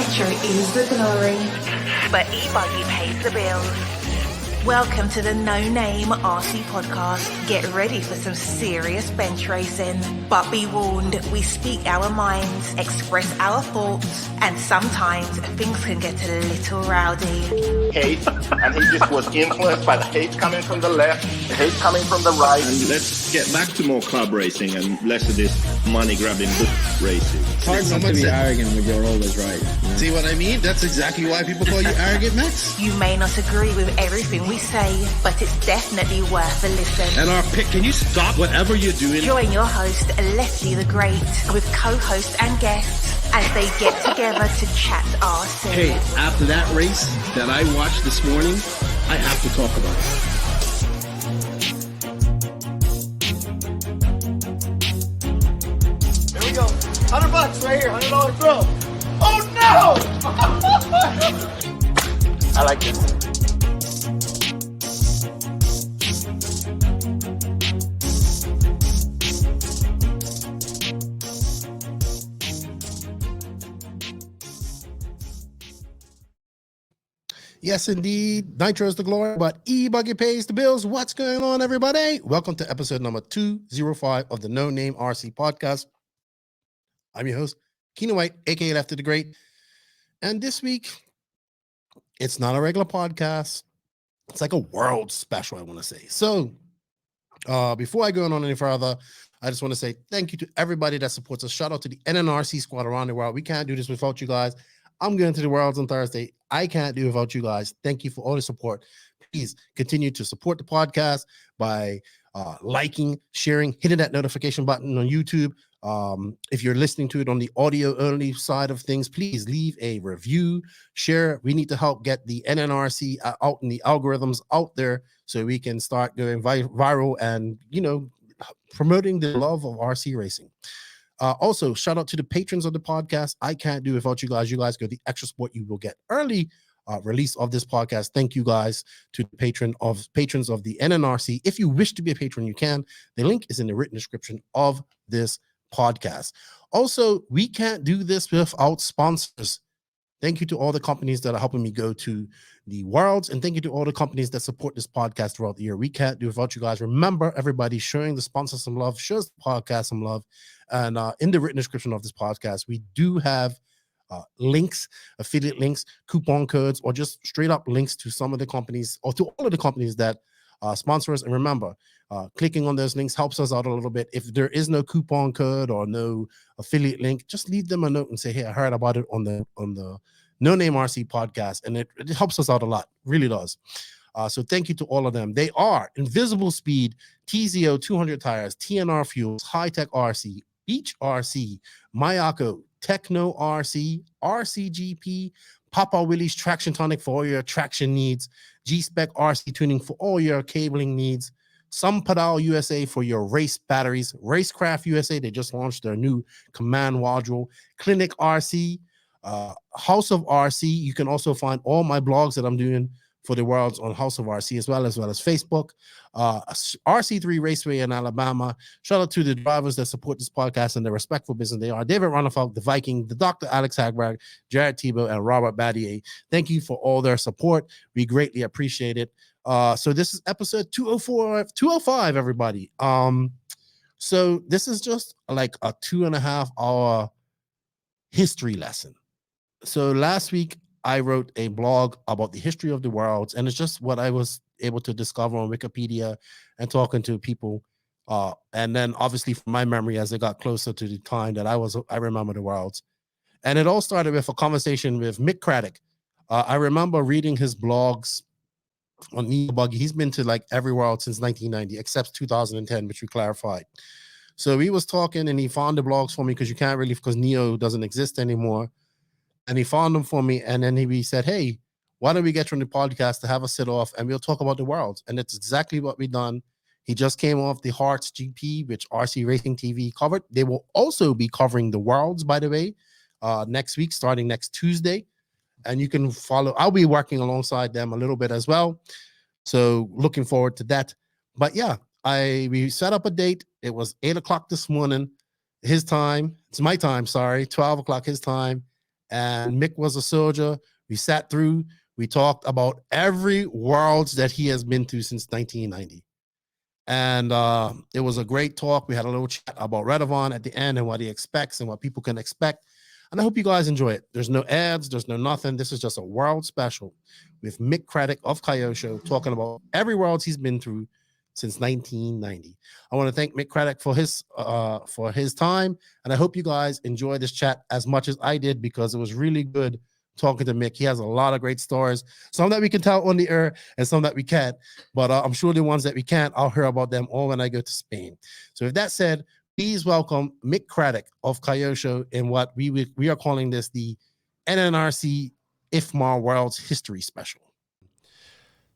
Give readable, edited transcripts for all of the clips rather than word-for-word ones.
NItro Is THE Glory, but e-buggy pays the bills. Welcome to the No Name RC podcast. Get ready for some serious bench racing. But be warned, we speak our minds, express our thoughts, and sometimes things can get a little rowdy. Hate, and he just was influenced by the hate coming from the left, the hate coming from the right. And let's get back to more club racing and less of this money-grabbing book racing. It's hard not to be arrogant when you're always right. Yeah. See what I mean? That's exactly why people call you arrogant, Max. You may not agree with everything we say, but it's definitely worth a listen. And our pick, can you stop whatever you're doing? Join your host, Leslie the Great, with co-hosts and guests as they get together to chat RC. Hey, after that race that I watched this morning, I have to talk about it. There we go. $100 right here, $100 throw. Oh no! I like this. Yes, indeed. Nitro is the glory, but e-buggy pays the bills. What's going on, everybody? Welcome to episode number 205 of the No Name RC podcast. I'm your host, Keenan White, aka Lefty the Great. And this week, it's not a regular podcast. It's like a world special, I want to say. So, before I go on any further, I just want to say thank you to everybody that supports us. Shout out to the NNRC Squad around the world. We can't do this without you guys. I'm going to the Worlds on Thursday. I can't do it without you guys. Thank you for all the support. Please continue to support the podcast by liking, sharing, hitting that notification button on YouTube. If you're listening to it on the audio only side of things, please leave a review, share. We need to help get the NNRC out in the algorithms out there so we can start going viral and, promoting the love of RC racing. Also, shout out to the patrons of the podcast. I can't do it without you guys. You guys go the extra support. You will get early release of this podcast. Thank you guys to the patrons of the NNRC. If you wish to be a patron, you can. The link is in the written description of this podcast. Also, we can't do this without sponsors. Thank you to all the companies that are helping me go to the Worlds, and thank you to all the companies that support this podcast throughout the year. We can't do it without you guys. Remember, everybody, showing the sponsors some love, shows the podcast some love. And in the written description of this podcast, we do have links, affiliate links, coupon codes, or just straight up links to some of the companies or to all of the companies that sponsor us. And remember, clicking on those links helps us out a little bit. If there is no coupon code or no affiliate link, just leave them a note and say, hey, I heard about it on the No Name RC podcast. And it helps us out a lot, really does. So thank you to all of them. They are Invisible Speed, TZO 200 Tires, TNR Fuels, High Tech RC, Beach RC, Mayako, Techno RC, RCGP, Papa Willie's Traction Tonic for all your traction needs, G-Spec RC tuning for all your cabling needs, Some Pedal USA for your race batteries, Racecraft USA, they just launched their new command module, Clinic RC, House of RC. You can also find all my blogs that I'm doing for the Worlds on House of RC as well as Facebook, RC3 Raceway in Alabama. Shout out to the drivers that support this podcast and the respectful business they are. David Ronnefalk, the Viking, the Dr. Alex Hagberg, Jared Thibault, and Robert Battier. Thank you for all their support. We greatly appreciate it. So this is episode 205, everybody. So this is just like a 2.5 hour history lesson. So last week, I wrote a blog about the history of the Worlds, and it's just what I was able to discover on Wikipedia and talking to people. And then obviously from my memory, as it got closer to the time that I remember the Worlds. And it all started with a conversation with Mick Cradock. I remember reading his blogs on e-buggy. He's been to like every World since 1990, except 2010, which we clarified. So he was talking and he found the blogs for me because Neo doesn't exist anymore. And he found them for me, and then he said, hey, why don't we get you on the podcast to have a sit-off, and we'll talk about the Worlds. And it's exactly what we done. He just came off the Hearts GP, which RC Racing TV covered. They will also be covering the Worlds, by the way, next week, starting next Tuesday. And you can follow. I'll be working alongside them a little bit as well. So looking forward to that. But yeah, we set up a date. It was 8 o'clock this morning, his time. It's my time, sorry, 12 o'clock his time. and Mick was a soldier. We sat through, we talked about every Worlds that he has been to since 1990. And it was a great talk. We had a little chat about Radovan at the end and what he expects and what people can expect. And I hope you guys enjoy it. There's no ads, there's no nothing. This is just a world special with Mick Cradock of Kyosho talking about every Worlds he's been through since 1990. I want to thank Mick Cradock for his time, and I hope you guys enjoy this chat as much as I did, because it was really good talking to Mick. He has a lot of great stories, some that we can tell on the air and some that we can't, but I'm sure the ones that we can't, I'll hear about them all when I go to Spain. So with that said, please welcome Mick Cradock of Kyosho in what we are calling this the NNRC IFMAR Worlds History Special.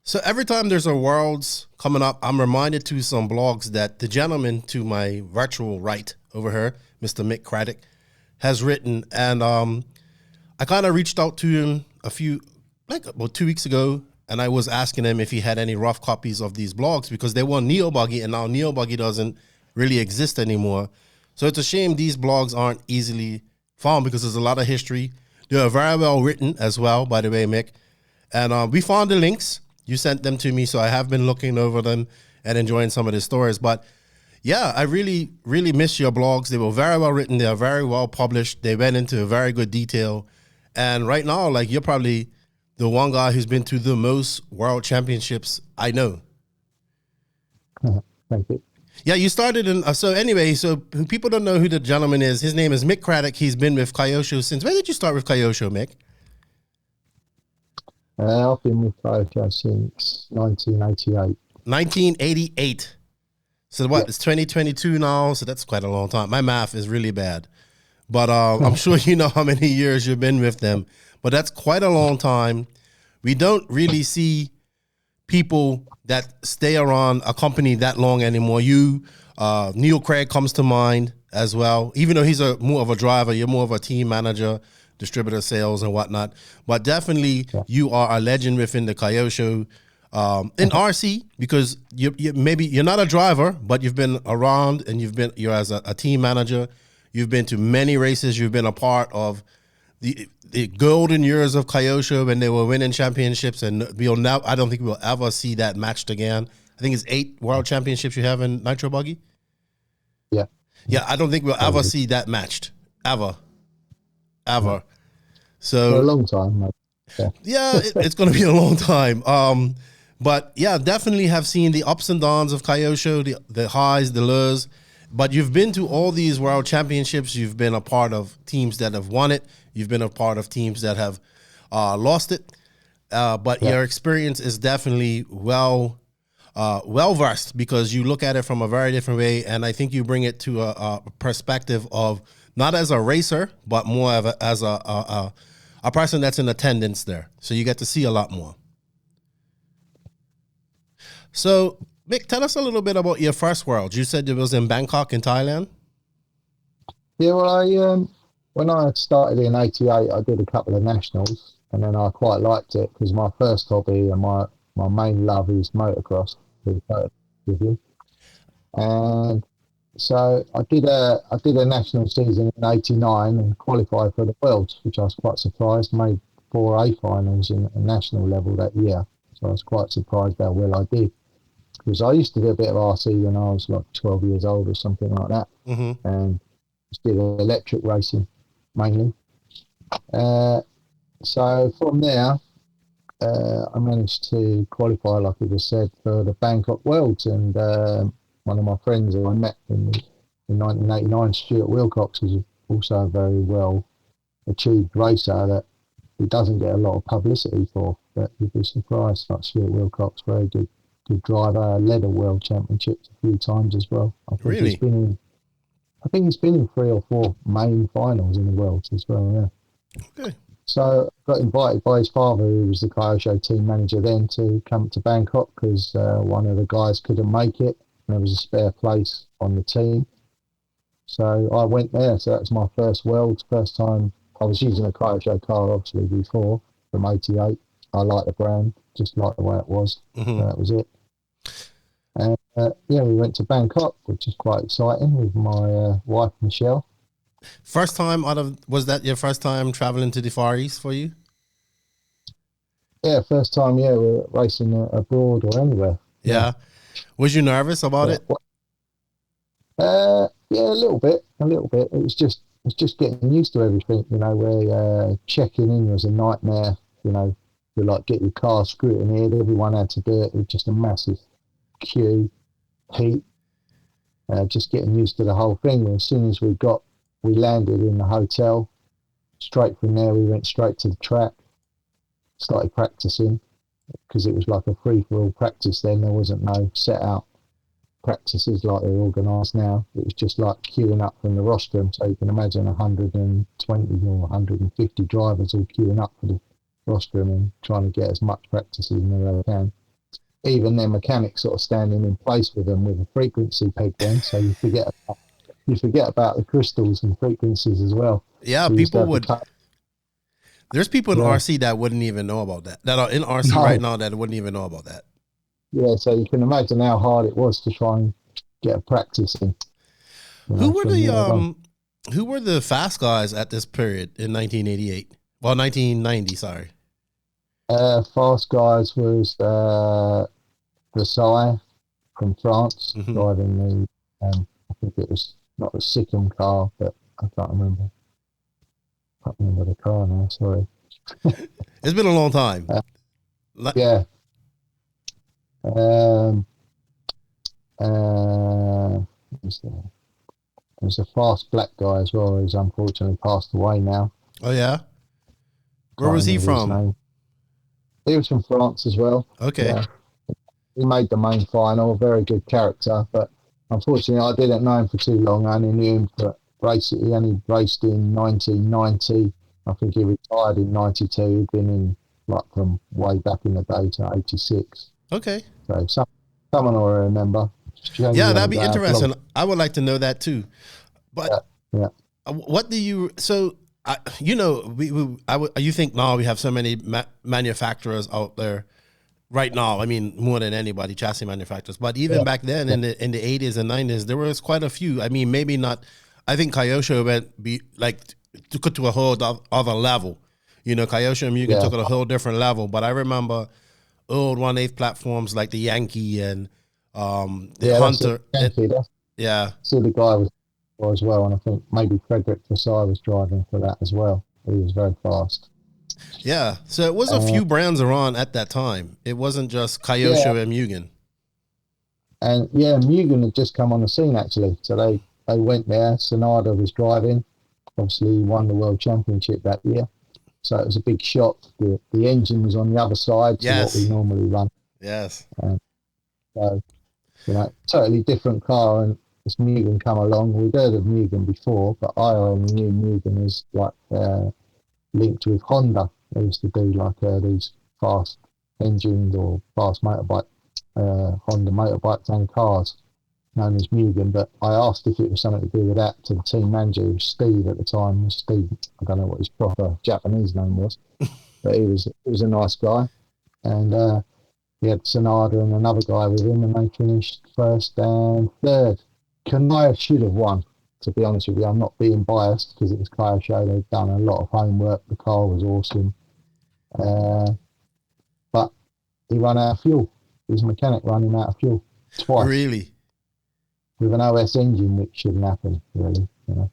So every time there's a Worlds coming up, I'm reminded to some blogs that the gentleman to my virtual right over here, Mr. Mick Cradock, has written. And I kind of reached out to him about 2 weeks ago, and I was asking him if he had any rough copies of these blogs, because they were NeoBuggy, and now NeoBuggy doesn't really exist anymore. So it's a shame these blogs aren't easily found, because there's a lot of history. They are very well written as well, by the way, Mick. And we found the links. You sent them to me, so I have been looking over them and enjoying some of the stories. But yeah, I really, really miss your blogs. They were very well written. They are very well published. They went into very good detail. And right now, like, you're probably the one guy who's been to the most world championships I know. Thank you. Yeah, you started in, so people don't know who the gentleman is. His name is Mick Cradock. He's been with Kyosho since, when did you start with Kyosho, Mick? I've been with Kyosho since 1988. 1988. So what, It's 2022 now, so that's quite a long time. My math is really bad. But I'm sure you know how many years you've been with them. But that's quite a long time. We don't really see people that stay around a company that long anymore. Neil Craig comes to mind as well. Even though he's more of a driver, you're more of a team manager, distributor sales and whatnot. But definitely you are a legend within the Kyosho in RC, because you're not a driver, but you've been around, and you're as a team manager. You've been to many races. You've been a part of the golden years of Kyosho when they were winning championships, and I don't think we'll ever see that matched again. I think it's 8 world championships you have in Nitro Buggy. Yeah. Yeah, I don't think we'll ever see that matched. Ever. So for a long time, mate. Yeah, it's going to be a long time. But yeah, definitely have seen the ups and downs of Kyosho, the highs, the lows. But you've been to all these world championships. You've been a part of teams that have won it. You've been a part of teams that have lost it. But your experience is definitely well versed, because you look at it from a very different way. And I think you bring it to a perspective of not as a racer, but more of as a person that's in attendance there. So you get to see a lot more. So, Mick, tell us a little bit about your first Worlds. You said it was in Bangkok in Thailand? Yeah, well, when I had started in '88, I did a couple of nationals, and then I quite liked it, because my first hobby and my main love is motocross, with you. And so I did a national season in '89 and qualified for the Worlds, which I was quite surprised. Made 4 A finals in a national level that year, so I was quite surprised how well I did. Because I used to do a bit of RC when I was like 12 years old or something like that, and just did electric racing mainly. So from there, I managed to qualify, like I just said, for the Bangkok Worlds, and one of my friends who I met in 1989, Stuart Wilcox, was also a very well achieved racer that he doesn't get a lot of publicity for, but you'd be surprised. Like Stuart Wilcox, very good driver, led a world championships a few times as well. I think really? he's been in 3 or 4 main finals in the Worlds as well, yeah. Okay. So I got invited by his father, who was the Kyosho team manager then, to come to Bangkok, because one of the guys couldn't make it, and there was a spare place on the team. So I went there. So that was my first Worlds, first time. I was using a Kyosho car, obviously, before, from '88. I like the brand, just like the way it was. So that was it. And we went to Bangkok, which is quite exciting, with my wife, Michelle. First time was that your first time traveling to the Far East for you? Yeah, first time. Yeah, we're racing abroad or anywhere. Yeah. Was you nervous about it? Yeah, a little bit. It was just getting used to everything. You know, where checking in was a nightmare. You know, you like get your car scrutineered. Everyone had to do it. It was just a massive queue, heat. Just getting used to the whole thing. And as soon as we landed in the hotel, straight from there we went straight to the track, started practicing, because it was like a free-for-all practice then. There wasn't no set-out practices like they're organised now. It was just like queuing up from the rostrum, so you can imagine 120 or 150 drivers all queuing up for the rostrum and trying to get as much practice in there as they can. Even their mechanics sort of standing in place with them with a frequency peg then, so you forget about the crystals and frequencies as well. Yeah, so people would. There's people in RC that wouldn't even know about that. That are in RC right now that wouldn't even know about that. Yeah, so you can imagine how hard it was to try and get a practice in. Who were the fast guys at this period in 1988? Well, 1990, sorry. Fast guys was Versailles from France, driving the, I think it was not the Sikkim car, but I can't remember. The car now, sorry. It's been a long time. Yeah. There's a fast black guy as well who's unfortunately passed away now. Oh, yeah? Where was he from? He was from France as well. Okay. Yeah. He made the main final, very good character, but unfortunately I didn't know him for too long. I only knew him for racing. He only raced in 1990. I think he retired in 92. He'd been in like from way back in the day to 86. Okay. So someone will remember. Yeah, that'd be interesting. I would like to know that too. But yeah. What do you? So you think now we have so many manufacturers out there right now. I mean, more than anybody, chassis manufacturers. But even back then, in the 80s and 90s, there was quite a few. I mean, maybe not. I think Kyosho took it to a whole other level. You know, Kyosho and Mugen took it a whole different level. But I remember old 1/8 platforms like the Yankee and the Hunter. So the guy was as well, and I think maybe Craddick was driving for that as well. He was very fast. Yeah, so it was a few brands around at that time. It wasn't just Kyosho and Mugen. And Mugen had just come on the scene actually. So they went there. Sonada was driving. Obviously, he won the world championship that year. So it was a big shock. The engine was on the other side to what we normally run. Yes. So, totally different car. And this Mugen come along. We'd heard of Mugen before, but I only knew Mugen as like linked with Honda. They used to do like these fast engines or fast motorbike, Honda motorbikes and cars, known as Mugen. But I asked if it was something to do with that to the team manager, who was Steve at the time. Steve, I don't know what his proper Japanese name was, but he was a nice guy. And he had Sonada and another guy with him, and they finished first and third. Kanaya should have won, to be honest with you. I'm not being biased because it was Kyosho. They'd done a lot of homework. The car was awesome. But he ran out of fuel. His mechanic ran him out of fuel twice. Really? With an OS engine, which shouldn't happen, really. You know?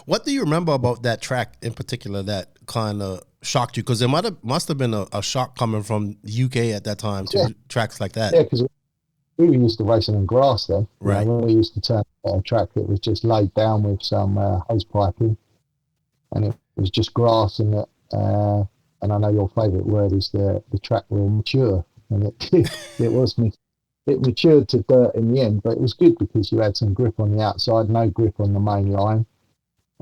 What do you remember about that track in particular that kind of shocked you? Because there must have been a shock coming from the UK at that time to tracks like that. Yeah, because we were used to racing in grass then. Right. You know, when we used to turn a track, it was just laid down with some hose piping, and it was just grass. And and I know your favourite word is the track will mature, and it matured to dirt in the end. But it was good because you had some grip on the outside, no grip on the main line,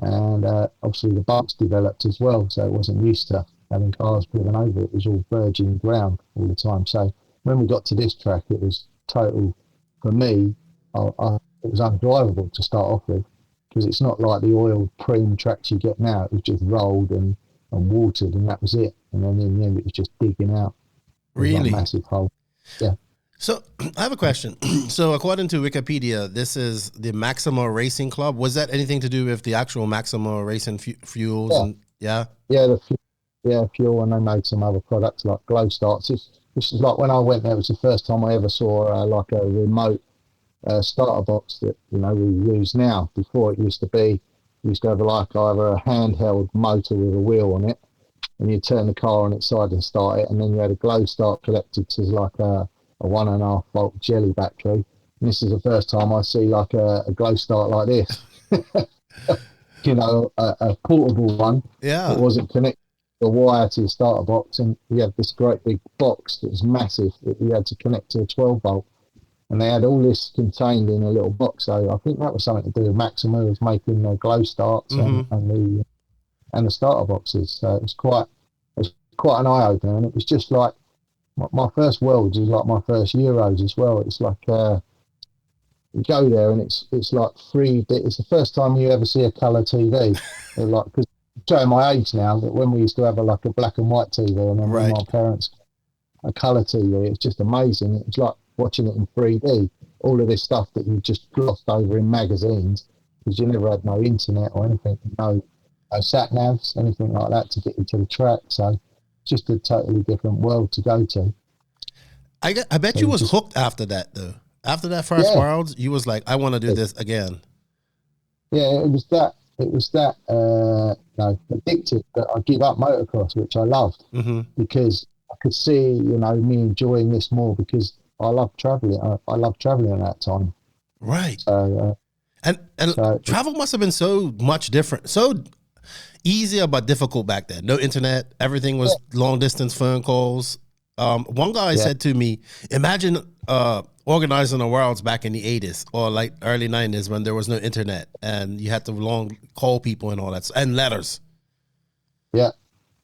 and obviously the bumps developed as well, so it wasn't used to having cars driven over it. It was all virgin ground all the time. So when we got to this track, it was total, for me, it was undrivable to start off with, because it's not like the oiled preem tracks you get now. It was just rolled and watered, and that was it. And then in the end, it was just digging out. Really? Massive hole. Yeah. So I have a question. So according to Wikipedia, this is the Maxima Racing Club. Was that anything to do with the actual Maxima Racing fuels? Yeah. And yeah, Fuel, and they made some other products like glow starts. This is like when I went there, it was the first time I ever saw like a remote starter box that we use now. Before it used to be, you used to have like either a handheld motor with a wheel on it, and you turn the car on its side and start it, and then you had a glow start connected to like a 1.5 volt jelly battery. And this is the first time I see like a glow start like this. A portable one. Yeah. It wasn't connected to a wire to the starter box, and we had this great big box that was massive that we had to connect to a 12 volt. And they had all this contained in a little box. So I think that was something to do with Maxima, was making the glow starts and the starter boxes. So it was quite an eye opener, and it was just like my first Worlds was like my first Euros as well. It's like you go there and it's like it's the first time you ever see a colour TV. Like, because showing my age now, that when we used to have a black and white TV, and then when my parents a colour TV, it's just amazing. It was like watching it in 3D. All of this stuff that you just glossed over in magazines, because you never had no internet or anything, no sat navs, anything like that to get you to the track. So just a totally different world to go to. I bet you was hooked after that though. After that first Worlds, you was like, I want to do this again. Yeah, it was that addicted that I give up motocross, which I loved, because I could see me enjoying this more, because I love traveling. I love traveling at that time. Right. So, and travel must have been so much different, so easier but difficult back then. No internet, everything was long distance phone calls. One guy said to me, imagine organizing the Worlds back in the 80s or like early 90s when there was no internet and you had to long call people and all that, and letters.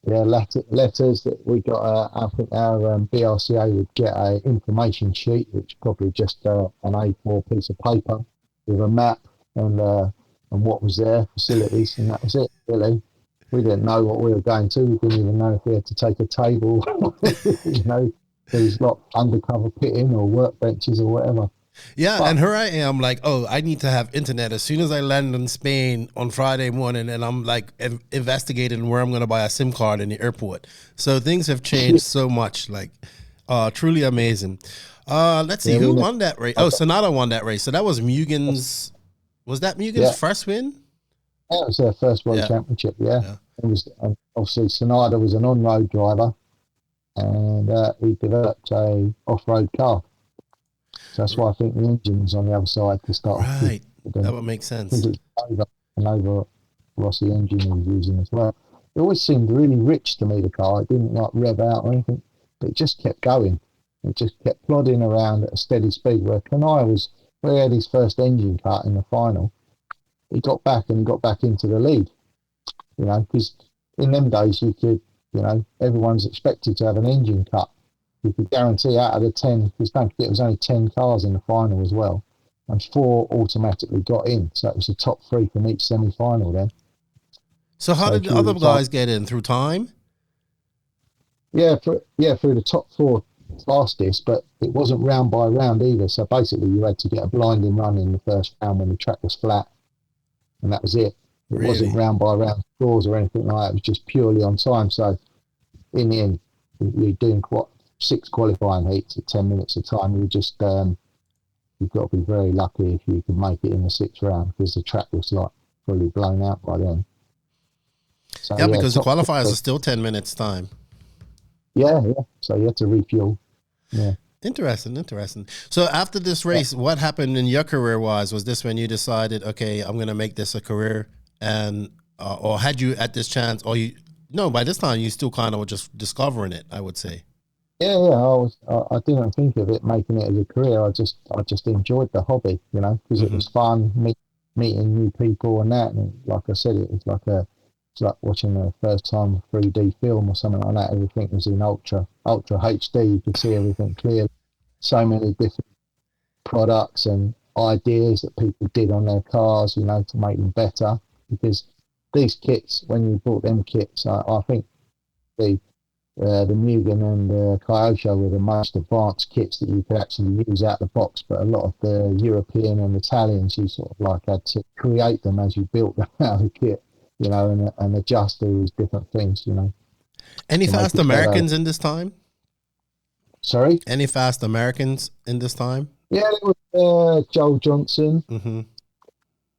Letters that we got. I think our BRCA would get a information sheet, which probably just an A4 piece of paper with a map and what was there, facilities, and that was it. Really, we didn't know what we were going to. We didn't even know if we had to take a table. There was like undercover pitting or workbenches or whatever. Yeah, and here I am like, oh, I need to have internet as soon as I land in Spain on Friday morning, and I'm like investigating where I'm going to buy a SIM card in the airport. So things have changed so much, like truly amazing. Let's see, who won that race? Oh, Sonata won that race. So that was Mugen's, was that Mugen's first win? That was their first World Championship, It was, obviously Sonata was an on-road driver, and he developed a off-road car. So that's why I think the engine was on the other side to start. Right, that would make sense. An over Rossi engine he was using as well. It always seemed really rich to me, the car. It didn't like rev out or anything, but it just kept going. It just kept plodding around at a steady speed. Where Kanai where he had his first engine cut in the final, he got back into the lead. Because in them days you could, everyone's expected to have an engine cut. You could guarantee out of the 10, because don't forget, it was only 10 cars in the final as well, and 4 automatically got in. So it was the top 3 from each semi-final then. So how did the other guys get in? Through time? Yeah, through the top 4 fastest, but it wasn't round by round either. So basically you had to get a blinding run in the first round when the track was flat, and that was it. It wasn't round by round scores or anything like that. It was just purely on time. So in the end, you're doing 6 qualifying heats at 10 minutes of time. You just you've got to be very lucky if you can make it in the 6th round, because the track was like fully blown out by then. So, because the qualifiers are still 10 minutes time. Yeah. So you had to refuel. Yeah. Interesting. So after this race, what happened in your career wise? Was this when you decided, okay, I'm going to make this a career, and or had you at this chance, or by this time you still kind of were just discovering it, I would say. Yeah. I didn't think of it making it as a career. I just enjoyed the hobby, because it was fun, meeting new people and that. And like I said, it's like watching the first time 3D film or something like that. Everything was in ultra HD. You could see everything clearly. So many different products and ideas that people did on their cars, to make them better. Because these kits, when you bought them kits, I think the Mugen and the Kyosho were the most advanced kits that you could actually use out of the box, but a lot of the European and Italians, you sort of like had to create them as you built them out of the kit, you know, and adjust these different things, you know. Any fast Americans in this time? Sorry? Any fast Americans in this time? Yeah, there was Joel Johnson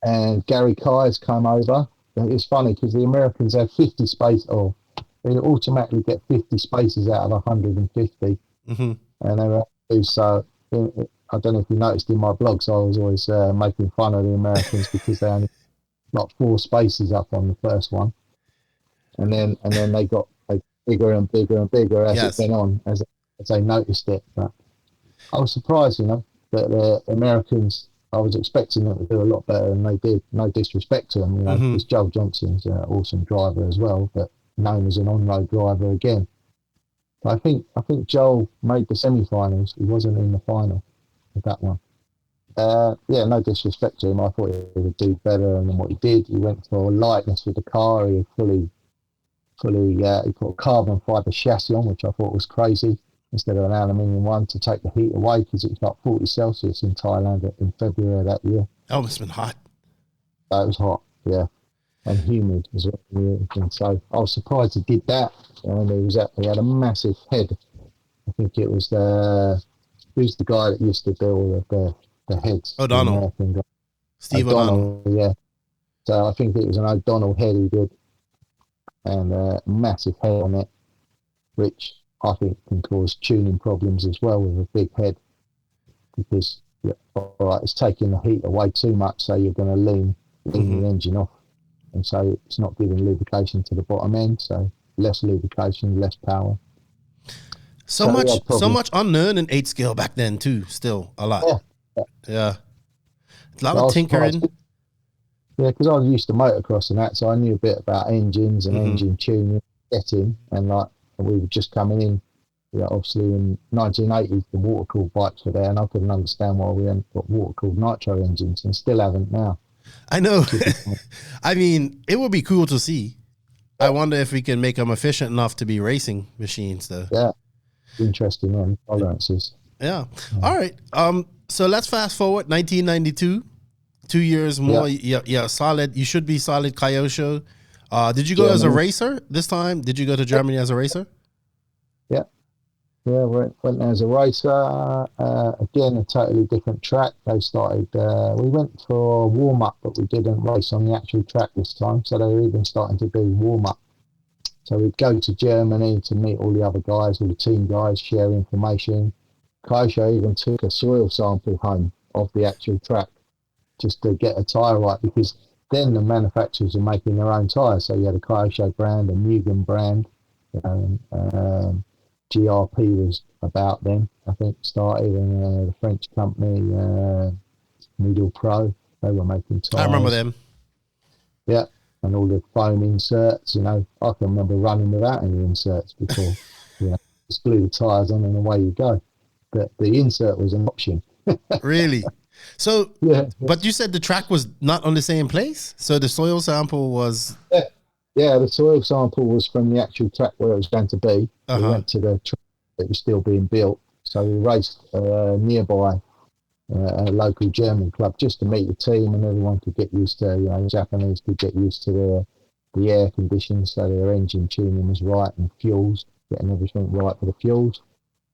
and Gary Kyes come over. It's funny because the Americans had 50 space, or they automatically get 50 spaces out of 150. And they were so. I don't know if you noticed in my blogs, I was always making fun of the Americans because they only got 4 spaces up on the first one, and then they got bigger and bigger and bigger as it went on, as they noticed it. But I was surprised, you know, that the Americans. I was expecting them to do a lot better than they did. No disrespect to them, you know, because Joel Johnson's an awesome driver as well, but known as an on-road driver again. But I think Joel made the semi-finals. He wasn't in the final with that one. Yeah, no disrespect to him. I thought he would do better than what he did. He went for lightness with the car. He fully he put a carbon fibre chassis on, which I thought was crazy, instead of an aluminium one, to take the heat away, because it was like 40 Celsius in Thailand in February of that year. Oh, it must have been hot. It was hot, yeah, and humid as well. So I was surprised he did that. And he had a massive head. I think it was who's the guy that used to do all of the heads? O'Donnell. Steve O'Donnell. Yeah. So I think it was an O'Donnell head he did, and a massive head on it, which I think can cause tuning problems as well with a big head, because all right, it's taking the heat away too much, so you're going to lean the engine off, and so it's not giving lubrication to the bottom end, so less lubrication, less power. So much unknown in 8 scale back then too. Still a lot. Yeah. A lot of tinkering. Yeah, because I was used to motocross and that, so I knew a bit about engines and engine tuning, getting, and like we were just coming in. Yeah, obviously in 1980s the water cooled bikes were there, and I couldn't understand why we hadn't got water cooled nitro engines, and still haven't now. I know. I mean, it would be cool to see. I wonder if we can make them efficient enough to be racing machines, though. Yeah, interesting on tolerances. Yeah. All right. So let's fast forward 1992. 2 years more. Yeah. Solid. You should be solid, Kyosho. Did you go as a racer this time? Did you go to Germany as a racer? Yeah, went as a racer. Again, a totally different track. They started. We went for warm up, but we didn't race on the actual track this time. So they were even starting to do warm up. So we'd go to Germany to meet all the other guys, all the team guys, share information. Kyosho even took a soil sample home of the actual track just to get a tyre right, because then the manufacturers were making their own tyres. So you had a Kyosho brand, a Mugen brand, GRP was about then, I think, started, and the French company, Needle Pro, they were making tyres. I remember them. Yeah, and all the foam inserts, you know, I can remember running without any inserts before. Just glue the tyres on and away you go. But the insert was an option. Really? So, yeah. But you said the track was not on the same place? So the soil sample was... Yeah, the soil sample was from the actual track where it was going to be. We went to the track that was still being built. So we raced nearby a local German club just to meet the team, and everyone could get used to, you know, the Japanese could get used to the air conditions, so their engine tuning was right, and fuels, getting everything right for the fuels.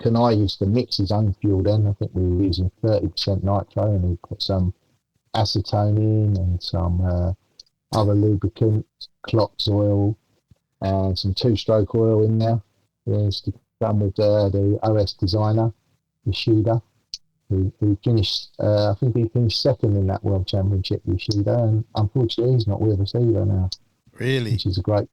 Kanai used to mix his own fuel then. I think we were using 30% nitro, and he put some acetone in and some other lubricant, Clops oil, and some 2-stroke oil in there. It's done with the OS designer, Yoshida, who finished, I think he finished second in that World Championship, Yoshida, and unfortunately he's not with us either now. Really? Which is a great,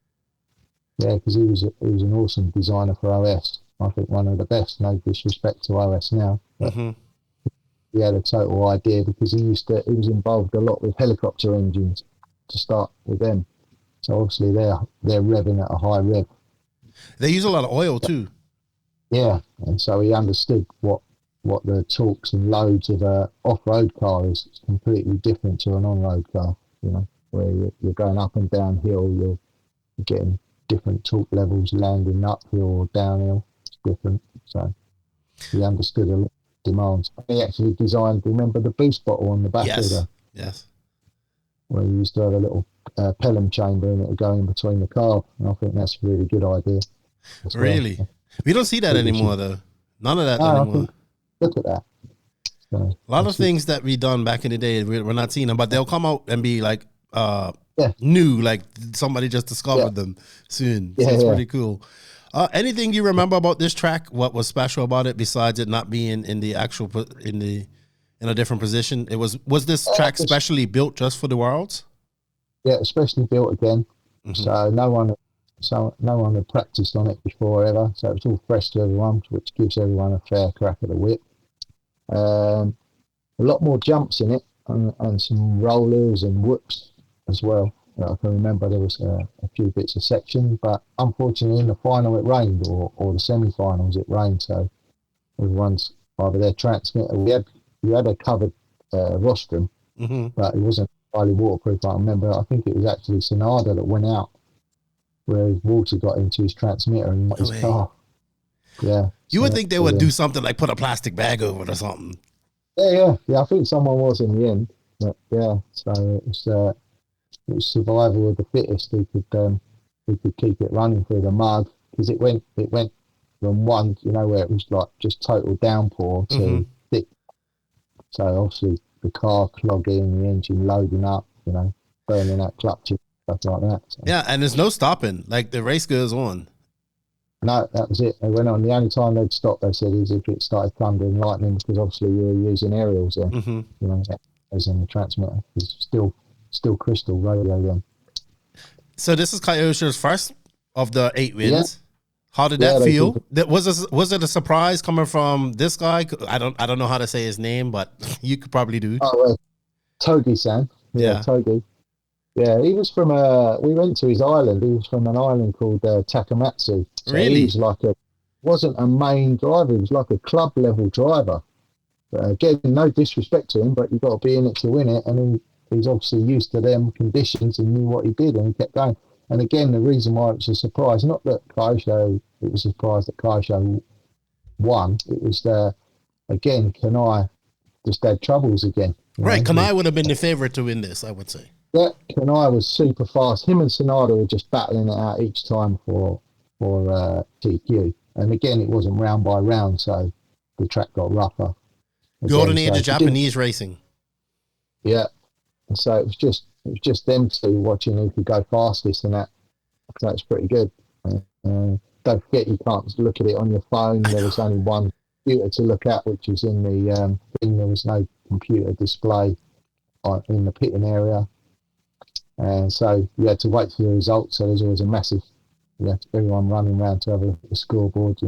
because he was an awesome designer for OS. I think one of the best, no disrespect to OS now. But he had a total idea, because he was involved a lot with helicopter engines to start with them. So obviously they're revving at a high rev. They use a lot of oil too. Yeah, and so he understood what the torques and loads of a off-road car is. It's completely different to an on-road car, you know, where you're going up and down hill, you're getting different torque levels, landing uphill or downhill. It's different. So he understood a lot of demands. He actually designed, remember the boost bottle on the back of the, Yes. where you used to have a little pelham chamber and it would go in between the carb. And I think that's a really good idea. Really? Well. We don't see that anymore, though. None of that anymore. Look at that. So, a lot of things that we done back in the day, we're not seeing them, but they'll come out and be like new, like somebody just discovered them soon. So it's pretty cool. Anything you remember about this track? What was special about it besides it not being in the actual in a different position? It was this track specially built just for the Worlds? Yeah, especially built again. So no one had practiced on it before ever. So it's all fresh to everyone, which gives everyone a fair crack at the whip. A lot more jumps in it and some rollers and whoops as well. I can remember there was a few bits of section, but unfortunately in the final it rained, or the semi-finals it rained. So everyone's either their transmitter. We had a covered rostrum, but it wasn't highly waterproof. I remember. I think it was actually Sonada that went out, where his water got into his transmitter and not his car. Yeah. You would think they would do something like put a plastic bag over it or something. Yeah. I think someone was in the end, but yeah. So it was survival of the fittest who could keep it running through the mud, because it went from one, where it was like just total downpour to thick. So obviously the car clogging, the engine loading up, burning out clutches, stuff like that. So. Yeah, and there's no stopping. Like the race goes on. No, that was it. They went on. The only time they'd stop, they said, is if it started thunder and lightning, because obviously you were using aerials then. As in the transmitter. It's still crystal radio then. So this is Kyosho's first of the 8 wins. Yeah. How did that feel? Was it a surprise coming from this guy? I don't know how to say his name, but you could probably do. Togi-san. Yeah, Togi. Yeah, he was from we went to his island. He was from an island called Takamatsu. So really? He was wasn't a main driver. He was like a club level driver. But again, no disrespect to him, but you've got to be in it to win it. And he's obviously used to them conditions and knew what he did, and he kept going. And again, the reason why it was a surprise, not that it was a surprise that Kyosho won. It was again, Kanai just had troubles again. Right, Kanai would have been the favorite to win this, I would say. Yeah, Kanai was super fast. Him and Sonada were just battling it out each time for TQ. And again, it wasn't round by round, so the track got rougher. Golden age of Japanese racing. Yeah. And so it was just them two watching who could go fastest, and that's pretty good. Don't forget, you can't look at it on your phone. There was only one computer to look at, which was in the thing. There was no computer display in the pitting area, and so you had to wait for the results. So there's always a massive, everyone running around to have a scoreboard.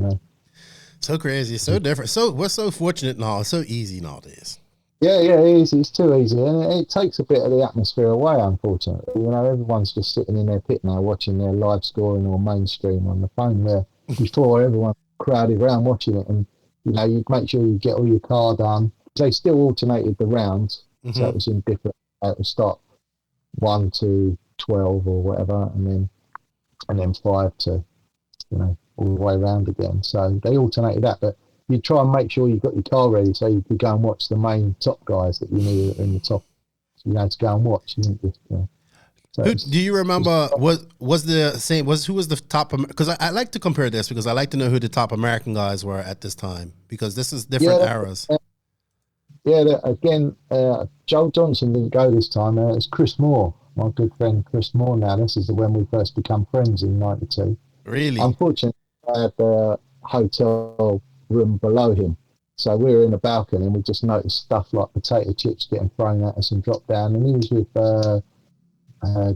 So crazy, so different. So we're so fortunate now. It's so easy nowadays. Yeah, it's too easy, and it takes a bit of the atmosphere away, unfortunately. Everyone's just sitting in their pit now watching their live scoring or mainstream on the phone there. Before, everyone crowded around watching it, and you'd make sure you get all your car done. They still alternated the rounds, so it was in different. It would start 1 to 12 or whatever, and then 5 to all the way around again. So they alternated that, but you try and make sure you got your car ready so you could go and watch the main top guys that you knew in the top. So you had to go and watch. You didn't just, so do you remember who was the top? Because I like to compare this, because I like to know who the top American guys were at this time, because this is different eras. Again, Joel Johnson didn't go this time. It's Chris Moore, my good friend Chris Moore. Now this is when we first become friends in '92. Really? Unfortunately, I had the hotel room below him, so we were in a balcony and we just noticed stuff like potato chips getting thrown at us and dropped down, and he was with a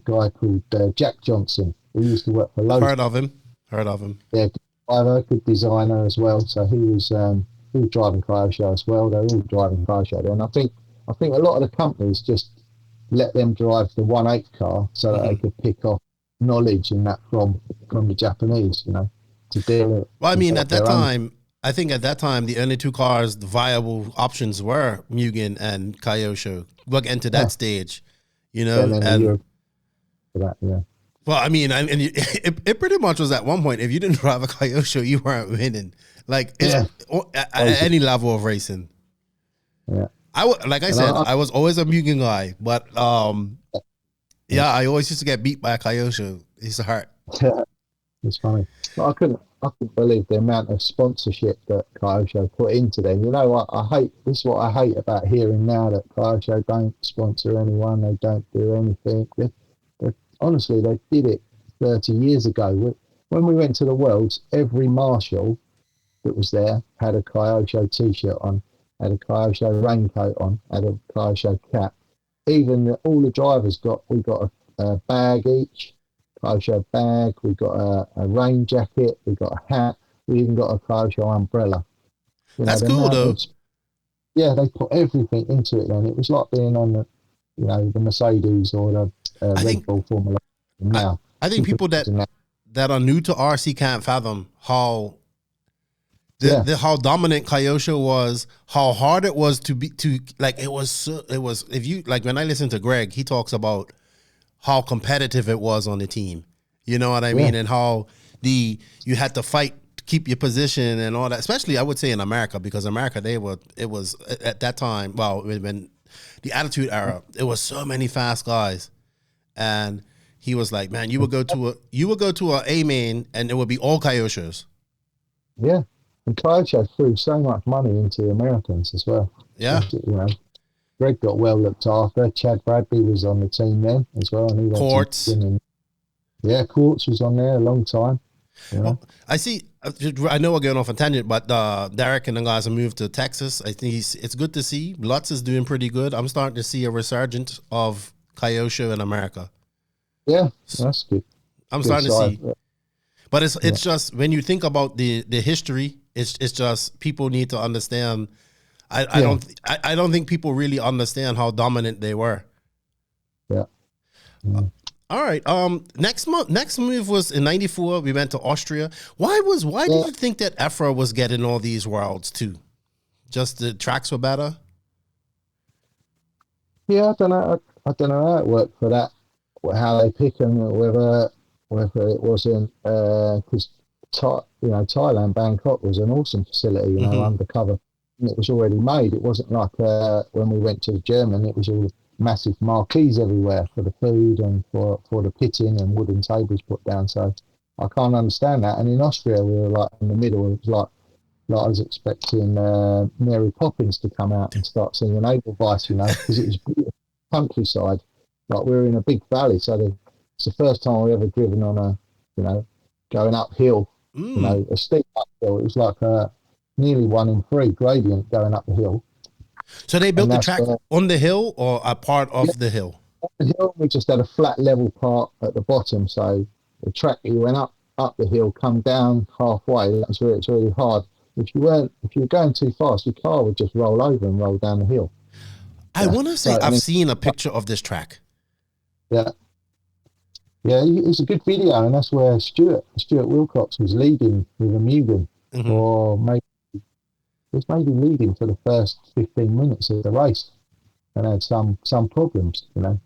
guy called Jack Johnson, who used to work for Lowe's. Heard of him. Yeah, good designer as well. So he was driving Kyosho as well. They were all driving Kyosho there, and I think a lot of the companies just let them drive the 1/8 car so that they could pick off knowledge and that from the Japanese, to deal with. Well, I mean, at that time, I think at that time, the only two cars, the viable options were Mugen and Kyosho. We'll get into that stage, and Well, I mean, it pretty much was at one point. If you didn't drive a Kyosho, you weren't winning. Like at any level of racing. Yeah. Like I said, I was always a Mugen guy, but yeah, I always used to get beat by a Kyosho. It's hard. It's funny. But I couldn't believe the amount of sponsorship that Kyosho put into them. You know what? This is what I hate about hearing now, that Kyosho don't sponsor anyone. They don't do anything. Honestly, they did it 30 years ago. When we went to the Worlds, every marshal that was there had a Kyosho t-shirt on, had a Kyosho raincoat on, had a Kyosho cap. Even all the drivers we got a bag each, Kyosho bag, we got a rain jacket, we got a hat, we even got a Kyosho umbrella. That's cool though. Yeah, they put everything into it then. It was like being on the Mercedes or the Red Bull Formula now. I think people that are new to RC can't fathom how how dominant Kyosho was, how hard it was to it was if you like when I listen to Greg, he talks about how competitive it was on the team. You know what I mean? And how you had to fight to keep your position and all that, especially I would say in America, because America it was at that time, well, when the Attitude Era, it was so many fast guys. And he was like, man, you would go to a A main and it would be all Kyoshos. Yeah. And Kyosho threw so much money into the Americans as well. Yeah. Greg got well looked after. Chad Bradley was on the team then as well. And he Quartz. Yeah, Quartz was on there a long time. Well, I see. I know we're going off on tangent, but Derek and the guys have moved to Texas. I think it's good to see. Lutz is doing pretty good. I'm starting to see a resurgence of Kyosho in America. Yeah, that's good. I'm starting to see. But it's just when you think about the history, it's just people need to understand. I don't think people really understand how dominant they were. Yeah. All right. Next move was in '94. We went to Austria. Why did you think that IFMAR was getting all these worlds too? Just the tracks were better. Yeah, I don't know how it worked for that. How they pick them, whether it wasn't because Thailand, Bangkok was an awesome facility, undercover. And it was already made. It wasn't like when we went to Germany, it was all massive marquees everywhere for the food and for the pitting and wooden tables put down. So I can't understand that. And in Austria, we were like in the middle. It was like I was expecting Mary Poppins to come out and start singing Edelweiss, because it was beautiful countryside. Like we were in a big valley, so it's the first time we ever driven on going uphill, a steep uphill. It was like nearly 1 in 3 gradient going up the hill. So they built the track on the hill or a part of the hill? On the hill, we just had a flat level part at the bottom. So the track, you went up the hill, come down halfway. That's where it's really hard. If you were going too fast, your car would just roll over and roll down the hill. I want to say I've seen a picture of this track. Yeah, it's a good video, and that's where Stuart Wilcox was leading with a Mugen, or maybe leading for the first 15 minutes of the race, and had some problems, And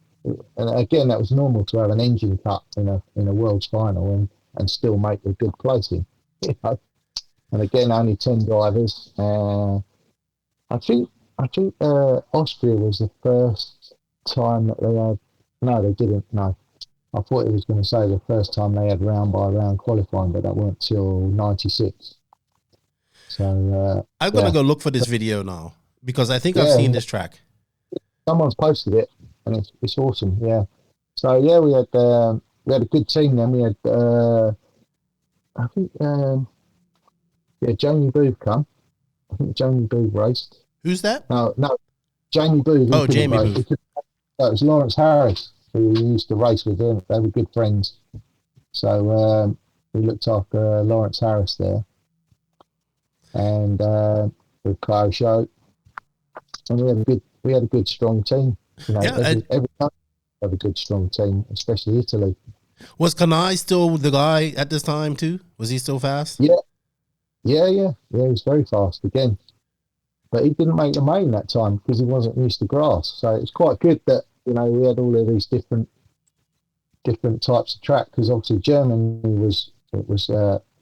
again, that was normal to have an engine cut in a Worlds final and still make a good placing, And again, only 10 drivers. I think Austria was the first time that they had. No, they didn't. No, I thought it was going to say the first time they had round by round qualifying, but that weren't till '96. So I'm gonna go look for this video now because I think I've seen this track. Someone's posted it, and it's awesome. Yeah. So yeah, we had a good team then. We had I think Jamie Booth come. I think Jamie Booth raced. Who's that? No, Jamie Booth. Oh, Jamie Booth. It was Lawrence Harris, who we used to race with. Them. They were good friends. So we looked after Lawrence Harris there. And with Kyosho. And we had a good strong team. Every country had a good strong team, especially Italy. Was Kanai still the guy at this time too? Was he still fast? Yeah. He was very fast again. But he didn't make the main that time because he wasn't used to grass. So it's quite good that, we had all of these different different types of track, because obviously Germany was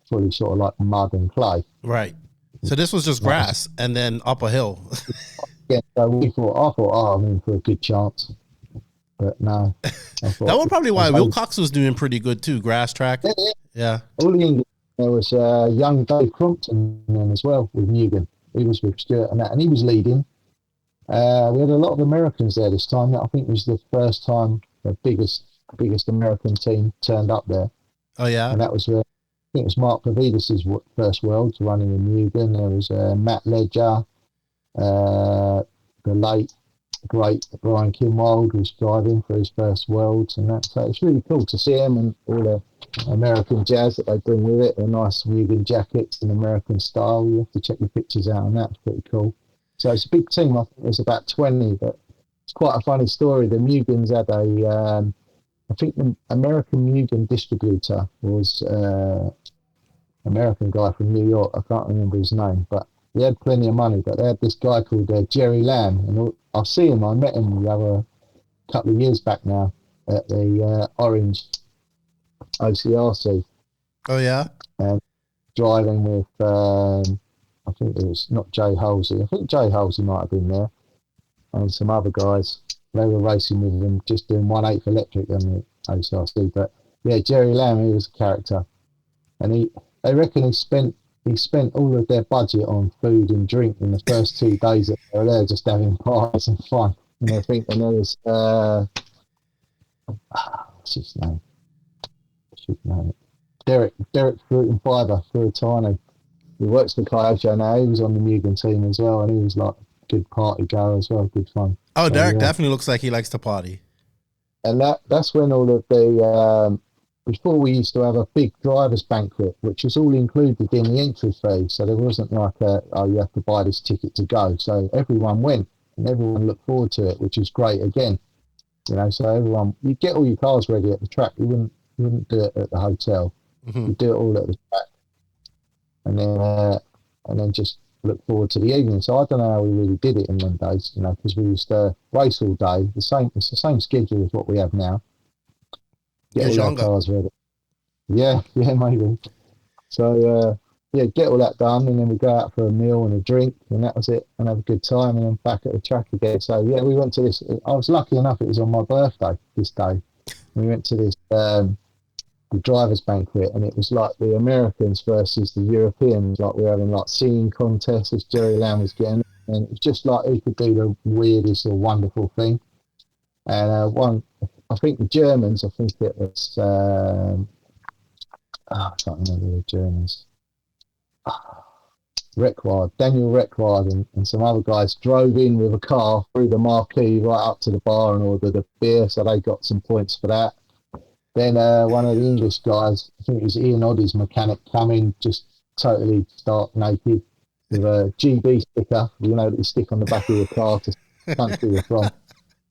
fully sort of like mud and clay. Right. So this was just grass and then up a hill. Yeah, so I thought, oh, I'm in for a good chance. But no. That was probably why Wilcox was doing pretty good too, grass track. Yeah. All the English, there was young Dave Crompton then as well with Newgan. He was with Stuart and that, and he was leading. We had a lot of Americans there this time. I think it was the first time the biggest American team turned up there. Oh, yeah? And that was, I think it was Mark Pavidis' first Worlds running in Newgan. There was Matt Ledger, the late, great Brian Kinwald was driving for his first Worlds and that. So it's really cool to see him and all the American jazz that they bring with it. The nice Newgan jackets in American style. You have to check the pictures out on that. It's pretty cool. So it's a big team. I think there's about 20, but it's quite a funny story. The Newgans had I think the American Newgan distributor was American guy from New York. I can't remember his name, but he had plenty of money. But they had this guy called Jerry Lamb, and I'll see him. I met him the other couple of years back now at the Orange OCRC. Oh, yeah? And driving with, I think it was not Jay Halsey. I think Jay Halsey might have been there. And some other guys. They were racing with them, just doing 1/8 electric on the OCRC. But yeah, Jerry Lamb, he was a character. And they reckon he spent all of their budget on food and drink in the first 2 days that they were there, just having parties and fun. And I think, and there was, what's his name? I should know it. Derek Fruit and Fibre, Fruitani. He works for Kyosho now. He was on the Newgan team as well, and he was like a good party goer as well, good fun. Oh, Derek definitely looks like he likes to party. And that's when all of the, before we used to have a big driver's banquet, which was all included in the entry fee. So there wasn't like you have to buy this ticket to go. So everyone went and everyone looked forward to it, which is great again. You know, so everyone, you get all your cars ready at the track. You wouldn't do it at the hotel. Mm-hmm. You do it all at the track. And then just look forward to the evening. So I don't know how we really did it in them days, you know, because we used to race all day. It's the same schedule as what we have now. Get all our cars ready. Yeah, maybe. So get all that done, and then we go out for a meal and a drink, and that was it, and have a good time, and then back at the track again. So yeah, we went to this. I was lucky enough; it was on my birthday this day. We went to this the drivers' banquet, and it was like the Americans versus the Europeans. Like we were having like singing contests as Jerry Lamb was getting, and it was just like he could do the weirdest or wonderful thing. And I think the Germans. I think it was. I can't remember the Germans. Daniel Reckward and some other guys drove in with a car through the marquee right up to the bar and ordered a beer, so they got some points for that. Then one of the English guys, I think it was Ian Oddie's mechanic, come in just totally stark naked with a GB sticker, you know, that you stick on the back of your car to country you're from.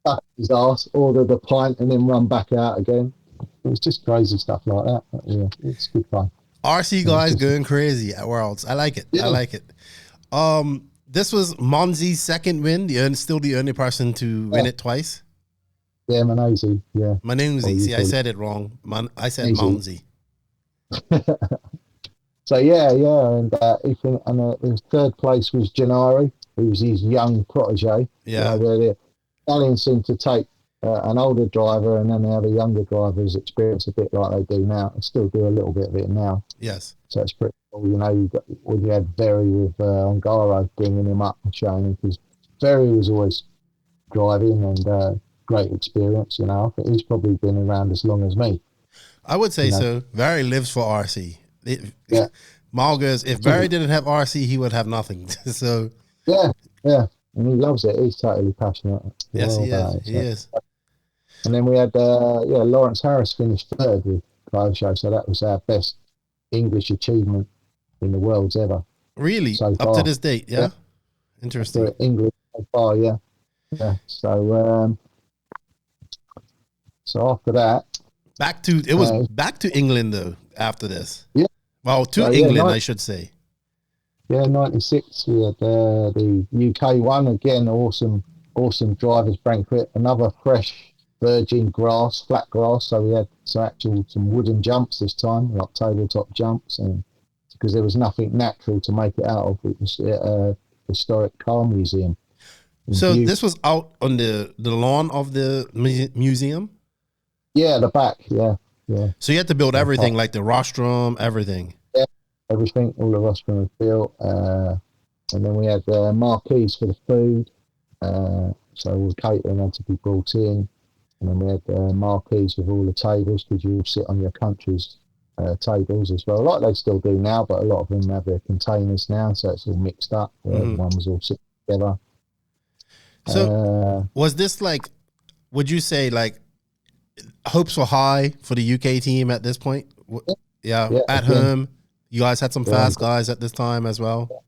Stuck his ass, ordered a pint, and then run back out again. It was just crazy stuff like that. But yeah, it's good fun. RC guys going crazy at Worlds. I like it. Yeah. I like it. This was Monzi's second win. Still the only person to win it twice. Yeah, Manezi. Yeah. Manezi. See, I said it wrong. I said Monzi. So and his third place was Gennari, who was his young protege. Yeah. The Italians seem to take an older driver, and then they have a younger driver who's experienced a bit like they do now, and still do a little bit of it now. Yes. So it's pretty cool. You know, when you had Berry with Ongaro bringing him up and showing him, because Berry was always driving and great experience. You know, I think he's probably been around as long as me. I would say so. Barry lives for RC. Malgus, if Barry didn't have RC, he would have nothing. So yeah, and he loves it. He's totally passionate. Yes, he is. He is. And then we had Lawrence Harris finished third with Kyosho, so that was our best English achievement in the Worlds ever. Really, so up to this date, yeah. Interesting. For English so far, yeah. So after that, back to England though. After this, yeah. Well, England, I should say. Yeah, 96. We had the UK one again. Awesome drivers banquet. Another fresh virgin grass, flat grass. So we had some wooden jumps this time, like tabletop jumps, and because there was nothing natural to make it out of. It was at a historic car museum. So this was out on the lawn of the museum? Yeah, the back, yeah. So you had to build everything, like the rostrum, everything. Yeah, everything, all the rostrum was built. And then we had marquees for the food. So all the catering had to be brought in. And then we had marquees with all the tables, because you all sit on your country's tables as well. Like they still do now, but a lot of them have their containers now, so it's all mixed up. Everyone was all sitting together. So was this like, would you say like hopes were high for the UK team at this point? Yeah, at home. You guys had some fast guys at this time as well.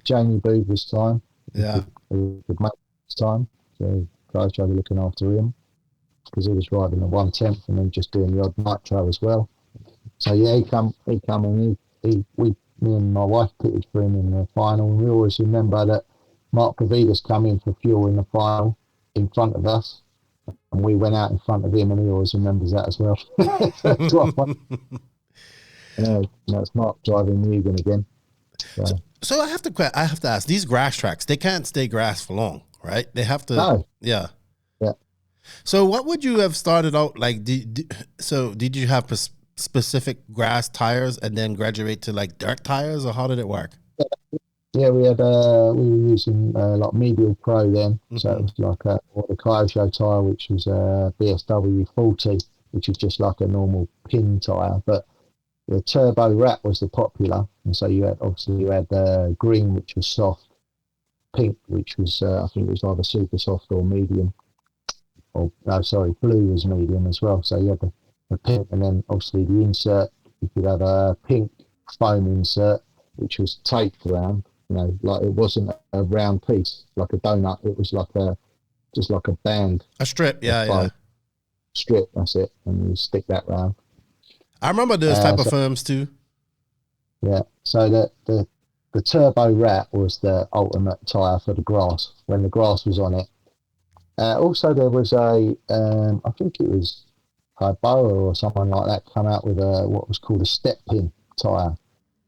Jamie Booth this time. Yeah. Good mate this time. So guys tried looking after him, because he was riding the 1/10 and then just doing the odd nitro as well. So yeah, he come and me and my wife pitted for him in the final. And we always remember that Mark Pavidas come in for fuel in the final in front of us, and we went out in front of him, and he always remembers that as well. That's Mark driving Mugen again. So I have to ask, these grass tracks, they can't stay grass for long, right? They have to. No. Yeah. Yeah. So what would you have started out like? Did you have specific grass tires and then graduate to like dirt tires, or how did it work? Yeah, we were using like Medial Pro then, so it was like the Kyosho tire, which was a BSW 40, which is just like a normal pin tire, but the Turbo Rat was the popular, and so you had green, which was soft, pink, which was I think it was either super soft or medium, or no, sorry, blue was medium as well. So you had the pink, and then obviously the insert, you could have a pink foam insert, which was taped around. Like it wasn't a round piece like a donut. It was like just like a band, a strip. Yeah. Strip. That's it, and you stick that round. I remember those type of firms too. Yeah. So the Turbo Rat was the ultimate tire for the grass when the grass was on it. Also, there was I think it was Boa or someone like that, come out with what was called a step pin tire,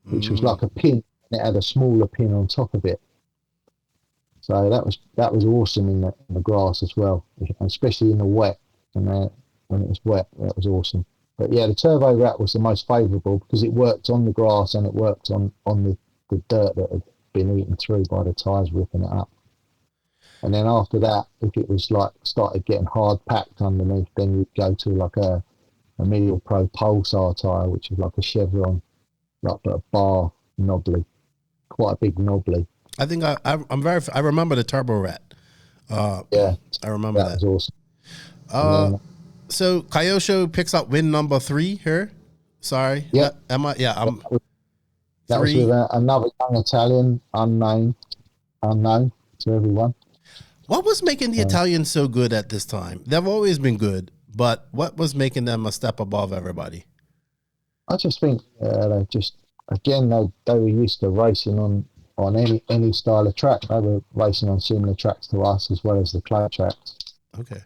which was like a pin. It had a smaller pin on top of it, so that was awesome in the grass as well, especially in the wet. And when it was wet, that was awesome. But yeah, the Turbo Rat was the most favourable because it worked on the grass and it worked on the dirt that had been eaten through by the tyres ripping it up. And then after that, if it was like started getting hard packed underneath, then you'd go to like a Medial Pro Pulsar tyre, which is like a chevron, like a bar knobbly. Quite a big knobbly. I think I remember the Turbo Rat. Yeah, I remember that. That was awesome. So Kyosho picks up win number 3 here. Sorry. Yeah. I'm that 3. was with another young Italian, unknown to everyone. What was making the Italians so good at this time? They've always been good, but what was making them a step above everybody? I just think they were used to racing on any style of track. They were racing on similar tracks to us as well as the clay tracks. Okay.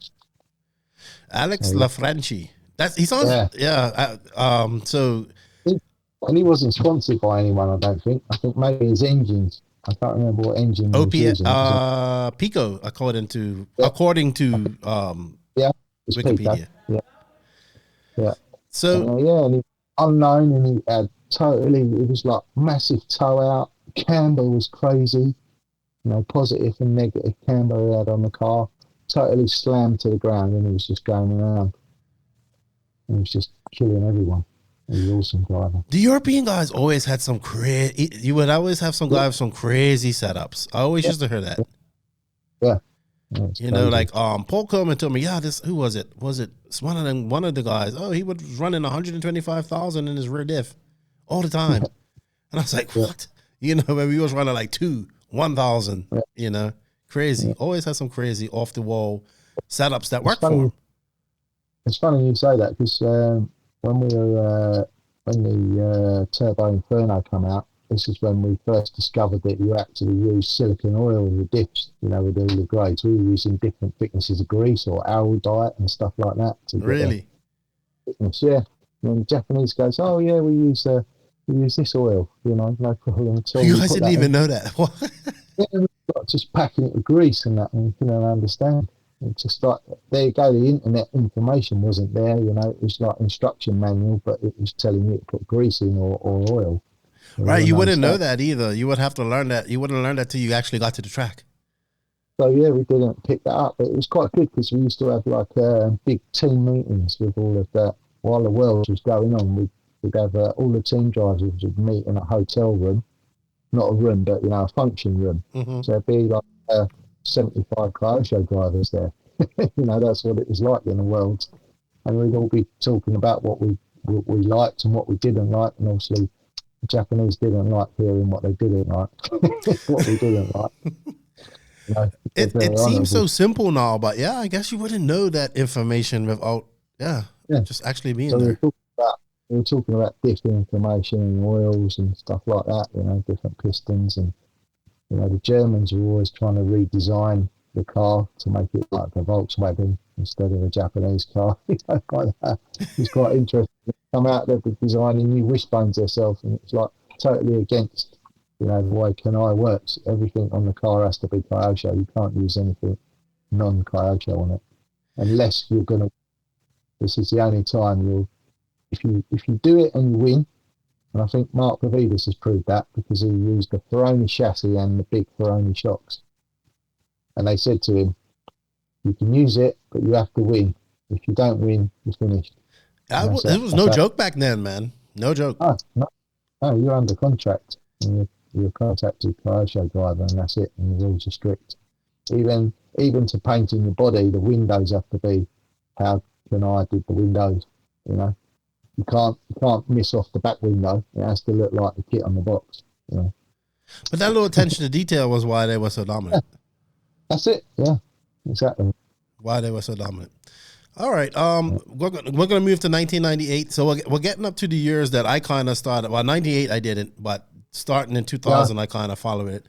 Alex LaFranchi. He sounds so. And he wasn't sponsored by anyone, I don't think. I think maybe his engines. I can't remember what engine he was using. Pico, according to Wikipedia. Pico. Yeah. So and he unknown, and he had it was like massive toe out. Camber was crazy. Positive and negative camber he had on the car. Totally slammed to the ground, and he was just going around. He was just killing everyone. He was an awesome driver. The European guys always had some crazy. You would always have some guy with some crazy setups. I always used to hear that. Yeah. Like Paul Coleman told me, who was it? Was it one of the guys? Oh, he was running 125,000 in his rear diff all the time. And I was like, what? Maybe he was running like 1,000, crazy. Always had some crazy off the wall setups that work for him. It's funny you say that because when the Turbo Inferno come out, this is when we first discovered that you actually use silicone oil in the dips, with all the grades. We were using different thicknesses of grease or arrow diet and stuff like that. Really? Thickness, yeah. And the Japanese goes, oh yeah, we use this oil, no problem at all. You guys didn't even know that. Yeah, we got just packing it with grease and that, and understand. It's just like, there you go, the internet information wasn't there, it was like instruction manual, but it was telling you to put grease in or oil. Right, you wouldn't know that either. You would have to learn that. You wouldn't learn that till you actually got to the track. So yeah, we didn't pick that up, but it was quite good because we used to have like big team meetings with all of that. While the Worlds was going on, we'd have all the team drivers would meet in a hotel room, not a room, but a function room. Mm-hmm. So it'd be like 75 Kyosho drivers there. That's what it was like in the Worlds, and we'd all be talking about what we liked and what we didn't like, and obviously the Japanese didn't like hearing what they didn't like, what we didn't like. It seems so simple now, but yeah, I guess you wouldn't know that information without just actually being there. We were talking about different information and oils and stuff like that, different pistons, and the Germans were always trying to redesign the car to make it like a Volkswagen instead of a Japanese car. Like that. It's quite interesting. They come out there designing new wishbones themselves, and it's like totally against the way Kanai works. Everything on the car has to be Kyosho. You can't use anything non-Kyosho on it unless you're going to. This is the only time you'll. If you do it and you win, and I think Mark Pavidis has proved that because he used the Ferroni chassis and the big Ferroni shocks. And they said to him, you can use it, but you have to win. If you don't win, you're finished. It was no joke back then, man. No joke. No, you're under contract. And you're a contracted Kyosho driver, and that's it. And the rules are strict. Even to painting your body, the windows have to be how Kanai did the windows. You can't miss off the back window. It has to look like the kit on the box. But that little attention to detail was why they were so dominant. That's it. Yeah, exactly. Why they were so dominant. All right. We're gonna move to 1998. So we're getting up to the years that I kind of started. Well, 98 I didn't, but starting in 2000 I kind of followed it.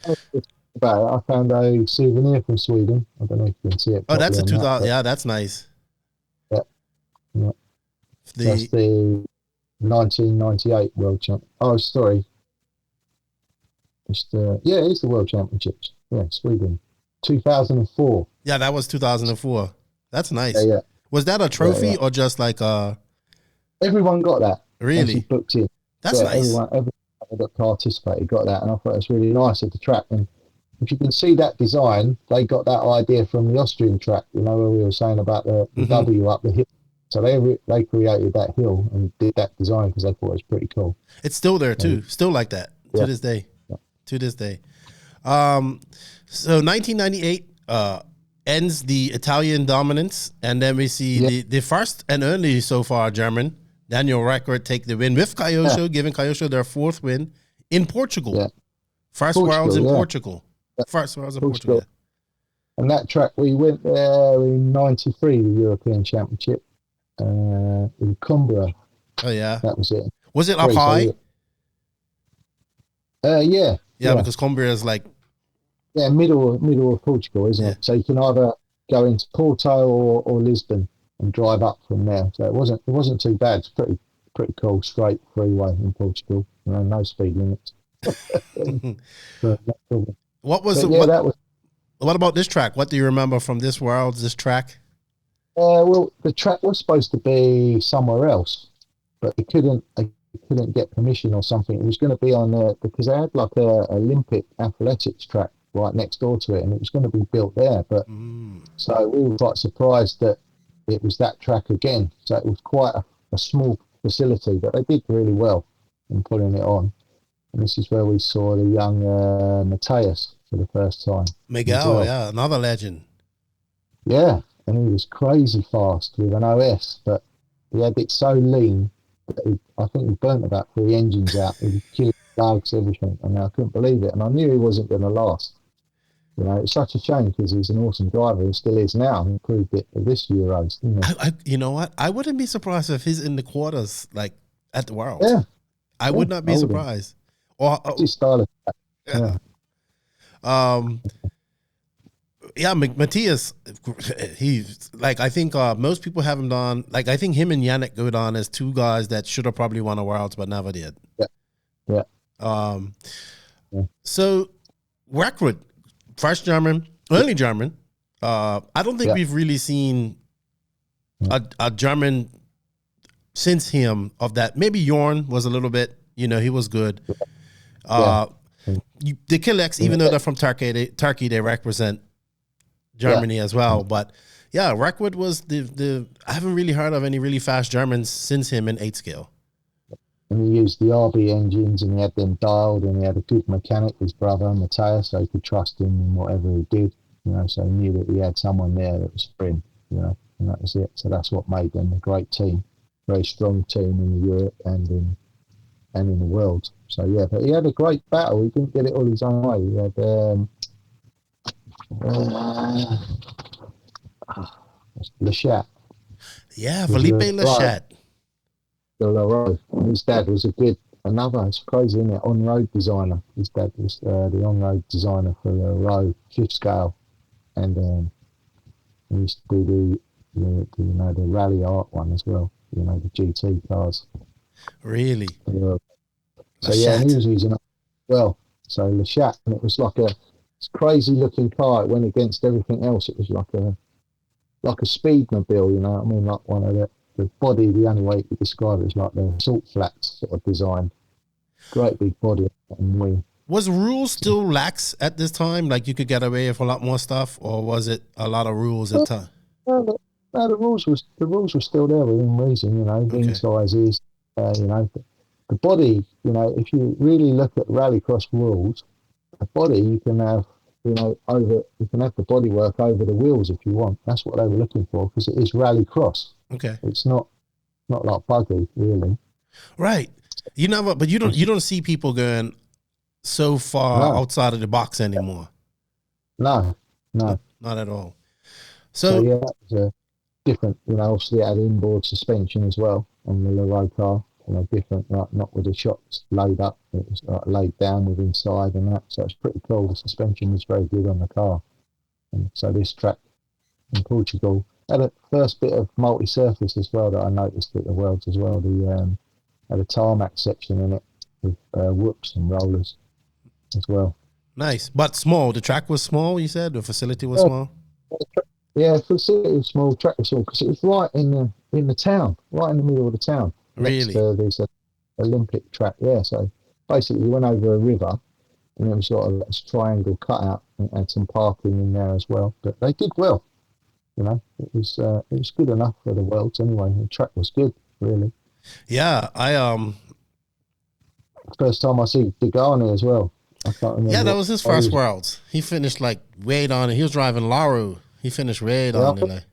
I found a souvenir from Sweden. I don't know if you can see it. Oh, that's a 2000. Yeah, that's nice. Yeah. That's the 1998 World Champ. Oh, sorry. It's the World Championships. Yeah, Sweden. 2004. Yeah, that was 2004. That's nice. Yeah. Was that a trophy or just like a... Everyone got that. Really? Booked in. That's nice. Everyone that participated got that, and I thought it was really nice at the track. And if you can see that design, they got that idea from the Austrian track, where we were saying about the W up the hill. So they created that hill and did that design because they thought it was pretty cool. It's still there too. Still like that to this day. Yeah. To this day. So 1998 ends the Italian dominance, and then we see the first and only so far German, Daniel Reckert, take the win with Kyosho, giving Kyosho their fourth win in Portugal. Yeah. First Worlds in Portugal. First Worlds in Portugal. And that track, we went there in 93, the European Championship. In Cumbria. Oh yeah, that was it. Was it up high? Yeah, because Cumbria is like middle of Portugal, isn't it? So you can either go into Porto or Lisbon and drive up from there. So it wasn't too bad. It's pretty cool, straight freeway in Portugal. No speed limits. What about this track? What do you remember from this Worlds? This track? Well, the track was supposed to be somewhere else, but they couldn't get permission or something. It was going to be on there because they had like a Olympic athletics track right next door to it, and it was going to be built there. But so we were quite surprised that it was that track again. So it was quite a small facility, but they did really well in putting it on. And this is where we saw the young Mateus for the first time. Miguel, another legend. Yeah. And he was crazy fast with an OS, but he had it so lean that I think he burnt about 3 engines out. He was killing bugs, everything. And I couldn't believe it. And I knew he wasn't going to last. It's such a shame because he's an awesome driver. He still is now. He proved it at this Euros. You know what? I wouldn't be surprised if he's in the quarters, like at the Worlds. Yeah. I would not be surprised. Or his style of track. Yeah, Matthias, he's like, I think most people have him on. Like, I think him and Yannick go down as two guys that should have probably won a Worlds, but never did. Yeah. So, Rackwood, first German, only German. I don't think we've really seen a German since him of that. Maybe Jorn was a little bit, he was good. The Killex, even though they're from Turkey, they represent Germany as well. But yeah, Rackwood was the I haven't really heard of any really fast Germans since him in 8 scale. And he used the RB engines, and he had them dialed, and he had a good mechanic, his brother Matthias, so he could trust him in whatever he did. So he knew that he had someone there that was for him. And that was it. So that's what made them a great team, very strong team in Europe and in the world. So yeah, but he had a great battle. He didn't get it all his own way. He had Lechat. Yeah, Felipe Lechat. His dad was it's crazy, isn't it? On-road designer. His dad was the on-road designer for the road 5th scale, and he used to do the rally art one as well. The GT cars. Really? So yeah, and he was using it well. So Lechat, and it was like a crazy looking car. It went against everything else. It was like a speedmobile, I mean, like one of the body. The only way you could describe it is like the salt flats sort of design. Great big body and wing. Was rules still lax at this time? Like you could get away with a lot more stuff, or was it a lot of rules at the time? No, the rules were still there within reason. Wing sizes. The body. If you really look at rallycross rules, the body you can have. You can have the bodywork over the wheels if you want. That's what they were looking for, because it is rallycross. Okay, it's not like buggy really. Right. But you don't see people going so far outside of the box anymore. No, not at all. So yeah, that was different. Obviously it had inboard suspension as well on the Leroy car. Different, not with the shocks laid up. It was laid down with inside and that. So it's pretty cool. The suspension was very good on the car. And so this track in Portugal had a first bit of multi-surface as well that I noticed at the Worlds as well. The had a tarmac section in it with whoops and rollers as well. Nice, but small. The track was small. You said the facility was small. Yeah, the facility was small. Track was small because it was right in the town, right in the middle of the town. Really? There's an Olympic track, So basically, you went over a river, and it was sort of a triangle cutout, and had some parking in there as well. But they did well. It was good enough for the Worlds anyway. The track was good, really. Yeah, First time I see Degani as well. I can't remember. Yeah, that was his first Worlds. He finished like way down. He was driving Laru. He finished way down in there.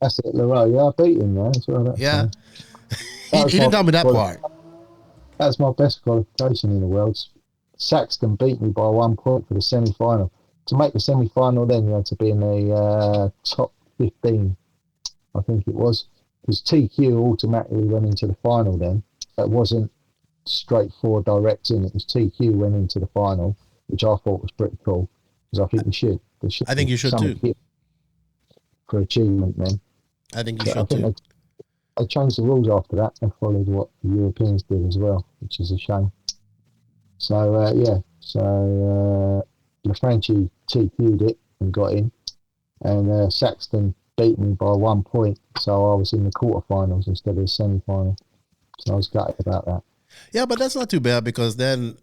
That's it, Leroy. Yeah, I beat him there as well. Yeah. He didn't tell me that part. That's my best qualification in the Worlds. Saxton beat me by 1 point for the semi-final. To make the semi-final, then you had to be in the top 15, I think it was. Because TQ automatically went into the final then. It wasn't straightforward direct in. It was TQ went into the final, which I thought was pretty cool. Because I think you should. I think you should too. For achievement then. I think you should too. They changed the rules after that. They followed what the Europeans did as well, which is a shame. So, LaFranchi TQ'd it and got in. And Saxton beat me by 1 point. So I was in the quarterfinals instead of the semi-final. So I was gutted about that. Yeah, but that's not too bad, because then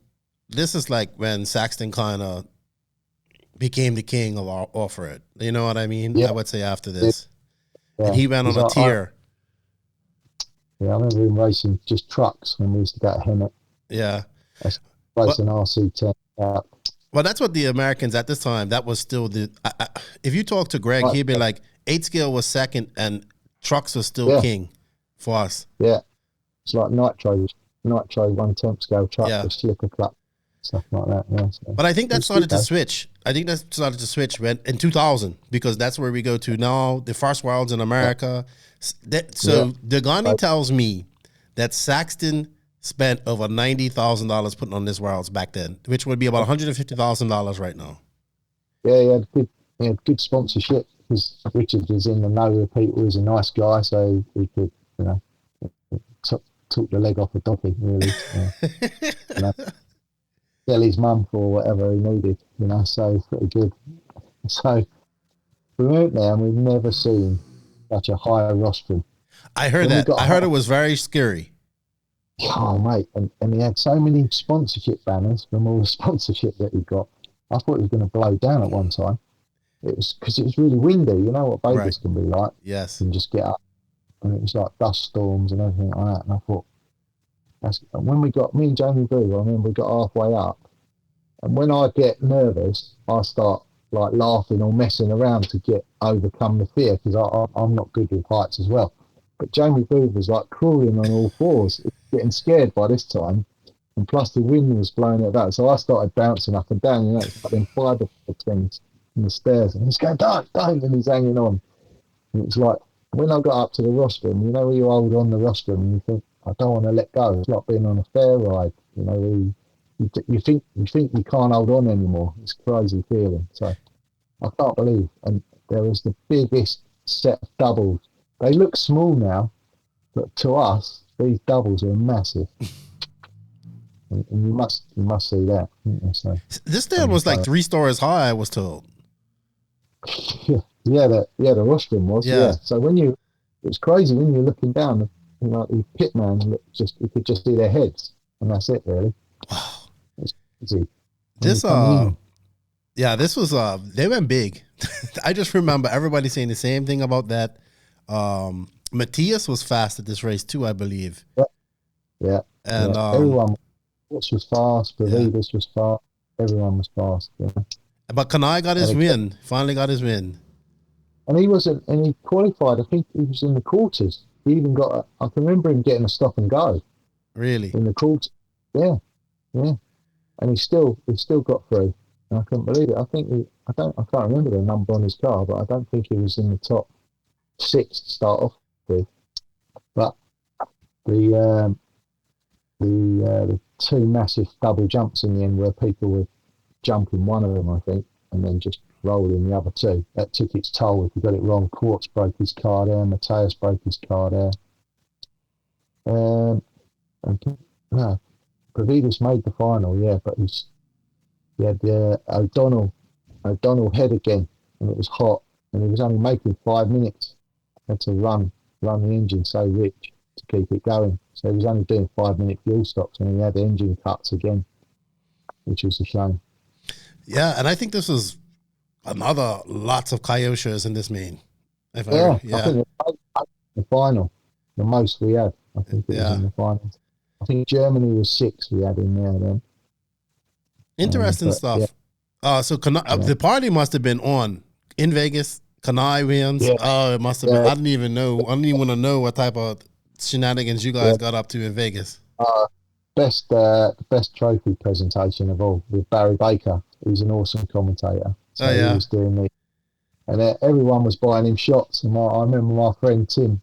this is like when Saxton kind of became the king of our off-road. You know what I mean? Yeah. I would say after this. Yeah. And he went on a tier. I remember him racing just trucks when we used to go to Hemet. Yeah. Racing RC10 out. Well, that's what the Americans at this time, that was still the... if you talk to Greg, he'd be like, 8 scale was second and trucks was still king for us. Yeah. It's like Nitro 1/10 scale truck with slipper clutch, stuff like that. Yeah, so. But I think that started to switch. I think that started to switch in 2000, because that's where we go to now, the first Worlds in America. So Degani tells me that Saxton spent over $90,000 putting on this Worlds back then, which would be about $150,000 right now. Yeah, he had good sponsorship because Richard was in the know with people. He was a nice guy, so he could, took the leg off the donkey, really. Sell his mum for whatever he needed, so it's pretty good. So we went there and we've never seen such a high rostrum. I heard that. I heard it was very scary. Oh, mate. And he had so many sponsorship banners from all the sponsorship that he got. I thought it was going to blow down at one time. It was because it was really windy. You know what Vegas can be like? Yes. And just get up. And it was like dust storms and everything like that. And I thought, when me and Jamie Boo, I remember we got halfway up. And when I get nervous, I start like laughing or messing around to overcome the fear because I'm not good with heights as well. But Jamie Booth was like crawling on all fours, getting scared by this time. And plus the wind was blowing it about. So I started bouncing up and down, it's like them fibre things in the stairs. And he's going, don't, and he's hanging on. And it's like, when I got up to the rostrum, where you hold on the rostrum and you think, I don't want to let go. It's like being on a fair ride, you think you can't hold on anymore. It's a crazy feeling. So I can't believe. And there was the biggest set of doubles. They look small now, but to us, these doubles are massive. And you must see that. So, this stand was like 3 stories high, I was told. Yeah, the rostrum was. Yeah. So it's crazy when you're looking down. The pitman you could just see their heads, and that's it really. Wow. It's crazy. This this was they went big. I just remember everybody saying the same thing about that. Matthias was fast at this race too, I believe. Yeah. And everyone was fast. Pravidis was fast. Everyone was fast. Yeah. But Kanai got his win. Finally got his win. And he qualified. I think he was in the quarters. He even got. I can remember him getting a stop and go. Really? In the quarters. Yeah. And he still got through. And I couldn't believe it. I can't remember the number on his car, but I don't think he was in the top 6 to start off with. But the 2 massive double jumps in the end where people were jumping one of them, I think, and then just rolling the other 2. That took its toll. If you got it wrong, Quartz broke his car there, Matthias broke his car there. Pravidis made the final, but he had O'Donnell head again, and it was hot, and he was only making 5 minutes. Had to run the engine so rich to keep it going. So he was only doing 5-minute fuel stops, and he had engine cuts again, which was a shame. Yeah, and I think this was another lots of Kyoshos in this main. I think the final, the most we had. I think it was in the final. I think Germany was 6 we had in there then. Interesting stuff. So the party must have been on in Vegas. Kanai wins. Yeah. Oh, it must have been. I didn't even know. I didn't even want to know what type of shenanigans you guys got up to in Vegas. Best trophy presentation of all with Barry Baker. He's an awesome commentator. So he was doing the, and everyone was buying him shots. And I remember my friend Tim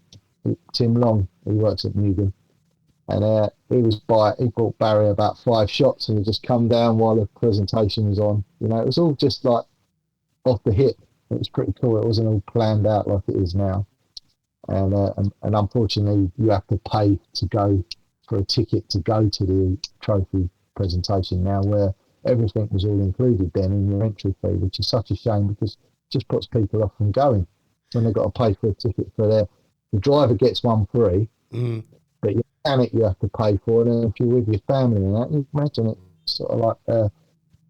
Long, who works at Newton, and he bought Barry about 5 shots, and he just come down while the presentation was on. It was all just like off the hip. It was pretty cool. It wasn't all planned out like it is now. And unfortunately, you have to pay to go for a ticket to go to the trophy presentation now, where everything was all included then in your entry fee, which is such a shame because it just puts people off from going when they've got to pay for a ticket for the driver gets one free, but your mechanic you have to pay for, and then if you're with your family and that, you imagine it's sort of like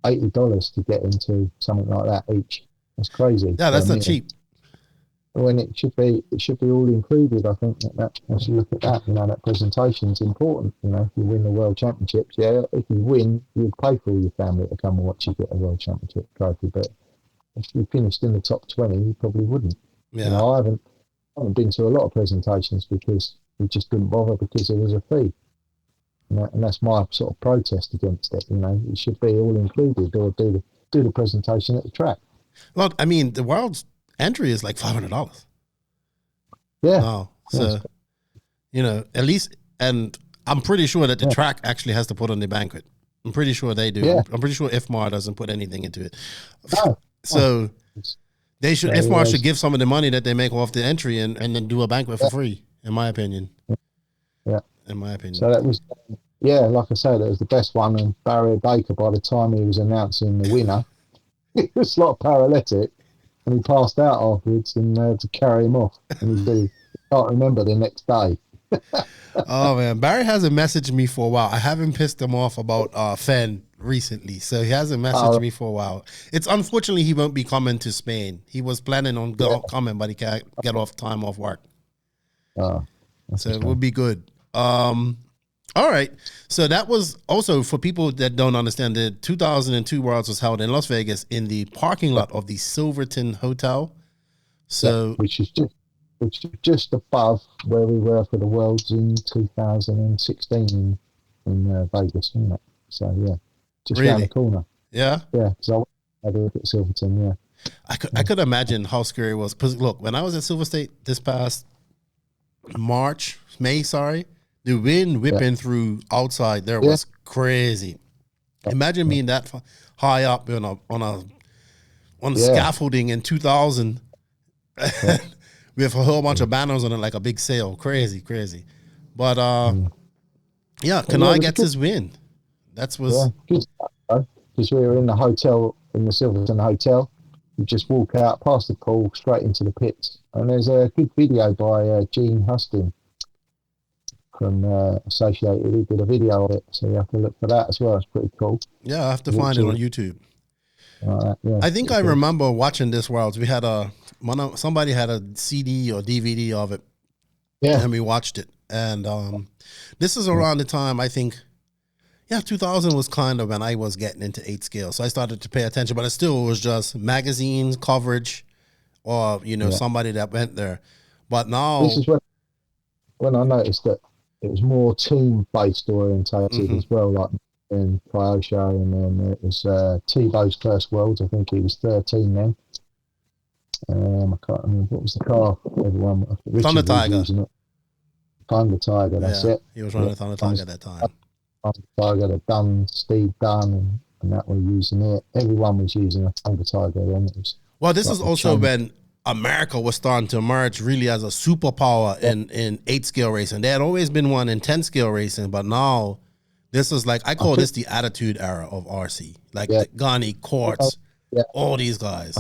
$80 to get into something like that each. That's crazy. Yeah, that's not cheap. When it should be all included. I think that as you look at that, that presentation is important. If you win the World Championships, if you win, you'd pay for all your family to come and watch you get a World Championship trophy. But if you finished in the top 20, you probably wouldn't. Yeah. I haven't been to a lot of presentations because we just didn't bother because there was a fee. And that's my sort of protest against it. It should be all included, or do the presentation at the track. Well, I mean, the World's entry is like $500. Yeah. Wow. So, at least, and I'm pretty sure that the track actually has to put on the banquet. I'm pretty sure they do. Yeah. I'm pretty sure IFMAR doesn't put anything into it. No. So they should. Yeah, IFMAR yeah. should give some of the money that they make off the entry and then do a banquet for free. In my opinion. Yeah. In my opinion. So that was, like I said, that was the best one. And Barry Baker, by the time he was announcing the winner, he was like paralytic, and he passed out afterwards, and they had to carry him off. And he can't remember the next day. Oh man, Barry hasn't messaged me for a while. I haven't pissed him off about Fen recently, so he hasn't messaged me for a while. It's unfortunately he won't be coming to Spain. He was planning on coming, but he can't get off time off work. Oh, so it would be good. All right. So that was also for people that don't understand. The 2002 Worlds was held in Las Vegas in the parking lot of the Silverton Hotel. So which is just above where we were for the Worlds in 2016 in Vegas, isn't it? So yeah, just around the corner. Yeah. Yeah. So I had a look at Silverton. Yeah. I could imagine how scary it was. Because look, when I was at Silver State this past May, the wind whipping through outside there was crazy. Imagine being that high up on scaffolding in 2000 with a whole bunch of banners on it, like a big sail. Crazy. But Kanai gets his win. That was good because we were in the hotel, in the Silverton Hotel. You just walk out past the pool straight into the pits, and there's a good video by Gene Huston from Associated. He did a video of it, so you have to look for that as well. It's pretty cool. Yeah, I have to find it on YouTube. I think I remember watching this Worlds. We had somebody had a CD or DVD of it, and we watched it. And this is around the time, I think, 2000 was kind of when I was getting into 8 scale, so I started to pay attention. But it still was just magazines coverage, or somebody that went there. But now this is when I noticed that it was more team-based orientated as well, like in Kyosho, and then it was Tebow's first Worlds. I think he was 13 then. I can't remember what was the car. Everyone, Thunder Tiger. Thunder Tiger. That's it. He was running Thunder Tiger at that time. Thunder Tiger, Steve Dunn, and that were using it. Everyone was using a Thunder Tiger then. Well, this is also when America was starting to emerge really as a superpower in 8 scale racing. There had always been one in 10 scale racing, but now this is like, I call this the attitude era of RC. Like Ghani, Quartz, all these guys.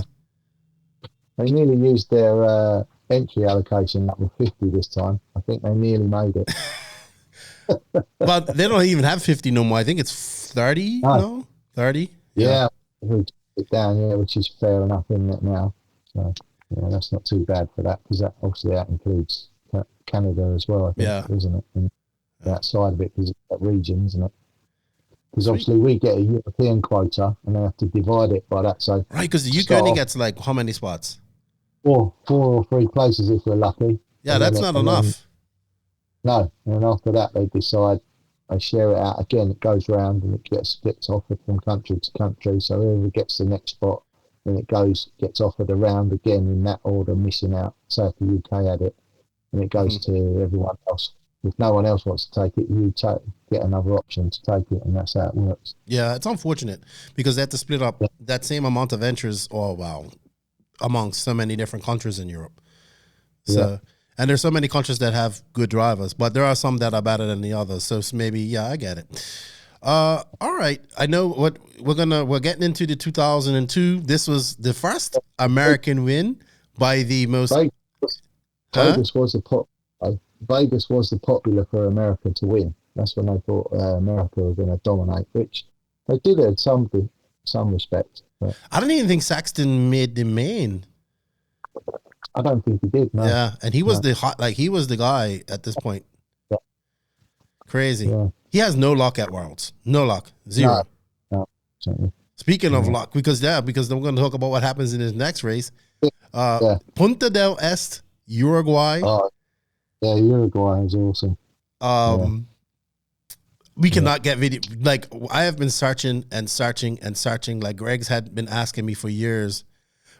They nearly used their entry allocation up with 50 this time. I think they nearly made it. But they don't even have 50 no more. I think it's 30, no? 30? Yeah. It down, which is fair enough, isn't it, now? So, that's not too bad for that, because that includes Canada as well, I think, isn't it? And that side of it, because it's that region, isn't it? Because obviously we get a European quota, and they have to divide it by that. So right, because the UK only gets like how many spots? 4 or 3 places if we're lucky. Yeah, that's not enough. No, and after that they decide, they share it out again. It goes round and it gets split offered from country to country. So whoever gets the next spot, then it gets offered around again in that order, missing out. So if the UK had it, and it goes to everyone else. If no one else wants to take it, you get another option to take it, and that's how it works. Yeah, it's unfortunate because they have to split up that same amount of entries, amongst so many different countries in Europe. So, and there's so many countries that have good drivers, but there are some that are better than the others. So maybe, I get it. All right, I know what we're getting into the 2002. This was the first American win by the most. Vegas was the popular for America to win. That's when they thought America was going to dominate, which they did in some respect. But I don't even think Saxton made the main. I don't think he did. No. Yeah, and he was he was the guy at this point. Yeah. Crazy. Yeah. He has no luck at Worlds. No luck. Zero. No. Speaking of luck, because we're going to talk about what happens in his next race. Punta del Este, Uruguay. Yeah, Uruguay is awesome. We cannot get video. Like, I have been searching and searching and searching. Like, Greg's had been asking me for years,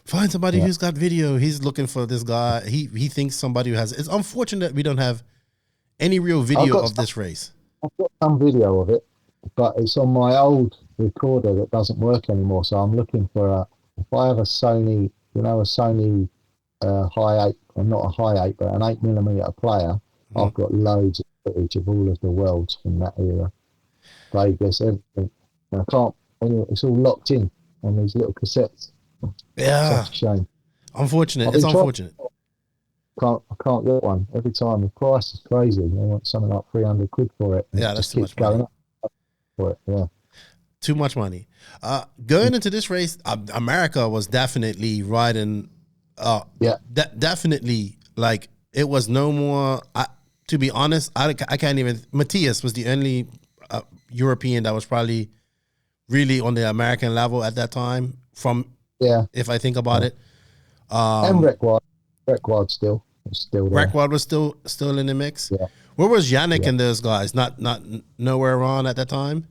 find somebody who's got video. He's looking for this guy. He thinks somebody who has. It's unfortunate we don't have any real video of this race. I've got some video of it, but it's on my old recorder that doesn't work anymore. So I'm looking for if I have a Sony, a Sony high 8, or not a high 8, but an 8mm player, I've got loads of footage of all of the worlds from that era. Vegas, everything. And I can't, it's all locked in on these little cassettes. Yeah. Such a shame. Unfortunate. It's unfortunate. I can't get one. Every time the price is crazy. They want something like 300 quid for it. Yeah, that's too much money. Going up for it. Yeah. Too much money. Going into this race, America was definitely riding. Definitely, like, it was no more. To be honest, I can't even. Matthias was the only European that was probably really on the American level at that time. If I think about it, and Reckward still there. Reckward was still in the mix. Yeah. Where was Yannick and those guys? Not nowhere around at that time.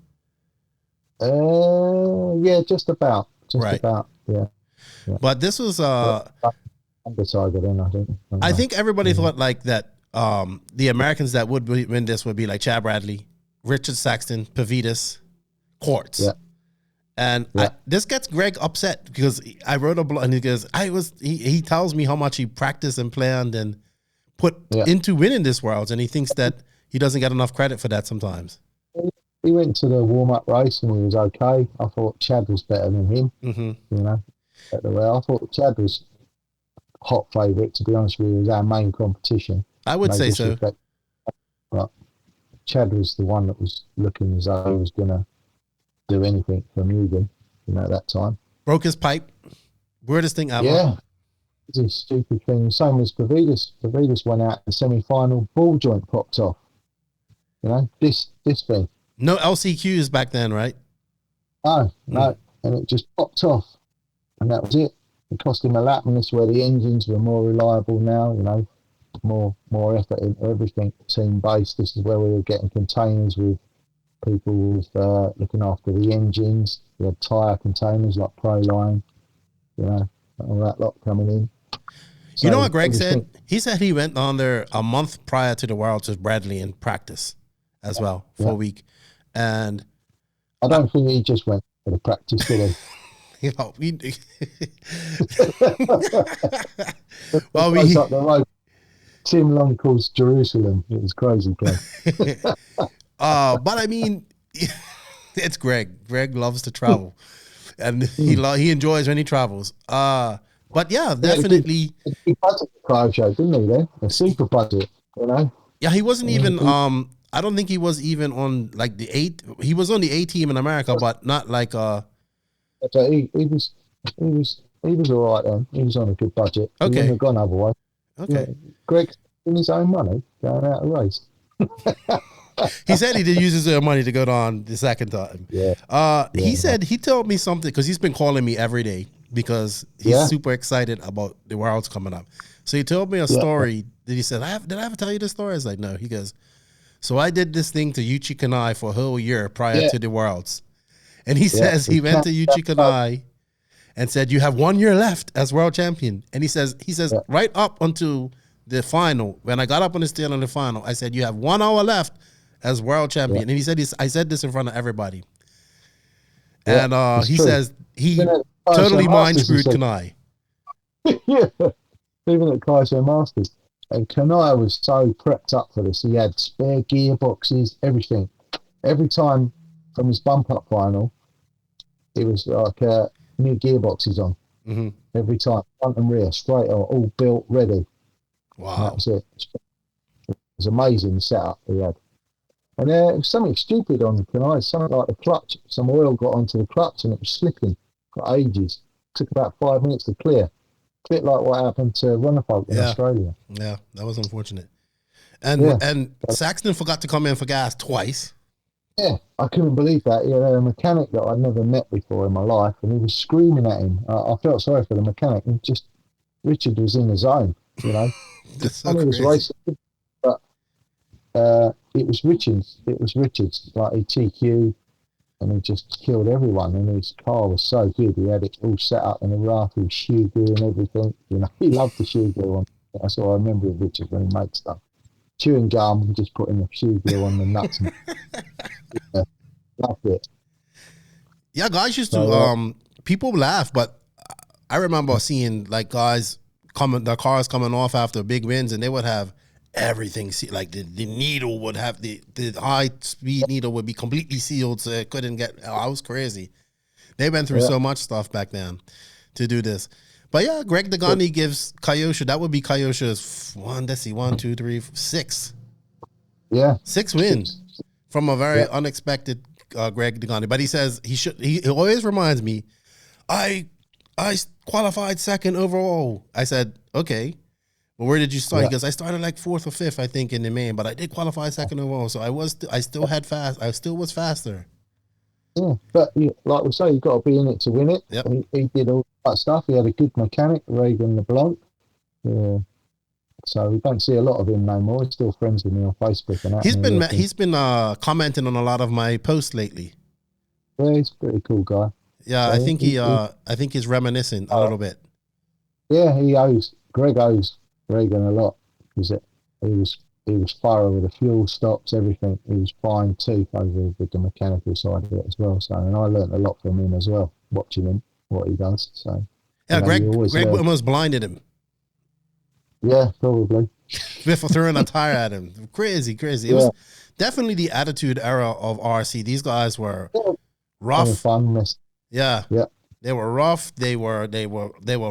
Yeah, just about. Yeah. But this was undecided then, I think. I think everybody thought like that. The Americans that would win this would be like Chad Bradley, Richard Saxton, Pavitas, Quartz. Yeah. And this gets Greg upset because I wrote a blog and he goes, he tells me how much he practiced and planned and put into winning this Worlds, and he thinks that he doesn't get enough credit for that sometimes. He went to the warm-up race and he was okay. I thought Chad was better than him. I thought Chad was hot favourite, to be honest with you. It was our main competition. I would say so. But Chad was the one that was looking as though he was going to do anything for Mugen, at that time. Broke his pipe. Weirdest thing ever. Yeah. It's a stupid thing. Same as Pavitas. Pavitas went out in the semi-final, ball joint popped off. This thing. No LCQs back then, right? No. And it just popped off. And that was it. It cost him a lap, and this is where the engines were more reliable now, more effort into everything, team-based. This is where we were getting containers with people with looking after the engines. We had tyre containers like Proline, all that lot coming in. So you know what Greg said? He said he went on there a month prior to the Worlds with Bradley in practice as well for a week. And I don't think he just went for the practice, did he? Up the road. Tim Long calls Jerusalem. It was crazy, play. But I mean, it's Greg. Greg loves to travel, and he enjoys when he travels. But yeah, definitely. He budget the show, didn't he? Then a super budget, Yeah, he wasn't even. I don't think he was even on like the 8. He was on the A team in America, but not like. So he was all right then. He was on a good budget. Okay. He wouldn't have gone otherwise. Okay. Yeah. Greg in his own money going out to race. He said he did use his own money to go on the second time. Yeah. He said he told me something because he's been calling me every day because he's super excited about the Worlds coming up. So he told me a story that he said, did I ever tell you this story? I was like, no. He goes, so I did this thing to Yuchi Kanai for a whole year prior to the Worlds. And he says he went to Yuchi Kanai and said, you have 1 year left as world champion. And he says right up until the final, when I got up on the stage on the final, I said, you have 1 hour left as world champion. And he said, I said this in front of everybody. And he says he totally mind screwed Kanai. Yeah, even at Kyosho Masters. And Kanai was so prepped up for this. He had spare gearboxes, everything. Every time from his bump up final, it was like new gearboxes on. Mm-hmm. Every time, front and rear, straight on, all built, ready. Wow. And that was it. It was amazing the setup he had. And it was something stupid on the Kanai, something like the clutch. Some oil got onto the clutch and it was slipping for ages. Took about 5 minutes to clear. A bit like what happened to Runnerfolk in Australia. Yeah, that was unfortunate. And Saxton forgot to come in for gas twice. Yeah, I couldn't believe that. He had a mechanic that I'd never met before in my life, and he was screaming at him. I felt sorry for the mechanic. And just Richard was in the zone, That's so and he was crazy. racing, but it was Richards. It was Richards. Like he TQ, and he just killed everyone. And his car was so good. He had it all set up in a raft with shoe gear and everything. He loved the shoe gear one. That's all I remember of Richard when he made stuff. chewing gum, just putting a shoe glue on the nuts. And, yeah, loved it. Yeah, guys used to people laugh, but I remember seeing like guys the cars coming off after big wins, and they would have everything like the needle would have the high speed needle would be completely sealed, so it couldn't get. I was crazy. They went through so much stuff back then to do this. But yeah, Greg Degani gives Kyosho, that would be Kyosho's 1, 2, 3, 6. Yeah. 6 wins from a very unexpected Greg Degani. But he says he always reminds me, I qualified second overall. I said, okay. Well, where did you start? Because I started like 4th or 5th, I think, in the main, but I did qualify second overall. So I still was faster. Yeah, but like we say, you've got to be in it to win it. Yep. He did all that stuff. He had a good mechanic, Reagan LeBlanc. Yeah. So we don't see a lot of him no more. He's still friends with me on Facebook and that. He's been commenting on a lot of my posts lately. Yeah, he's a pretty cool guy. Yeah, so I think he's reminiscing a little bit. Yeah, Greg owes Reagan a lot because he was thorough with the fuel stops, everything. He was fine too over with the mechanical side of it as well. So, and I learned a lot from him as well, watching him, what he does. So, yeah, Greg almost blinded him. Yeah, probably. Before throwing a tire at him. Crazy. It was definitely the attitude era of RC. These guys were rough. Fun. Yeah. They were rough. They were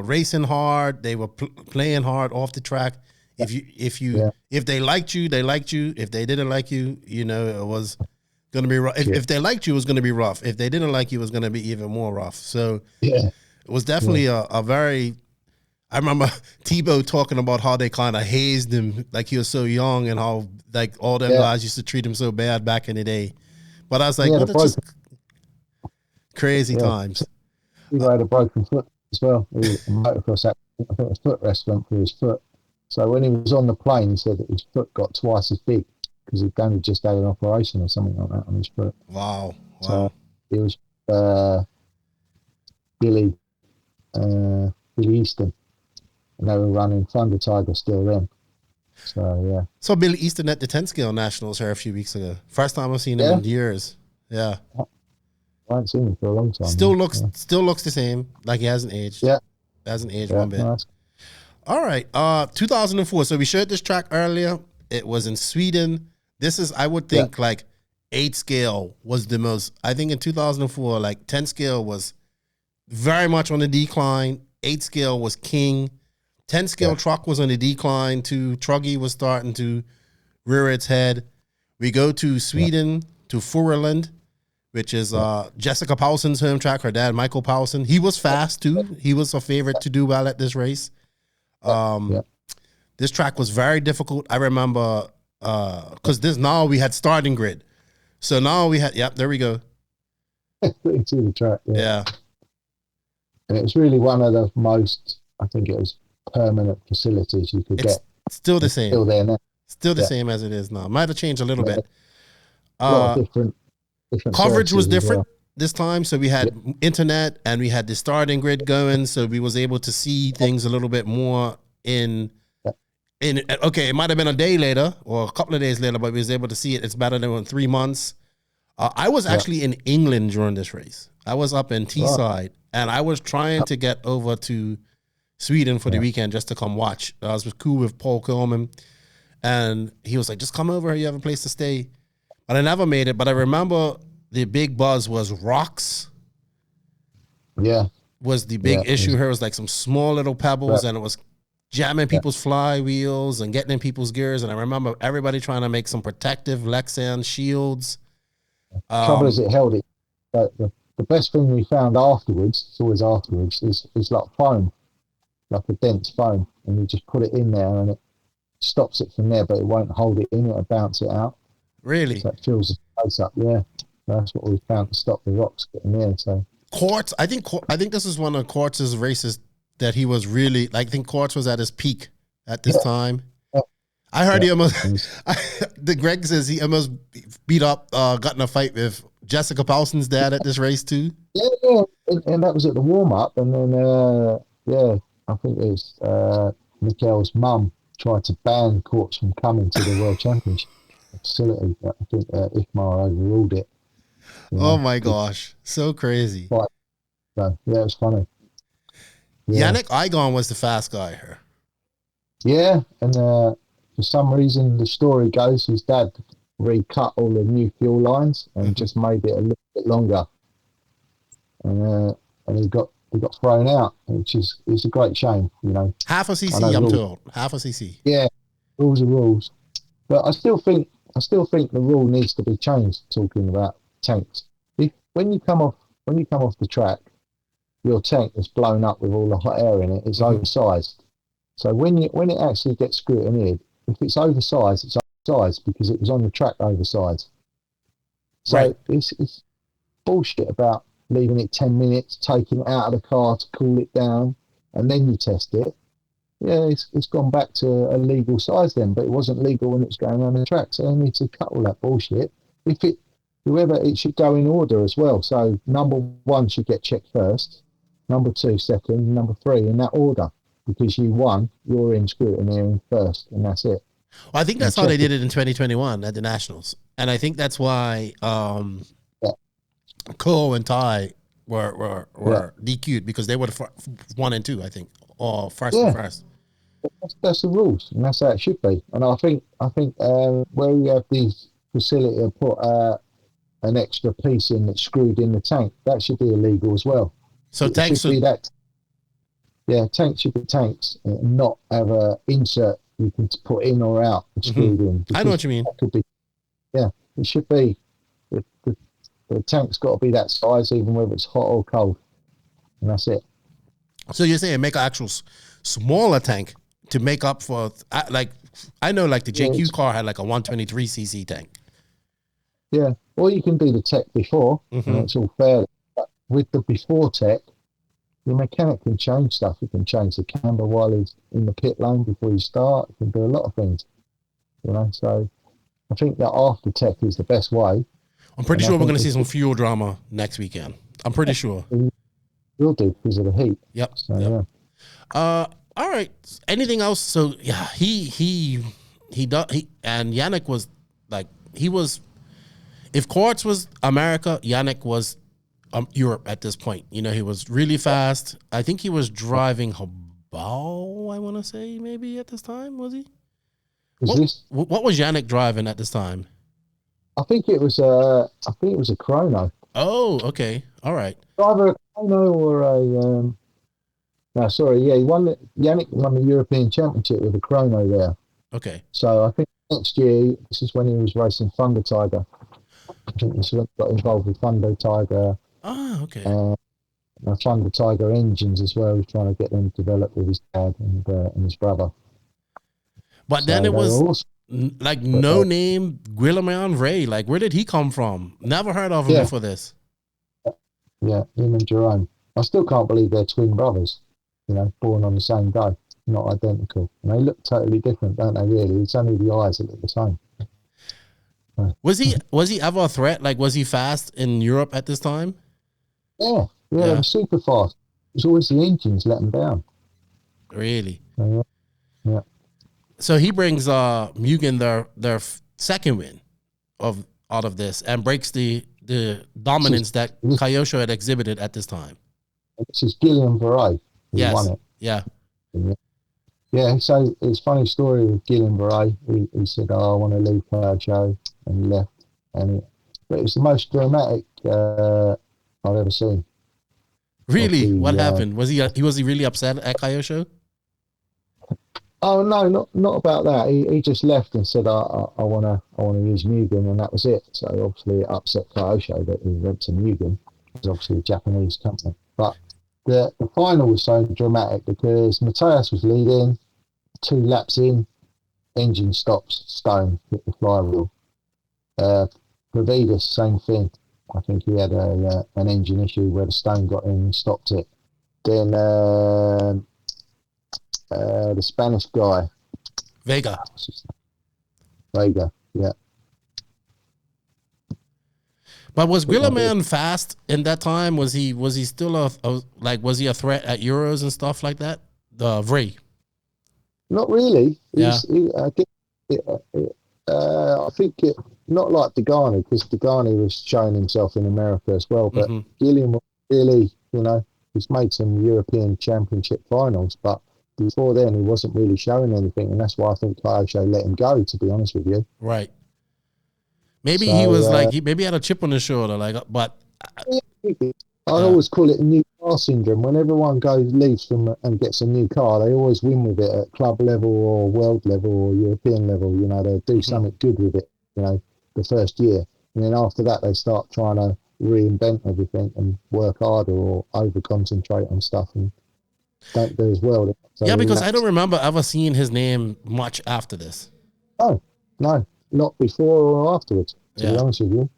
racing hard. They were playing hard off the track. If they liked you, they liked you. If they didn't like you, it was going to be rough. If they liked you, it was going to be rough. If they didn't like you, it was going to be even more rough. So it was definitely a very. I remember Tebow talking about how they kind of hazed him like he was so young, and how like all them guys used to treat him so bad back in the day. But I was like, well, that's just crazy times. He had a broken foot as well. He was a motocross accident. I think a footrest went through his foot. So when he was on the plane, he said that his foot got twice as big because he'd only just had an operation or something like that on his foot. Wow. So it was Billy Easton, and they were running Thunder Tiger still then. So yeah. So Billy Easton at the 10 scale nationals here a few weeks ago. First time I've seen him in years. Yeah. I haven't seen him for a long time. Still looks the same. Like he hasn't aged. Yeah. Hasn't aged one bit. All right. 2004. So we showed this track earlier. It was in Sweden. This is, I would think, like 8 scale was the most. I think in 2004, like 10 scale was very much on the decline. 8 scale was king. 10 scale truck was on the decline too. Truggy was starting to rear its head. We go to Sweden, to Fureland, which is Jessica Paulson's home track. Her dad, Michael Paulson. He was fast too. He was a favorite to do well at this race. This track was very difficult. I remember because now we had starting grid. So now we had, there we go. See the track. Yeah. And it was really one of the most, I think it was permanent facilities you could get. Still the same. Still there now. Still the same as it is now. Might have changed a little bit. A lot of different coverage was different. Well. This time, so we had internet and we had the starting grid going, so we was able to see things a little bit more in okay, it might have been a day later or a couple of days later, but we was able to see it. It's better than in 3 months. I was actually in England during this race. I was up in Teesside, and I was trying to get over to Sweden for the weekend just to come watch. I was cool with Paul Coleman, and he was like, just come over here, you have a place to stay. But I never made it, but I remember the big buzz was rocks. Yeah. Was the big issue here. It was like some small little pebbles, and it was jamming people's flywheels and getting in people's gears. And I remember everybody trying to make some protective Lexan shields. Trouble is, it held it. The best thing we found afterwards, it's always afterwards, is like foam, like a dense foam. And you just put it in there and it stops it from there, but it won't hold it in, it'll bounce it out. Really? So it fills the space up, That's what we found to stop the rocks getting there. So Quartz, I think this is one of Quartz's races that he was really, I think Quartz was at his peak at this time. I heard he almost, Greg says he almost beat up, got in a fight with Jessica Paulson's dad at this race too. Yeah. And that was at the warm up. And then, I think it was Mikkel's mum tried to ban courts from coming to the World Championship facility, but I think IFMAR overruled it. Oh my gosh, so crazy. So yeah, it was funny. Yeah. Yannick Igon was the fast guy here. Yeah, and for some reason, the story goes his dad recut all the new fuel lines and just made it a little bit longer, and he got thrown out, which is a great shame. Half a cc, I'm told. Half a cc. Yeah, rules are rules, but I still think the rule needs to be changed. Talking about tanks, when you come off the track, your tank is blown up with all the hot air in it. It's oversized. So when it actually gets scrutineered, if it's oversized, it's oversized because it was on the track oversized. So right. It's bullshit about leaving it 10 minutes, taking it out of the car to cool it down, and then you test it. Yeah, it's gone back to a legal size then, but it wasn't legal when it was going around the track. So they need to cut all that bullshit. It should go in order as well. So number 1 should get checked first, number 2 second, number 3 in that order. Because you won, you're in scrutineering first, and that's it. Well, I think that's how they did it in 2021 at the Nationals. And I think that's why Cole and Ty were DQ'd, because they were the 1 and 2, I think, or first and first. That's the rules, and that's how it should be. And I think where we have these facility to put an extra piece in that's screwed in the tank, that should be illegal as well. So tanks should be that. Yeah, tanks should be tanks, and not have a insert you can put in or out and screwed in. I know what you mean. Could be, it should be. The tank's got to be that size, even whether it's hot or cold, and that's it. So you're saying make an actual smaller tank to make up for, I know the JQ car had like a 123cc tank. Yeah, or you can do the tech before, and it's all fair. But with the before tech, the mechanic can change stuff. He can change the camber while he's in the pit lane before you start. He can do a lot of things, So I think that after tech is the best way. I'm pretty sure we're going to see some fuel drama next weekend. I'm pretty sure. We'll do because of the heat. Yep. So, yep. All right. Anything else? So yeah, he and Yannick was if Quartz was America, Yannick was Europe at this point. He was really fast. I think he was driving Habao, I want to say, maybe at this time, was he? What was Yannick driving at this time? I think it was a chrono. Oh, okay. All right. Either a chrono or Yannick won the European Championship with a chrono there. Okay. So I think next year, this is when he was racing Thunder Tiger. I think he got involved with Thunder Tiger. Ah, okay. Thunder Tiger engines as well. He's trying to get them developed with his dad and his brother. But then it was no name Guillermo Ray. Where did he come from? Never heard of him before this. Yeah, him and Jerome. I still can't believe they're twin brothers. Born on the same day, not identical. And they look totally different, don't they? Really, it's only the eyes that look the same. Was he ever a threat? Was he fast in Europe at this time? Yeah, super fast. It's always the engines let him down. Really? Yeah. So he brings Mugen their second win out of this and breaks the dominance that Kyosho had exhibited at this time. This is Gillian Veray who won it. Yeah. Yeah, so it's a funny story with Gillian Veray. He said, I want to leave Kyosho, and he left. But it was the most dramatic I've ever seen. Really? What happened? Was he really upset at Kyosho? Oh no, not about that. He just left and said, I wanna use Mugen, and that was it. So obviously it upset Kyosho that he went to Mugen. It's obviously a Japanese company. But the final was so dramatic because Matthias was leading, 2 laps in, engine stops, stone hit the flywheel. Providus, same thing. I think he had an engine issue where the stone got in and stopped it. Then the Spanish guy, Vega, yeah. But was Guillerman fast in that time? Was he still was he a threat at Euros and stuff like that? The Vray. Not really. Yeah. I think it not like Degani, because Degani was showing himself in America as well. But Gillian was really, he's made some European Championship finals, but before then he wasn't really showing anything, and that's why I think Kyosho let him go. To be honest with you, Right. Maybe he was maybe he had a chip on his shoulder, but I always call it new car syndrome. When everyone leaves from and gets a new car, they always win with it at club level or world level or European level. They do something good with it, the first year. And then after that, they start trying to reinvent everything and work harder or over concentrate on stuff and don't do as well. So yeah, because I don't remember ever seeing his name much after this. No, not before or afterwards, to be honest with you.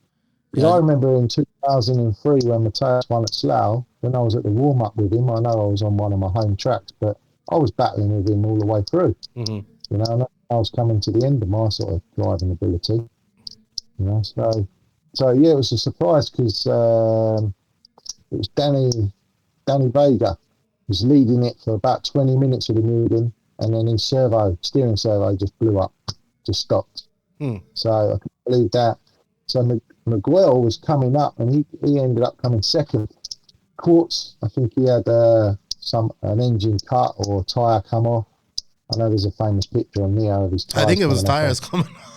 Because I remember in 2003 when Matthias won at Slough, when I was at the warm-up with him, I know I was on one of my home tracks, but I was battling with him all the way through. And I was coming to the end of my sort of driving ability. So yeah, it was a surprise because it was Danny Vega was leading it for about 20 minutes of the meeting, and then his steering servo just blew up, just stopped. So I couldn't believe that. So Miguel was coming up, and he ended up coming second. Quartz, I think he had an engine cut or tyre come off. I know there's a famous picture on Neo of his tyres. I think it was tyres coming off.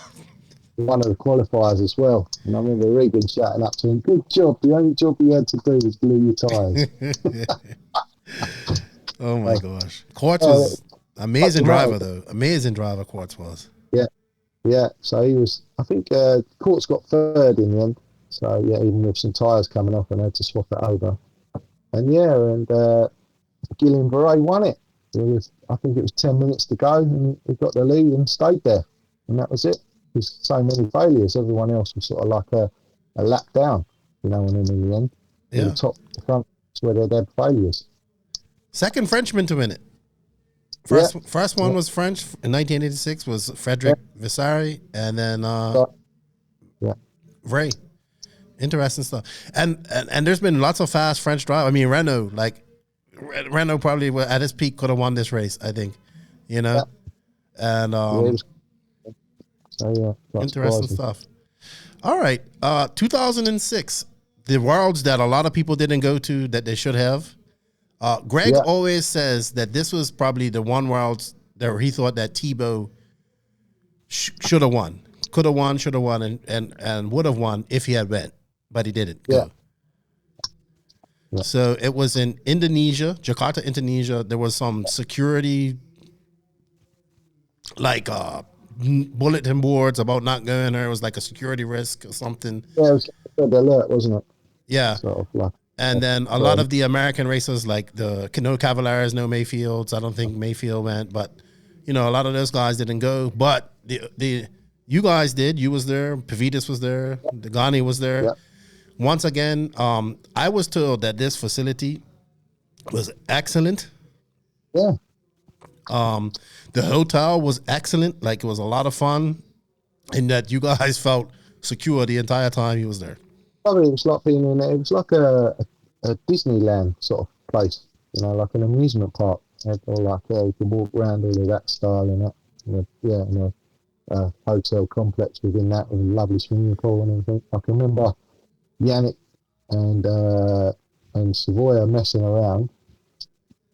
One of the qualifiers as well. And I remember Regan shouting up to him, "Good job, the only job you had to do was glue your tyres." Oh my gosh. Quartz was amazing driver though. Amazing driver Quartz was. Yeah, so he was, I think Quartz got third in the end. So yeah, even with some tyres coming off and had to swap it over. And Gillian Veray won it. I think it was 10 minutes to go and he got the lead and stayed there. And that was it. There's so many failures. Everyone else was sort of like a lap down, and then in the end. Yeah. The front where they'd had failures. Second Frenchman to win it. First one was French in 1986 was Frederic Vissari, and then Vray. Interesting stuff. And there's been lots of fast French drivers. I mean, Renault probably at his peak could have won this race, I think. And interesting stuff. All right. 2006, the Worlds that a lot of people didn't go to that they should have. Greg always says that this was probably the one Worlds that he thought that Thibaut should have won, could have won, should have won, and would have won if he had went, but he didn't go. Yeah. So it was in Indonesia, Jakarta, Indonesia. There was some security, like bulletin boards about not going there. It was like a security risk or something. Yeah, it was a red alert, wasn't it? Yeah. Sort of like. And then a lot of the American racers, like no Cavaliers, no Mayfields. I don't think Mayfield went, but a lot of those guys didn't go. But you guys did. You was there. Pavitas was there. Degani was there. Yeah. Once again, I was told that this facility was excellent. Yeah. The hotel was excellent. Like, it was a lot of fun, and that you guys felt secure the entire time you was there. Probably it was like being in. It was like a Disneyland sort of place, like an amusement park. Or like you can walk around all of that style and that. A hotel complex within that with a lovely swimming pool and everything. I can remember Yannick and Savoya messing around,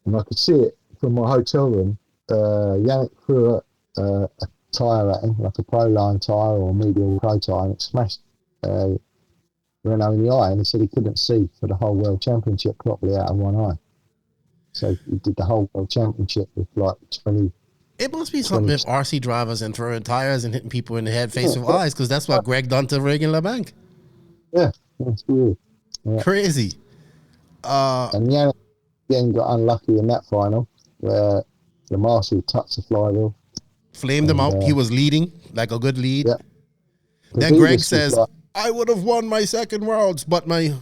and I could see it from my hotel room. Yannick threw a tyre at him, like a Proline tyre or a medial pro tyre, and it smashed Renault in the eye, and he said he couldn't see for the whole World Championship properly out of one eye. So he did the whole World Championship with like 20. It must be something with RC drivers and throwing tires and hitting people in the head, face with eyes, because that's what Greg done to Regan LeBanc. Yeah, that's weird. Yeah. Crazy. And Yannick again got unlucky in that final where the marshal touched the flywheel. Flamed him out. He was leading, like a good lead. Yeah. Then Greg says, I would have won my second Worlds, but my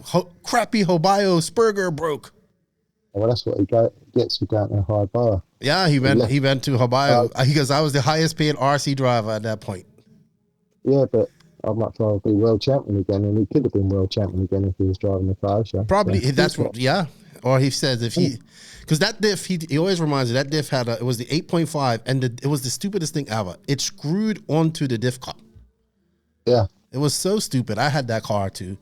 crappy Hobayo Spurger broke. Well, that's what he gets for going to high bar. Yeah, he went to Hobayo. He goes, I was the highest paid RC driver at that point. Yeah, but I'd much rather be world champion again, and he could have been world champion again if he was driving the car show. Probably, that's what, yeah. or he says if he, because that diff, he always reminds me that diff had it was the 8.5, and it was the stupidest thing ever. It screwed onto the diff cup. Yeah. It was so stupid. I had that car too.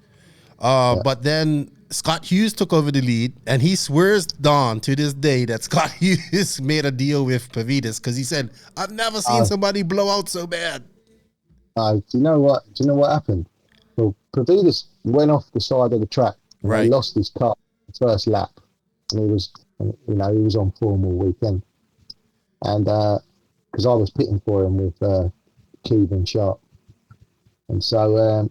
But then Scott Hughes took over the lead, and he swears Don to this day that Scott Hughes made a deal with Pavidis because he said, "I've never seen somebody blow out so bad." Do you know what? Do you know what happened? Well, Pavidis went off the side of the track. And Right. He lost his car first lap, and he was on form all weekend. And because I was pitting for him with Cube and Sharp, and so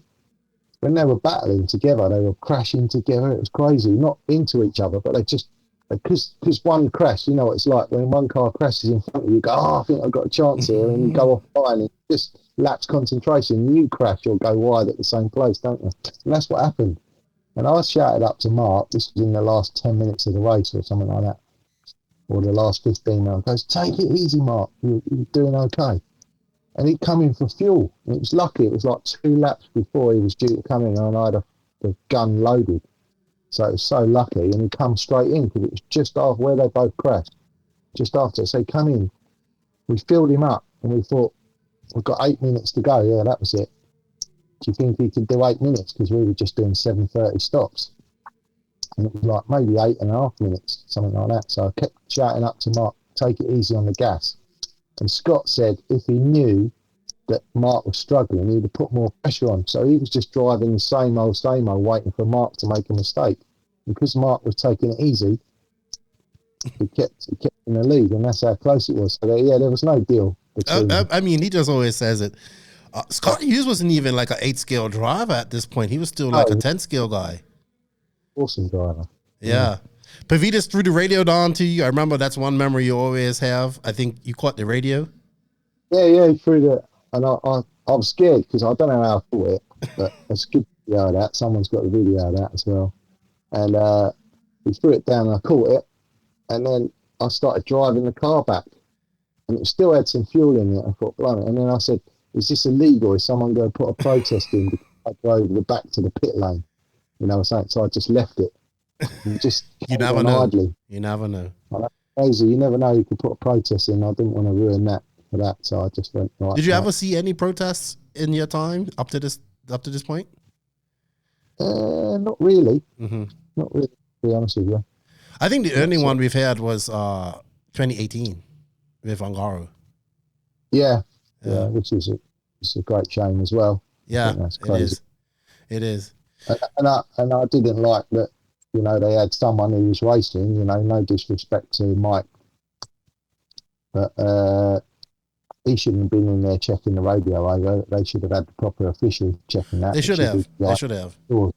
when they were battling together, they were crashing together. It was crazy, not into each other, but they just because one crash. You know what it's like when one car crashes in front of you. You go, I think I've got a chance here, and you go offline and just lapse concentration. You crash or go wide at the same place, don't you? And that's what happened. And I shouted up to Mark, this was in the last 10 minutes of the race or something like that, or the last 15 minutes. I goes, take it easy, Mark, you're doing okay. And he'd come in for fuel. And it was lucky, it was like 2 laps before he was due to come in, and I had the gun loaded. So it was so lucky, and he come straight in, because it was just after where they both crashed. Just after, so he come in, we filled him up, and we thought, we've got 8 minutes to go, yeah, that was it. Do you think he could do 8 minutes? Because we were just doing 7:30 stops. And it was like maybe 8.5 minutes, something like that. So I kept shouting up to Mark, take it easy on the gas. And Scott said if he knew that Mark was struggling, he'd have put more pressure on. So he was just driving the same old, waiting for Mark to make a mistake. Because Mark was taking it easy, he kept in the lead, and that's how close it was. So there was no deal between I mean, he just always says it. Scott Hughes wasn't even like an 8-scale driver at this point. He was still like a 10-scale guy. Awesome driver. Yeah. Pavidis threw the radio down to you. I remember that's one memory you always have. I think you caught the radio. Yeah, he threw the, and I was scared because I don't know how I caught it, but it's good video of that. Someone's got a video of that as well. And he threw it down and I caught it, and then I started driving the car back, and it still had some fuel in it. I thought, blimey. And then I said, is this illegal? Is someone going to put a protest in because I drove the back to the pit lane? You know, so I just left it. You never know. Idly. You never know. Crazy. You never know. You could put a protest in. I didn't want to ruin that for that, so I just went right. Did you ever see any protests in your time up to this point? Not really. Mm-hmm. Not really. To be honest with you. I think the only one we've had was 2018 with Angaro. Yeah, which is a great shame as well. Yeah, it is. And I didn't like that. You know, they had someone who was racing. You know, no disrespect to Mike, but he shouldn't have been in there checking the radio over. They should have had the proper official checking that. They should have. They should have. And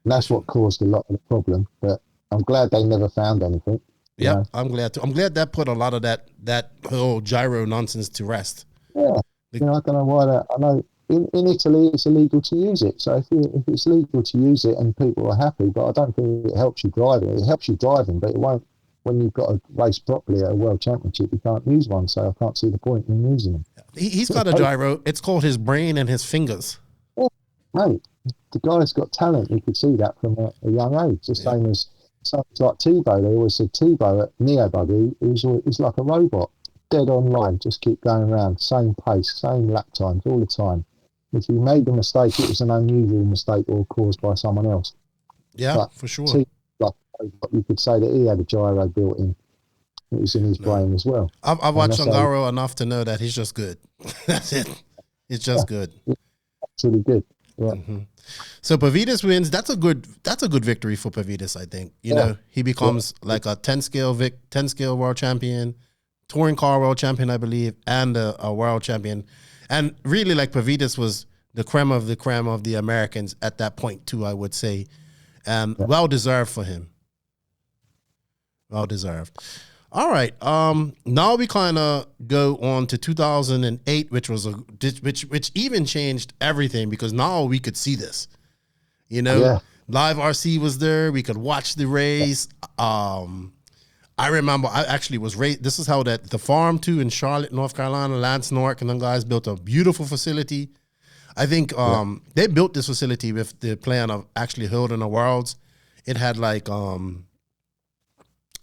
that's what caused a lot of the problem. But I'm glad they never found anything. Yeah, I'm glad too. I'm glad that put a lot of that whole gyro nonsense to rest. Yeah, I don't know why that. I know in Italy it's illegal to use it. So if it's legal to use it and people are happy, but I don't think it helps you driving. It helps you driving, but it won't when you've got to race properly at a world championship. You can't use one, so I can't see the point in using them. He's got a gyro. It's called his brain and his fingers. Yeah, mate, the guy's got talent. You could see that from a young age. The same as something like Tebow. They always said Tebow at Neo Buggy is like a robot, dead on line, just keep going around, same pace, same lap times all the time. If he made a mistake, it was an unusual mistake or caused by someone else. Yeah, but for sure. You could say that he had a gyro built in. It was in his brain as well. I've watched Angaro enough to know that he's just good. That's it. It's just good. It's really good. Yeah. Mm-hmm. So Pavidis wins. That's a good victory for Pavidis. I think you know he becomes like a 10 scale world champion, touring car world champion, I believe, and a world champion. And really, like Pavidis was the creme of the Americans at that point too. I would say, well deserved for him. Well deserved. All right. Now we kind of go on to 2008, which was which even changed everything because now we could see this. You know, live RC was there. We could watch the race. I remember I actually was raised. This is how the farm too in Charlotte, North Carolina, Lance Nork and them guys built a beautiful facility. I think they built this facility with the plan of actually holding the Worlds. It had like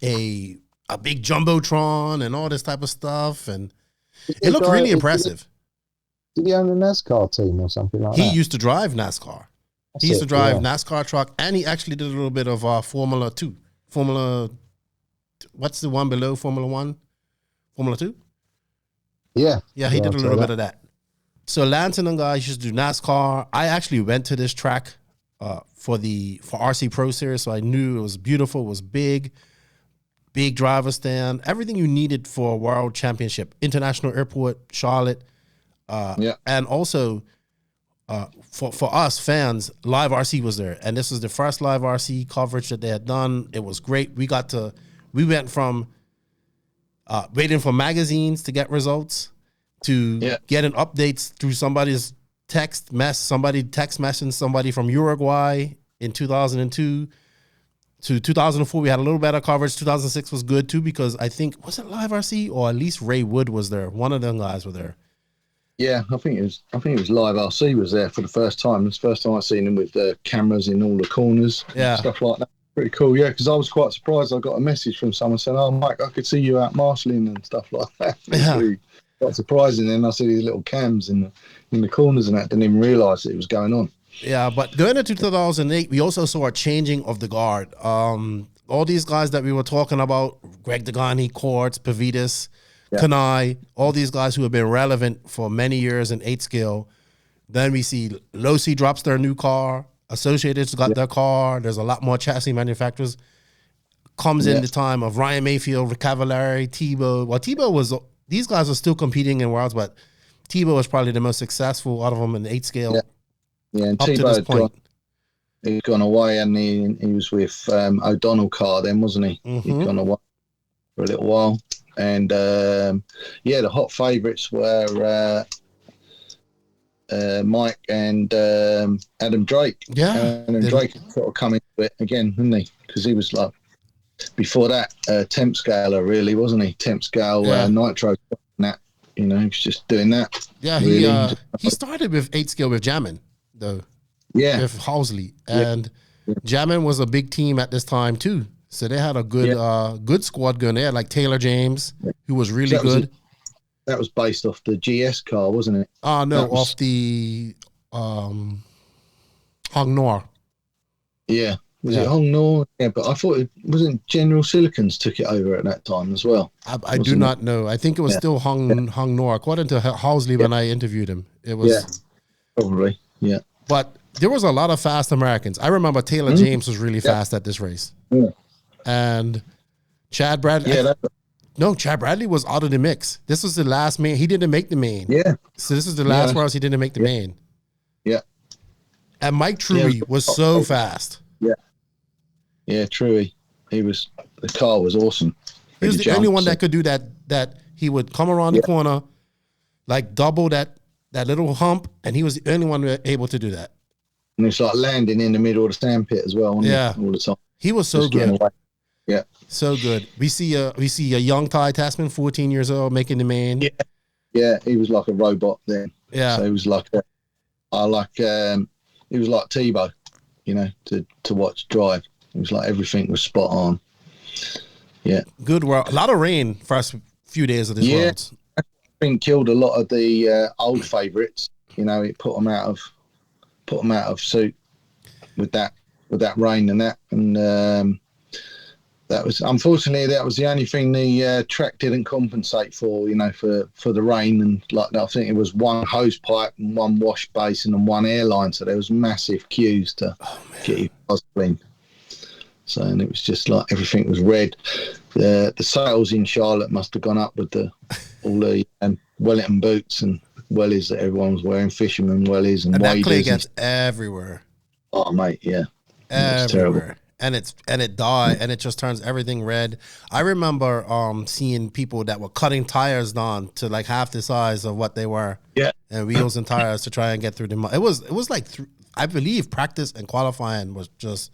a big jumbotron and all this type of stuff, and Is it the looked guy- really impressive. Did he own a NASCAR team or something like He that? used to drive NASCAR. That's He used to it, drive yeah. NASCAR truck, and he actually did a little bit of Formula 2. What's the one below Formula 1? Formula 2? Yeah. Yeah, he did a I'd say little bit of that. So Lance and them guys used to do NASCAR. I actually went to this track for RC Pro Series, so I knew it was beautiful. It was big driver stand, everything you needed for a world championship. International Airport, Charlotte, and also for us fans, Live RC was there, and this was the first Live RC coverage that they had done. It was great. We went from waiting for magazines to get results to getting updates through somebody's text messaging somebody from Uruguay in 2002 to 2004. We had a little better coverage. 2006 was good too, because I think, was it Live RC, or at least Ray Wood was there? One of them guys were there. Yeah, I think it was Live RC was there for the first time. It's the first time I've seen him with the cameras in all the corners, and stuff like that. Pretty cool, yeah. Because I was quite surprised. I got a message from someone saying, "Oh, Mike, I could see you out marshalling and stuff like that." It's really quite surprising. Then I see these little cams in the corners and that. Didn't even realise that it was going on. Yeah, but going into 2008, we also saw a changing of the guard. All these guys that we were talking about, Greg Degani, Quartz, Pavitas, Kanai, all these guys who have been relevant for many years in 8 scale. Then we see Losi drops their new car. Associated's got their car. There's a lot more chassis manufacturers. Comes in the time of Ryan Mayfield, Cavallari, Tebow. Well, these guys are still competing in Worlds, but Tebow was probably the most successful out of them in 8 scale. Yeah, and up to this Tebow point. he'd gone away, and he was with O'Donnell car then, wasn't he? Mm-hmm. He'd gone away for a little while. And the hot favourites were Mike and Adam Drake. Yeah. And Drake had sort of come into it again, didn't he? Because he was like, before that, temp scaler, really, wasn't he? Temp scale, nitro, and that. You know, he was just doing that. Yeah, really. he started with 8 scale with Jammin, though. Yeah. With Housley. And Jammin was a big team at this time, too. So they had a good squad going there, like Taylor James, who was really good. That was based off the GS car, wasn't it? No, off the Hong Nor. Yeah. Was it Hong Nor? Yeah, but I thought it wasn't General Silicons took it over at that time as well. I do not know. I think it was still Hong Nor. According to Housley when I interviewed him. It was probably, yeah. But there was a lot of fast Americans. I remember Taylor James was really fast at this race. Yeah. And Chad Bradley. Chad Bradley was out of the mix. This was the last main. He didn't make the main. Yeah. So this is the last Worlds he didn't make the main. Yeah. And Mike Truey was so fast. Yeah. Yeah, Truey. The car was awesome. He was the only one that could do that he would come around the corner, like double that little hump, and he was the only one able to do that. And it's like landing in the middle of the sandpit as well, wasn't it? All the time. He was so good. Yeah. So good. We see a young Ty Tasman, 14 years old, making the main. Yeah. Yeah, he was like a robot then. Yeah. So he was like he was like Tebow, you know, to watch drive. It was like everything was spot on. Yeah. Good world. A lot of rain first few days of this Worlds. I think killed a lot of the old favourites. You know, it put them out of suit with that rain and that. And that was the only thing the track didn't compensate for, you know, for the rain. And like I think it was one hose pipe and one wash basin and one airline, so there was massive queues to get your cars clean. So, and it was just like everything was red. The sales in Charlotte must have gone up with all the Wellington boots and wellies that everyone was wearing, fisherman wellies and that clay waders. gets everywhere. Oh mate, yeah, everywhere. It's terrible. And it died, and it just turns everything red. I remember seeing people that were cutting tires down to like half the size of what they were. Yeah. And wheels and tires to try and get through the mud. It was like I believe practice and qualifying was just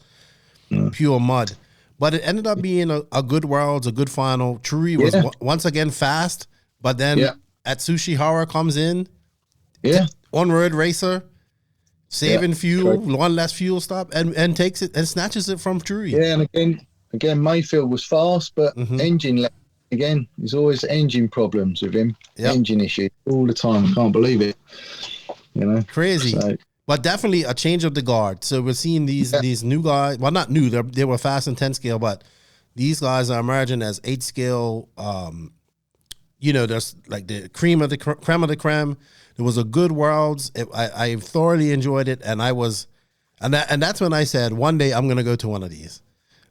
pure mud. But it ended up being a good Worlds, a good final. Truey was once again fast, but then at Sushihara comes in, on-road racer, saving fuel, one less fuel stop, and takes it and snatches it from Truey. Yeah, and again, again, Mayfield was fast, but engine again, there's always engine problems with him. Yep. Engine issues all the time. I can't believe it. You know, crazy. So, but definitely a change of the guard. So we're seeing these new guys. Well, not new. They were fast and 10 scale, but these guys are emerging as 8 scale. You know, there's like the creme of the creme. It was a good Worlds. I thoroughly enjoyed it, and that's when I said one day I'm gonna go to one of these.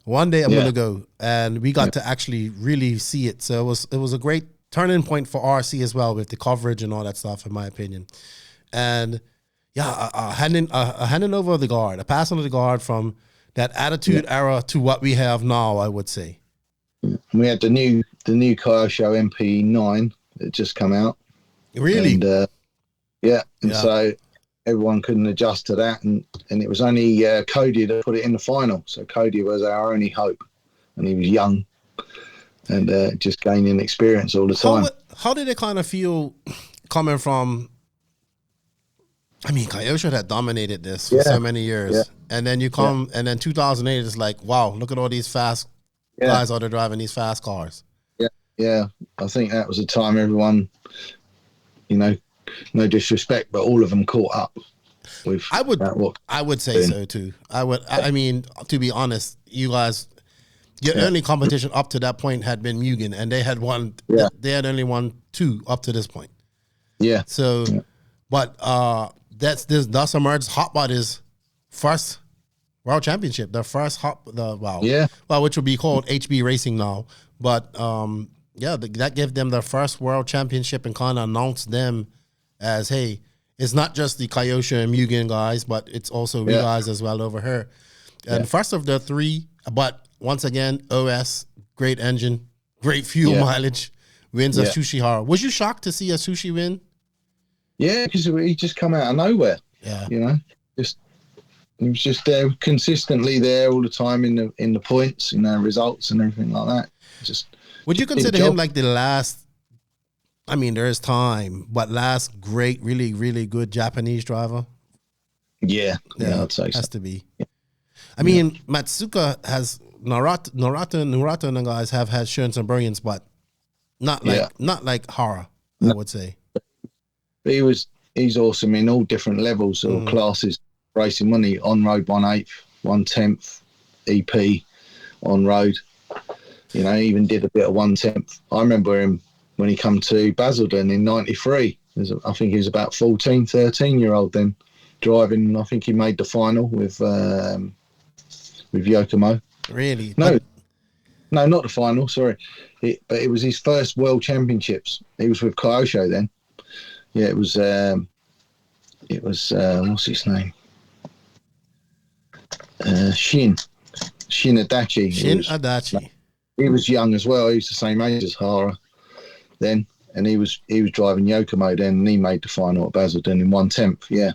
One day I'm gonna go, and we got to actually really see it. So it was a great turning point for RC as well, with the coverage and all that stuff, in my opinion. And handing over the guard, a passing of the guard from that attitude era to what we have now, I would say. We had the new Kyosho MP9 that just come out. Really? And so everyone couldn't adjust to that, and it was only Cody that put it in the final. So Cody was our only hope, and he was young and just gaining experience all the time. How did it kind of feel coming from? I mean, Kyosho had dominated this for so many years, and then you come, and then 2008 is like, wow, look at all these fast guys out there driving these fast cars. Yeah, I think that was a time everyone, you know, no disrespect, but all of them caught up with. I would say so too. I mean, to be honest, you guys, your only competition up to that point had been Mugen, and they had won. Yeah. They had only won 2 up to this point. Yeah. So, but thus emerged Hotbod's first World Championship, their first which will be called HB Racing now. But that gave them their first World Championship and kind of announced them as, hey, it's not just the Kyosho and Mugen guys, but it's also we guys as well over here. And first of the 3, but once again, OS, great engine, great fuel mileage, wins a Sushihara. Was you shocked to see a Sushi win? Yeah, because he just come out of nowhere. Yeah, you know, he was just there, consistently there all the time in the points, you know, results and everything like that. Would you consider him like the last? I mean, there is time, but last great, really, really good Japanese driver. Yeah, I'd say has to be. Yeah. I mean, Matsuka has Nurata and the guys have had shown some brilliance, but not like Hara, I would say. But he's awesome in all different levels or classes racing. When he on road 1/8, 1/10 EP on road, you know, he even did a bit of 1/10. I remember him when he come to Basildon in '93. I think he was about 14, 13-year-old then, driving. I think he made the final with Yokomo. Really? No, not the final. Sorry, but it was his first World Championships. He was with Kyosho then. Yeah, it was what's his name? Shin Adachi. Adachi. He was young as well. He was the same age as Hara then, and he was driving Yokomo then, and he made the final at Basildon in 1/10. Yeah.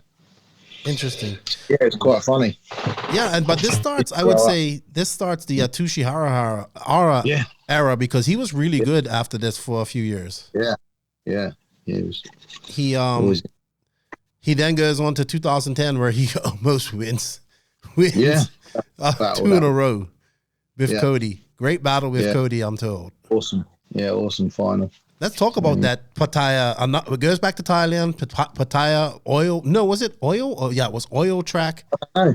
Interesting. Yeah, it's quite funny. Yeah, but this starts, I would say, the Atushi Hara era, because he was really good after this for a few years. Yeah. He then goes on to 2010 where he almost wins 2 in a row with Cody. Great battle with Cody, I'm told. Awesome. Yeah, awesome final. Let's talk about that Pattaya. It goes back to Thailand. Pattaya oil. No, was it oil? Oh, yeah, it was oil track. I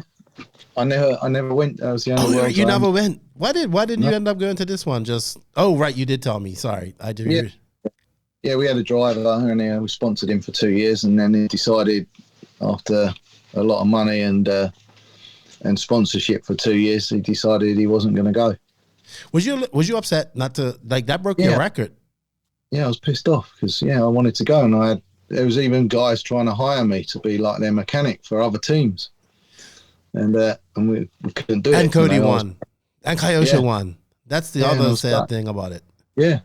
never went. That was the only world you never went. Why didn't you end up going to this one? Right, you did tell me. Sorry, I did. Yeah, we had a driver and we sponsored him for 2 years, and then he decided after a lot of money and sponsorship for 2 years, he decided he wasn't going to go. Was you upset not to, like, that broke your record? Yeah, I was pissed off because I wanted to go, and there was even guys trying to hire me to be like their mechanic for other teams, and we couldn't do it. And Cody won, and Kyosho won. That's the other sad thing about it. Yeah.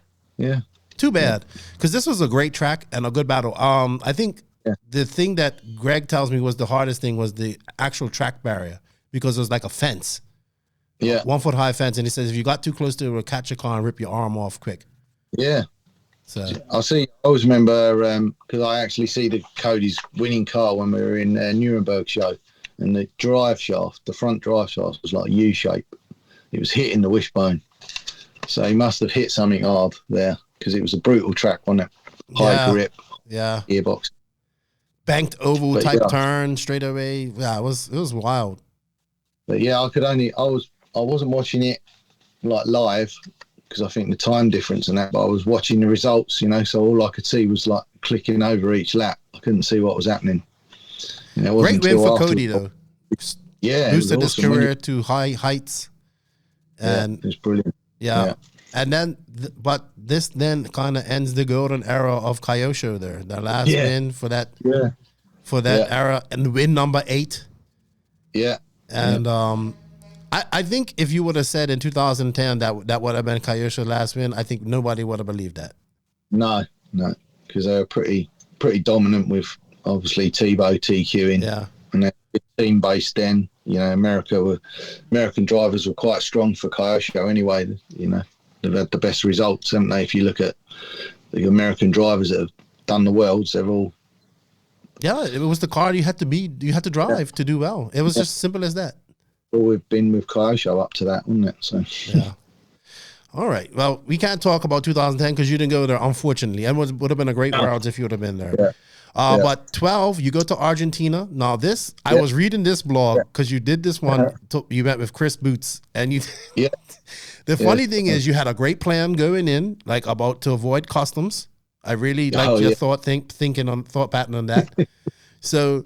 Too bad, because this was a great track and a good battle. I think the thing that Greg tells me was the hardest thing was the actual track barrier, because it was like a fence. 1 foot high fence, and he says if you got too close to it, it'll catch your car and rip your arm off quick. Yeah. So I always remember because I actually see Cody's winning car when we were in Nuremberg show, and the drive shaft, the front drive shaft was like U shape. it was hitting the wishbone. So he must have hit something hard there because it was a brutal track, wasn't it? High grip, gearbox, banked oval type turn straight away. Yeah, it was wild. But yeah, I wasn't watching it like live because I think the time difference and that. But I was watching the results, you know. So all I could see was like clicking over each lap. I couldn't see what was happening. You know, great win for Cody though. Yeah, boosted his career to high heights. And it was brilliant. Yeah. And then, but this then kind of ends the golden era of Kyosho there. The last win for that era, and win number 8. Yeah. And I think if you would have said in 2010 that would have been Kyosho's last win, I think nobody would have believed that. No, because they were pretty dominant with obviously Tebow TQing. Yeah. And they're team based then. You know, American drivers were quite strong for Kyosho anyway. You know, they've had the best results, haven't they? If you look at the American drivers that have done the Worlds, they're all... Yeah, it was the car you had to drive to do well. It was just simple as that. Well, we've been with Kyosho up to that, wasn't it? So yeah. All right. Well, we can't talk about 2010 because you didn't go there, unfortunately. And would have been a great Worlds if you would have been there. Yeah. But 12, you go to Argentina. Now this, I was reading this blog because you did this one. You met with Chris Boots, and you. The funny thing is, you had a great plan going in, like about to avoid customs. I really liked your thought pattern on that. So,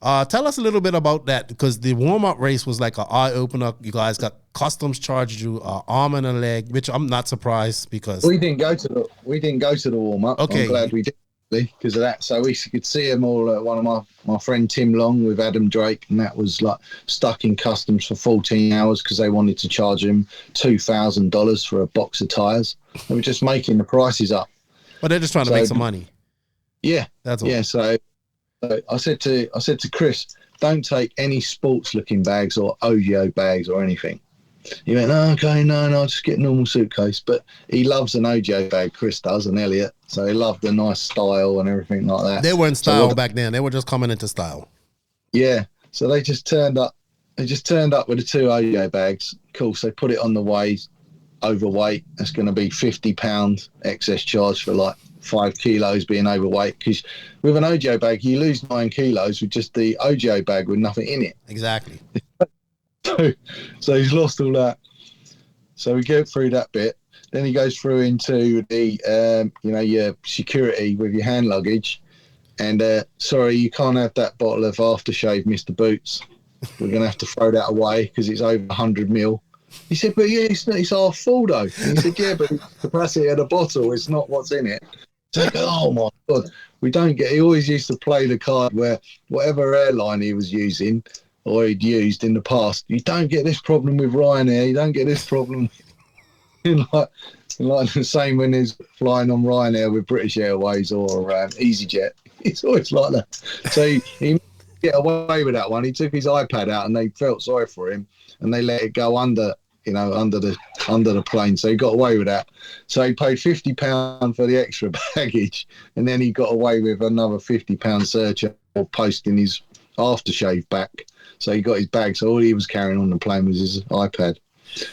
tell us a little bit about that, because the warm up race was like an eye opener. You guys got customs charged you an arm and a leg, which I'm not surprised because we didn't go to the warm up. Okay, I'm glad we did because of that. So we could see them all. One of my friend Tim Long with Adam Drake, and that was like stuck in customs for 14 hours because they wanted to charge him $2,000 for a box of tires. They were just making the prices up. But they're just trying to make some money. Yeah, that's all. Yeah. So I said to Chris, don't take any sports looking bags or OGO bags or anything. He went, oh, okay, no, I'll just get a normal suitcase. But he loves an OGO bag, Chris does, and Elliot. So he loved the nice style and everything like that. They weren't style back then. They were just coming into style. Yeah. So they just turned up. They just turned up with the 2 OGO bags. Cool. So they put it on the way. Overweight. That's going to be £50 excess charge for like 5 kilos being overweight. Because with an OGO bag, you lose 9 kilos with just the OGO bag with nothing in it. Exactly. So he's lost all that. So we go through that bit. Then he goes through into the, your security with your hand luggage. And sorry, you can't have that bottle of aftershave, Mr. Boots. We're going to have to throw that away because it's over 100 mil. He said, but yeah, it's half full though. And he said, yeah, but the capacity of the bottle is not what's in it. So, oh my God. He always used to play the card where whatever airline he was using or he'd used in the past, you don't get this problem with Ryanair, you don't get this problem. like the same when he's flying on Ryanair with British Airways or EasyJet. It's always like that. So he get away with that one. He took his iPad out and they felt sorry for him and they let it go under the plane. So he got away with that. So he paid £50 for the extra baggage, and then he got away with another £50 surcharge for posting his aftershave back. So he got his bag. So all he was carrying on the plane was his iPad.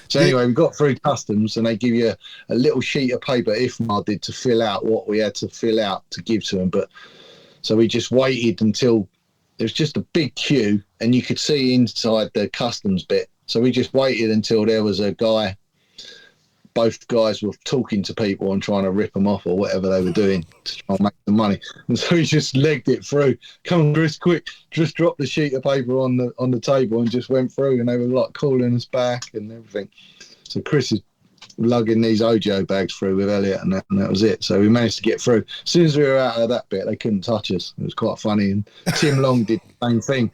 So anyway, we got through customs, and they give you a little sheet of paper, IFMAR did, to fill out what we had to fill out to give to them. But so we just waited until there was just a big queue, and you could see inside the customs bit. So we just waited until there was a guy. Both guys were talking to people and trying to rip them off or whatever they were doing to try and make the money. And so he just legged it through. Come on, Chris, quick! Just dropped the sheet of paper on the table and just went through. And they were like calling us back and everything. So Chris is lugging these OGO bags through with Elliot, and that was it. So we managed to get through. As soon as we were out of that bit, they couldn't touch us. It was quite funny. And Tim Long did the same thing.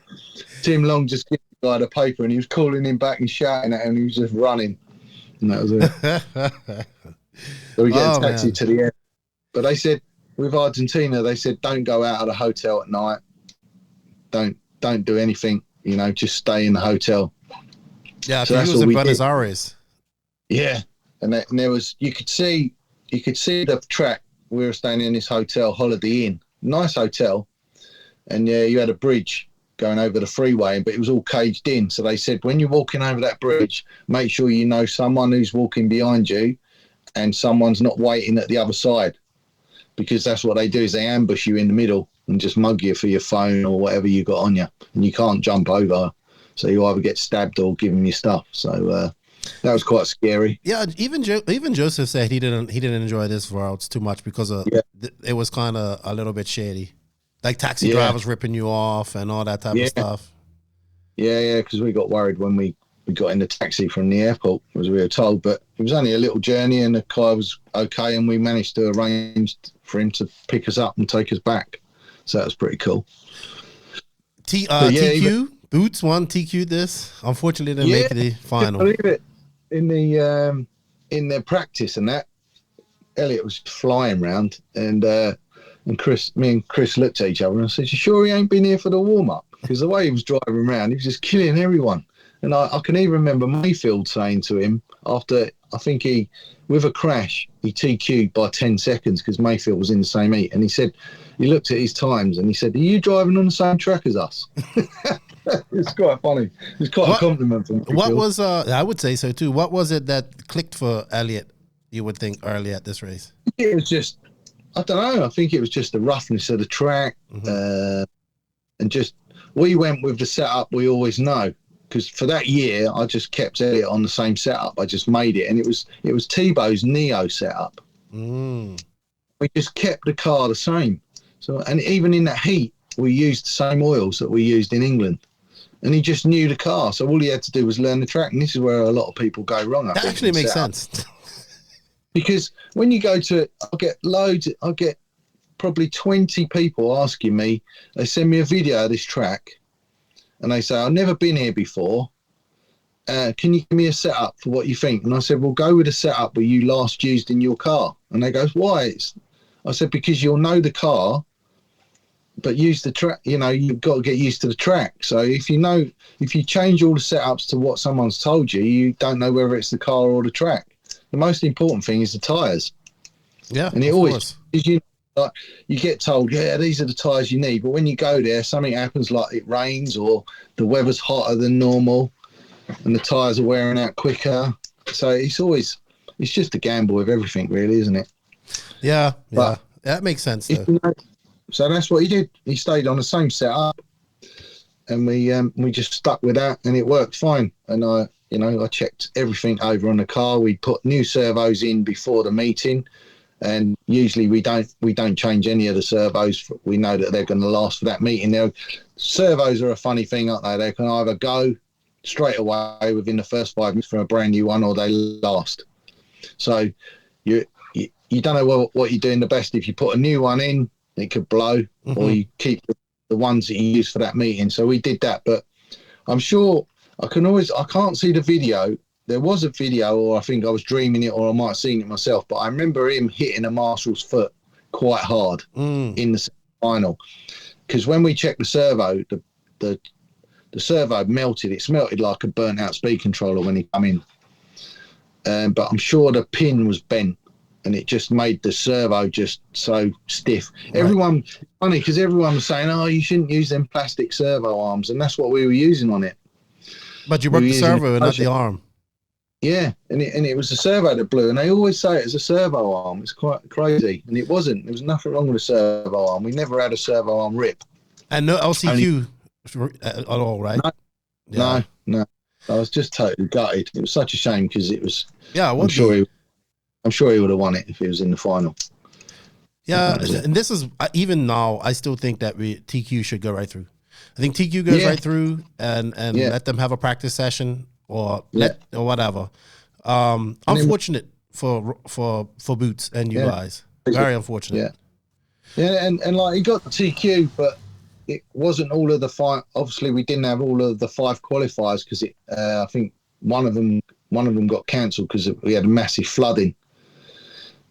Tim Long just gave the guy the paper, and he was calling him back and shouting at him, and he was just running. And that was it. So we get a taxi to the air. But they said, with Argentina, they said, don't go out of the hotel at night. Don't do anything, just stay in the hotel. Yeah, so he was in Buenos Aires. Yeah. And there was, you could see the track. We were staying in this hotel, Holiday Inn, nice hotel. And yeah, you had a bridge going over the freeway, but it was all caged in. So they said, when you're walking over that bridge, make sure you know someone who's walking behind you and someone's not waiting at the other side, because that's what they do, is they ambush you in the middle and just mug you for your phone or whatever you got on you, and you can't jump over. So you either get stabbed or give them your stuff. So that was quite scary. Yeah, even Joseph said he didn't enjoy this Worlds too much because it was kind of a little bit shady, like taxi drivers ripping you off and all that type of stuff. Yeah, because we got worried when we got in the taxi from the airport, as we were told. But it was only a little journey, and the guy was okay, and we managed to arrange for him to pick us up and take us back. So that was pretty cool. TQ Boots won. TQ this. Unfortunately, didn't make the final. Believe it. In their practice and that, Elliot was flying round, and me and Chris looked at each other and I said, "You sure he ain't been here for the warm up?" Because the way he was driving around, he was just killing everyone. And I can even remember Mayfield saying to him after, I think with a crash, he TQ'd by 10 seconds because Mayfield was in the same heat. And he said, he looked at his times and he said, "Are you driving on the same track as us?" It's quite funny. It's quite a compliment from Mayfield. What was, I would say so too. What was it that clicked for Elliot, you would think, early at this race? It was just, I don't know. I think it was just the roughness of the track. And just, we went with the setup we always know. Because for that year, I just kept Elliot on the same setup. I just made it. And it was Tebow's Neo setup. We just kept the car the same. So, and even in that heat, we used the same oils that we used in England. And he just knew the car. So all he had to do was learn the track. And this is where a lot of people go wrong. That actually makes sense. Because when you go to it, I get probably 20 people asking me, they send me a video of this track. And they say, "I've never been here before. Can you give me a setup for what you think?" And I said, "Well, go with a setup where you last used in your car." And they go, "Why?" I said, "Because you'll know the car, but use the track. You know, you've got to get used to the track. So if you change all the setups to what someone's told you, you don't know whether it's the car or the track. The most important thing is the tyres." Yeah, and it always is. You get told, "Yeah, these are the tyres you need," but when you go there, something happens, like it rains or the weather's hotter than normal, and the tyres are wearing out quicker. So it's just a gamble with everything, really, isn't it? Yeah, but that makes sense. So that's what he did. He stayed on the same setup, and we just stuck with that, and it worked fine. And I checked everything over on the car. We put new servos in before the meeting. And usually we don't change any of the servos. We know that they're going to last for that meeting. Servos are a funny thing, aren't they? They can either go straight away within the first 5 minutes from a brand new one, or they last. So you don't know what you're doing the best. If you put a new one in, it could blow, or you keep the ones that you use for that meeting. So we did that, but I'm sure I can't see the video. There was a video, or I think I was dreaming it, or I might have seen it myself, but I remember him hitting a marshal's foot quite hard in the final. Because when we checked the servo, the servo melted. It melted like a burnt out speed controller when he come in. But I'm sure the pin was bent, and it just made the servo just so stiff. Right. Funny, because everyone was saying, "Oh, you shouldn't use them plastic servo arms," and that's what we were using on it. But you broke the servo and not the arm. Yeah, and it was the servo that blew, and they always say it's a servo arm. It's quite crazy, and it wasn't. There was nothing wrong with a servo arm. We never had a servo arm rip. And no LCQ at all, right? No. I was just totally gutted. It was such a shame because it was. Yeah, I'm sure he would have won it if he was in the final. Yeah, and this is, even now, I still think that TQ should go right through. I think TQ goes right through and let them have a practice session. Or whatever. Unfortunate for Boots and you guys. Very unfortunate. Yeah, and like he got the TQ, but it wasn't all of the 5. Obviously, we didn't have all of the 5 qualifiers because I think one of them got cancelled because we had a massive flooding.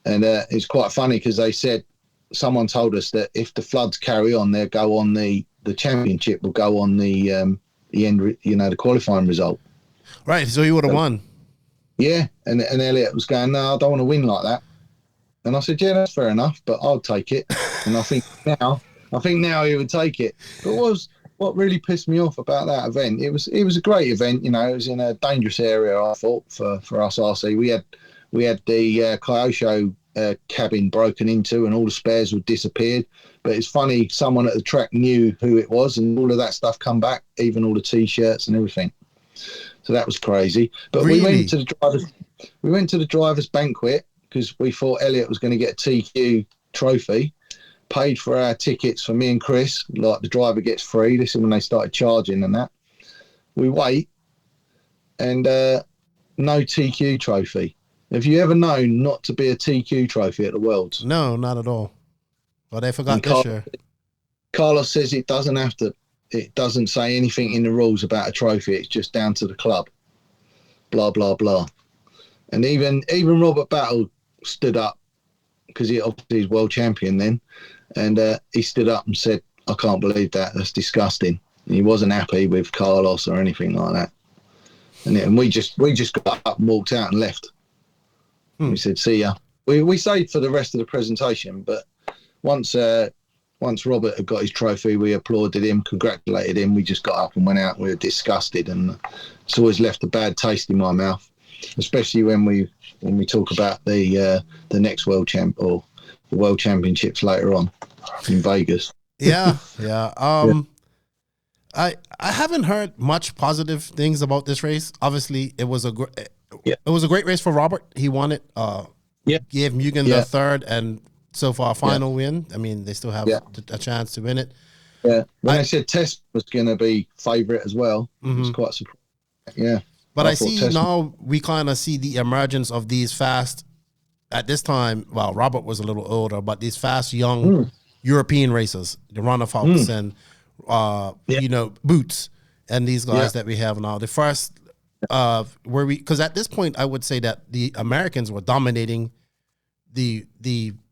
And it's quite funny because they said, someone told us that if the floods carry on, they'll go on the championship will go on the end, the qualifying result. Right, so he would have won. Yeah, and Elliot was going, "No, I don't want to win like that." And I said, "Yeah, that's fair enough, but I'll take it." And I think now he would take it. But what really pissed me off about that event, it was a great event. You know, it was in a dangerous area. I thought for us RC, we had the Kyosho cabin broken into, and all the spares were disappeared. But it's funny, someone at the track knew who it was, and all of that stuff come back, even all the T-shirts and everything. So that was crazy. But Really? we went to the drivers' banquet because we thought Elliot was going to get a TQ trophy. Paid for our tickets for me and Chris, like the driver gets free. This is when they started charging and that. We wait, and no TQ trophy. Have you ever known not to be a TQ trophy at the Worlds? No, not at all. Well, they forgot this year. Carlos says it doesn't have to. It doesn't say anything in the rules about a trophy. It's just down to the club. Blah blah blah. And even Robert Battle stood up because he obviously is world champion then, and he stood up and said, "I can't believe that. That's disgusting." And he wasn't happy with Carlos or anything like that. And we just got up and walked out and left. We said, "See ya." We stayed for the rest of the presentation, but once Robert had got his trophy, we applauded him, congratulated him. We just got up and went out. We were disgusted, and it's always left a bad taste in my mouth, especially when we talk about the next world champ or the world championships later on in Vegas. Yeah. I haven't heard much positive things about this race. Obviously, it was a great race for Robert. He won it. Gave Mugen the third and so far final win. I mean, they still have a chance to win it. Yeah, when I said Tess was going to be favourite as well, it was quite surprising. Yeah. But I see now we kind of see the emergence of these fast, at this time, well, Robert was a little older, but these fast, young European racers, the Ronald Fox and, Boots, and these guys that we have now. The first, because at this point, I would say that the Americans were dominating the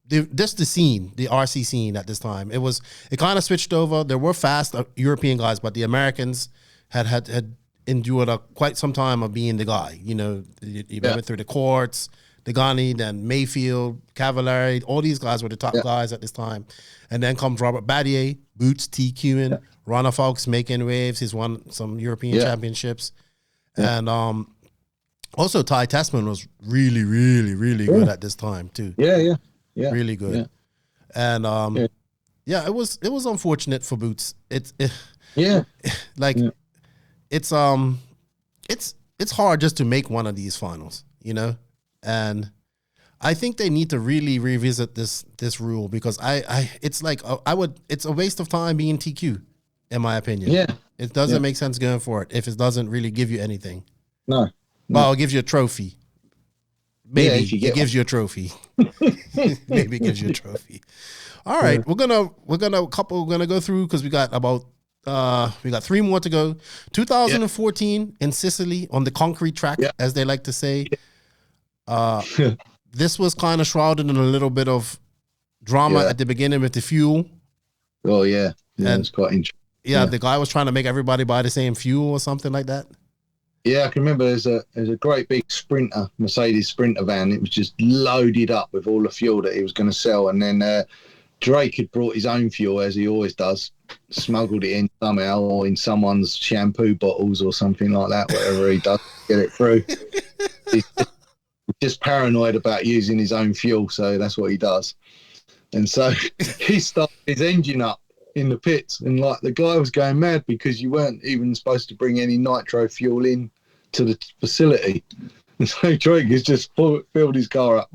scene, the RC scene at this time. It kind of switched over. There were fast European guys, but the Americans had endured quite some time of being the guy. You know, you went through the Courts, the Ghani, then Mayfield, Cavallari. All these guys were the top guys at this time. And then comes Robert Battier, Boots, TQing, Ronald Fox making waves. He's won some European championships. And also Ty Tessman was really, really, really good at this time too. Yeah. Really good. And it was unfortunate for Boots. It's hard just to make one of these finals, you know? And I think they need to really revisit this rule, because it's a waste of time being TQ, in my opinion. Yeah. It doesn't make sense going for it if it doesn't really give you anything. No. Well, it gives you a trophy. Maybe it gives you a trophy. Maybe it gives you a trophy. All right, we're gonna go through, because we got 3 more to go. 2014 in Sicily on the concrete track, as they like to say. This was kind of shrouded in a little bit of drama at the beginning with the fuel. Oh yeah, and it's quite interesting. Yeah, the guy was trying to make everybody buy the same fuel or something like that. Yeah, I can remember there's a great big Sprinter, Mercedes Sprinter van. It was just loaded up with all the fuel that he was going to sell. And then Drake had brought his own fuel, as he always does, smuggled it in somehow, or in someone's shampoo bottles or something like that, whatever he does to get it through. He's just paranoid about using his own fuel, so that's what he does. And so he started his engine up in the pits, and like the guy was going mad because you weren't even supposed to bring any nitro fuel in to the facility. And so Drake has just filled his car up.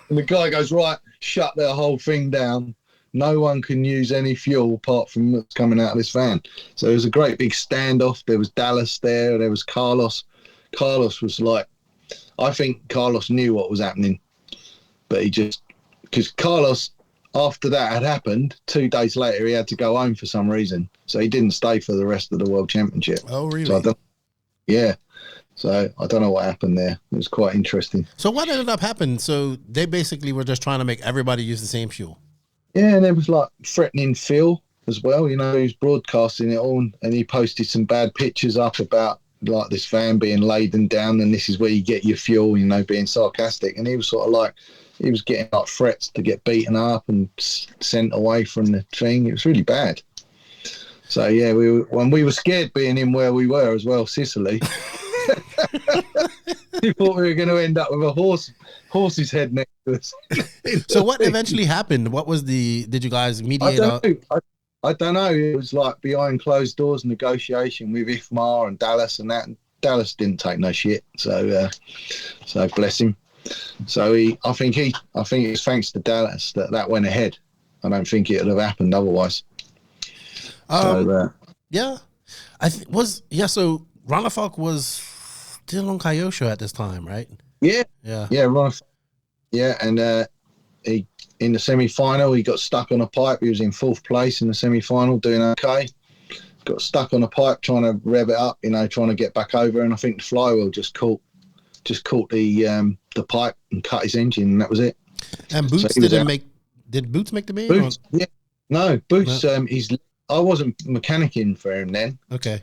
And the guy goes, right, shut their whole thing down. No one can use any fuel apart from what's coming out of this van. So it was a great big standoff. There was Dallas there. There was Carlos. Carlos was like, I think Carlos knew what was happening, but because Carlos, after that had happened, 2 days later, he had to go home for some reason. So he didn't stay for the rest of the World Championship. Oh, really? So I don't know what happened there. It was quite interesting. So what ended up happening? So they basically were just trying to make everybody use the same fuel. Yeah, and there was like threatening Phil as well. You know, he was broadcasting it all, and he posted some bad pictures up about like this van being laden down, and this is where you get your fuel, you know, being sarcastic. And he was sort of like, he was getting like threats to get beaten up and sent away from the thing. It was really bad. So yeah, when we were scared being in where we were as well, Sicily. We thought we were going to end up with a horse's head next to us. So what eventually happened? What was did you guys mediate? I don't know. It was like behind closed doors negotiation with IFMAR and Dallas and that. And Dallas didn't take no shit. So bless him. So I think it's thanks to Dallas that went ahead. I don't think it would have happened otherwise. Yeah, So Ronald Falk was still on Kyosho at this time, right? Yeah. Ronald. Yeah, and he in the semi-final he got stuck on a pipe. He was in 4th place in the semi-final, doing okay. Got stuck on a pipe trying to rev it up, trying to get back over, and I think the flywheel just caught the pipe and cut his engine, and that was it. And Boots did Boots make the main? Boots, yeah. No, Boots. No. I wasn't mechanicking for him then. Okay.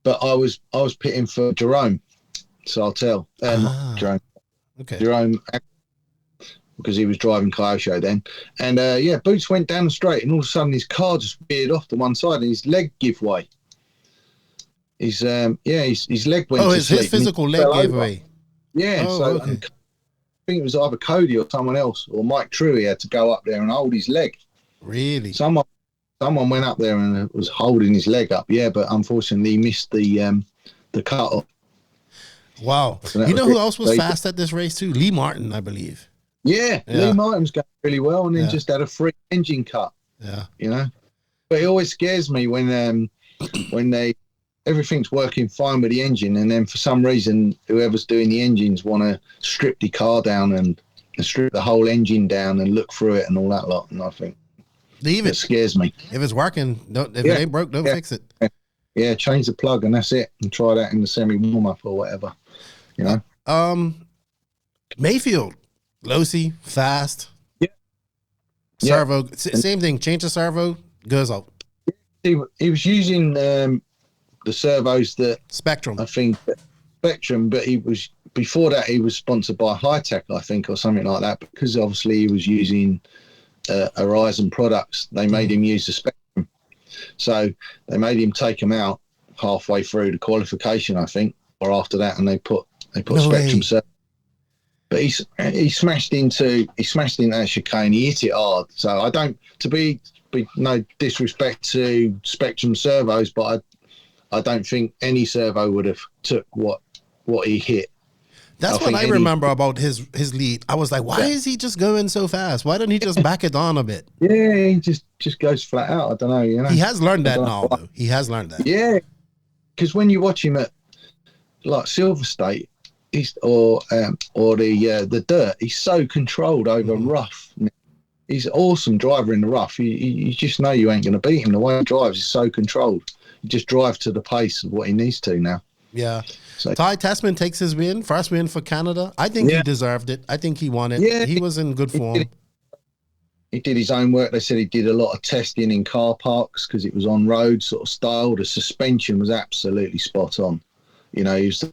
But I was pitting for Jerome, Sartell. Jerome. Okay. Jerome, because he was driving Kyosho then. And Boots went down the straight, and all of a sudden his car just veered off to one side, and his leg gave way. His leg went to sleep. His physical leg gave way. Yeah. Okay. I think it was either Cody or someone else, or Mike True. He had to go up there and hold his leg. Really? Someone went up there and was holding his leg up. Yeah, but unfortunately he missed the cut off. Wow. So you know who else was fast at this race too? Lee Martin, I believe. Yeah. Lee Martin was going really well, and then just had a free engine cut. Yeah. But it always scares me when everything's working fine with the engine, and then for some reason whoever's doing the engines want to strip the car down and strip the whole engine down and look through it and all that lot. And I think it scares me. If it's working, it ain't broke, don't fix it. Yeah, change the plug and that's it, and try that in the semi warm up or whatever. Mayfield, Losi, fast. Yeah. Servo, same thing. Change the servo, goes out. He was using the servos that Spectrum. I think Spectrum, but before that he was sponsored by Hi-Tech, I think, or something like that, because obviously he was using Horizon products. They made him use the Spectrum, so they made him take them out halfway through the qualification, I think, or after that, and they put Spectrum servo. But he smashed into that chicane. He hit it hard. So I don't, to be no disrespect to Spectrum servos, but I don't think any servo would have took what he hit. That's what I remember about his lead. I was like, why is he just going so fast? Why don't he just back it on a bit? Yeah, he just goes flat out. I don't know. He has learned that now, though. He has learned that. Yeah, because when you watch him at like Silver State, or the dirt, he's so controlled over rough. He's an awesome driver in the rough. You just know you ain't going to beat him. The way he drives is so controlled. He just drives to the pace of what he needs to now. Yeah. So, Ty Tessman takes his first win for Canada. I think he deserved it. I think he won it. Yeah, he was in good form. He did his own work. They said he did a lot of testing in car parks because it was on road sort of style. The suspension was absolutely spot on. He was the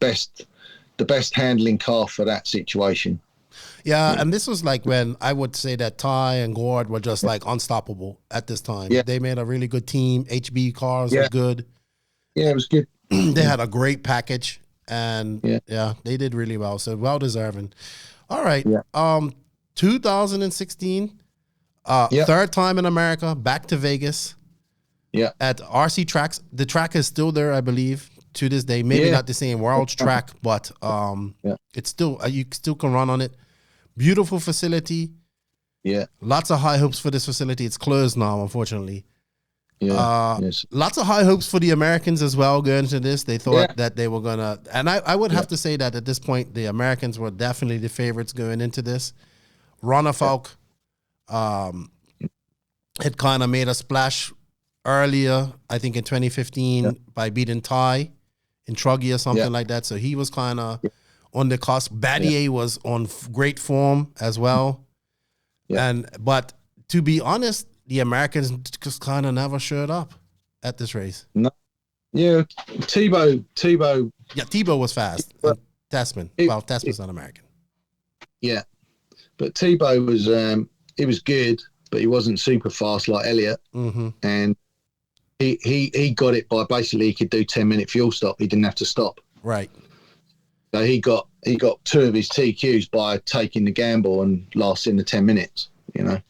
best handling car for that situation. Yeah, and this was like when I would say that Ty and Gord were just like unstoppable at this time. Yeah. They made a really good team. HB cars were good. Yeah, it was good. They had a great package, and they did really well. So well deserving. All right. Yeah. 2016, third time in America, back to Vegas. Yeah. At RC tracks. The track is still there, I believe, to this day. Maybe not the same Worlds track, but it's still you still can run on it. Beautiful facility. Yeah. Lots of high hopes for this facility. It's closed now, unfortunately. Yeah. Lots of high hopes for the Americans as well going into this. They thought that they were gonna, and I would have to say that at this point the Americans were definitely the favorites going into this. Ronald Falk had kind of made a splash earlier, I think in 2015 by beating Ty in Truggy or something like that. So he was kind of on the cusp. Battier was on great form as well. Yeah. But to be honest, the Americans just kind of never showed up at this race. No. Yeah, Tebow. Yeah, Tebow was fast. Tessman. Tessman's not American. Yeah, but Tebow was he was good, but he wasn't super fast like Elliott. Mm-hmm. And he got it by basically he could do 10-minute fuel stop. He didn't have to stop. Right. So he got 2 of his TQs by taking the gamble and lasting the 10 minutes. You know.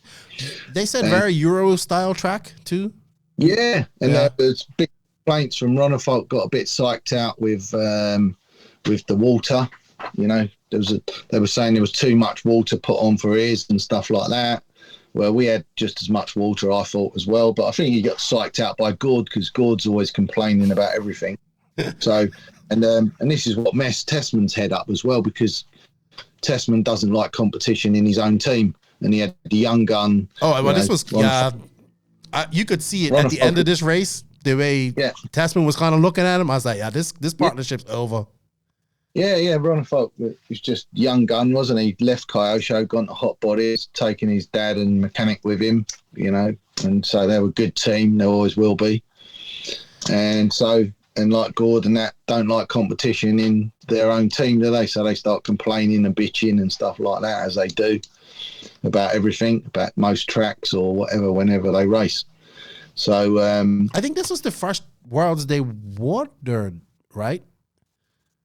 They said very Euro style track too. Yeah, and there was big complaints from Ronnefolk. Got a bit psyched out with the water. You know, they were saying there was too much water put on for his and stuff like that. Well, we had just as much water, I thought, as well. But I think he got psyched out by Gord because Gord's always complaining about everything. So, and this is what messed Tessman's head up as well, because Tessman doesn't like competition in his own team, and he had the young gun. Oh, well, this was you could see it at the end of this race. The way Tessman was kind of looking at him, I was like, this partnership's over. Yeah, Ronnefolk was just young gun, wasn't he? Left Kyosho, gone to hot bodies, taking his dad and mechanic with him, you know, and so they were a good team. They always will be. And so, and like Gord and that don't like competition in their own team, do they? So they start complaining and bitching and stuff like that, as they do about everything, about most tracks or whatever, whenever they race. So I think this was the first Worlds they watered, right?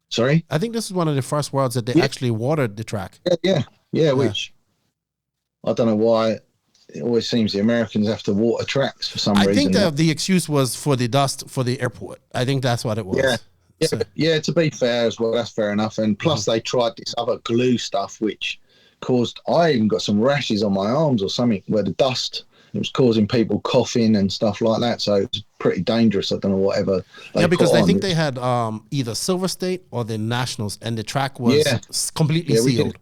Sorry? I think this is one of the first Worlds that they actually watered the track. Yeah, which I don't know why it always seems the Americans have to water tracks for some reason. I think the excuse was for the dust for the airport. I think that's what it was. Yeah, to be fair as well, that's fair enough. And plus they tried this other glue stuff, which caused, I even got some rashes on my arms or something where the dust, it was causing people coughing and stuff like that. So it's pretty dangerous. I don't know whatever. Because I think they had either Silver State or the Nationals, and the track was completely sealed.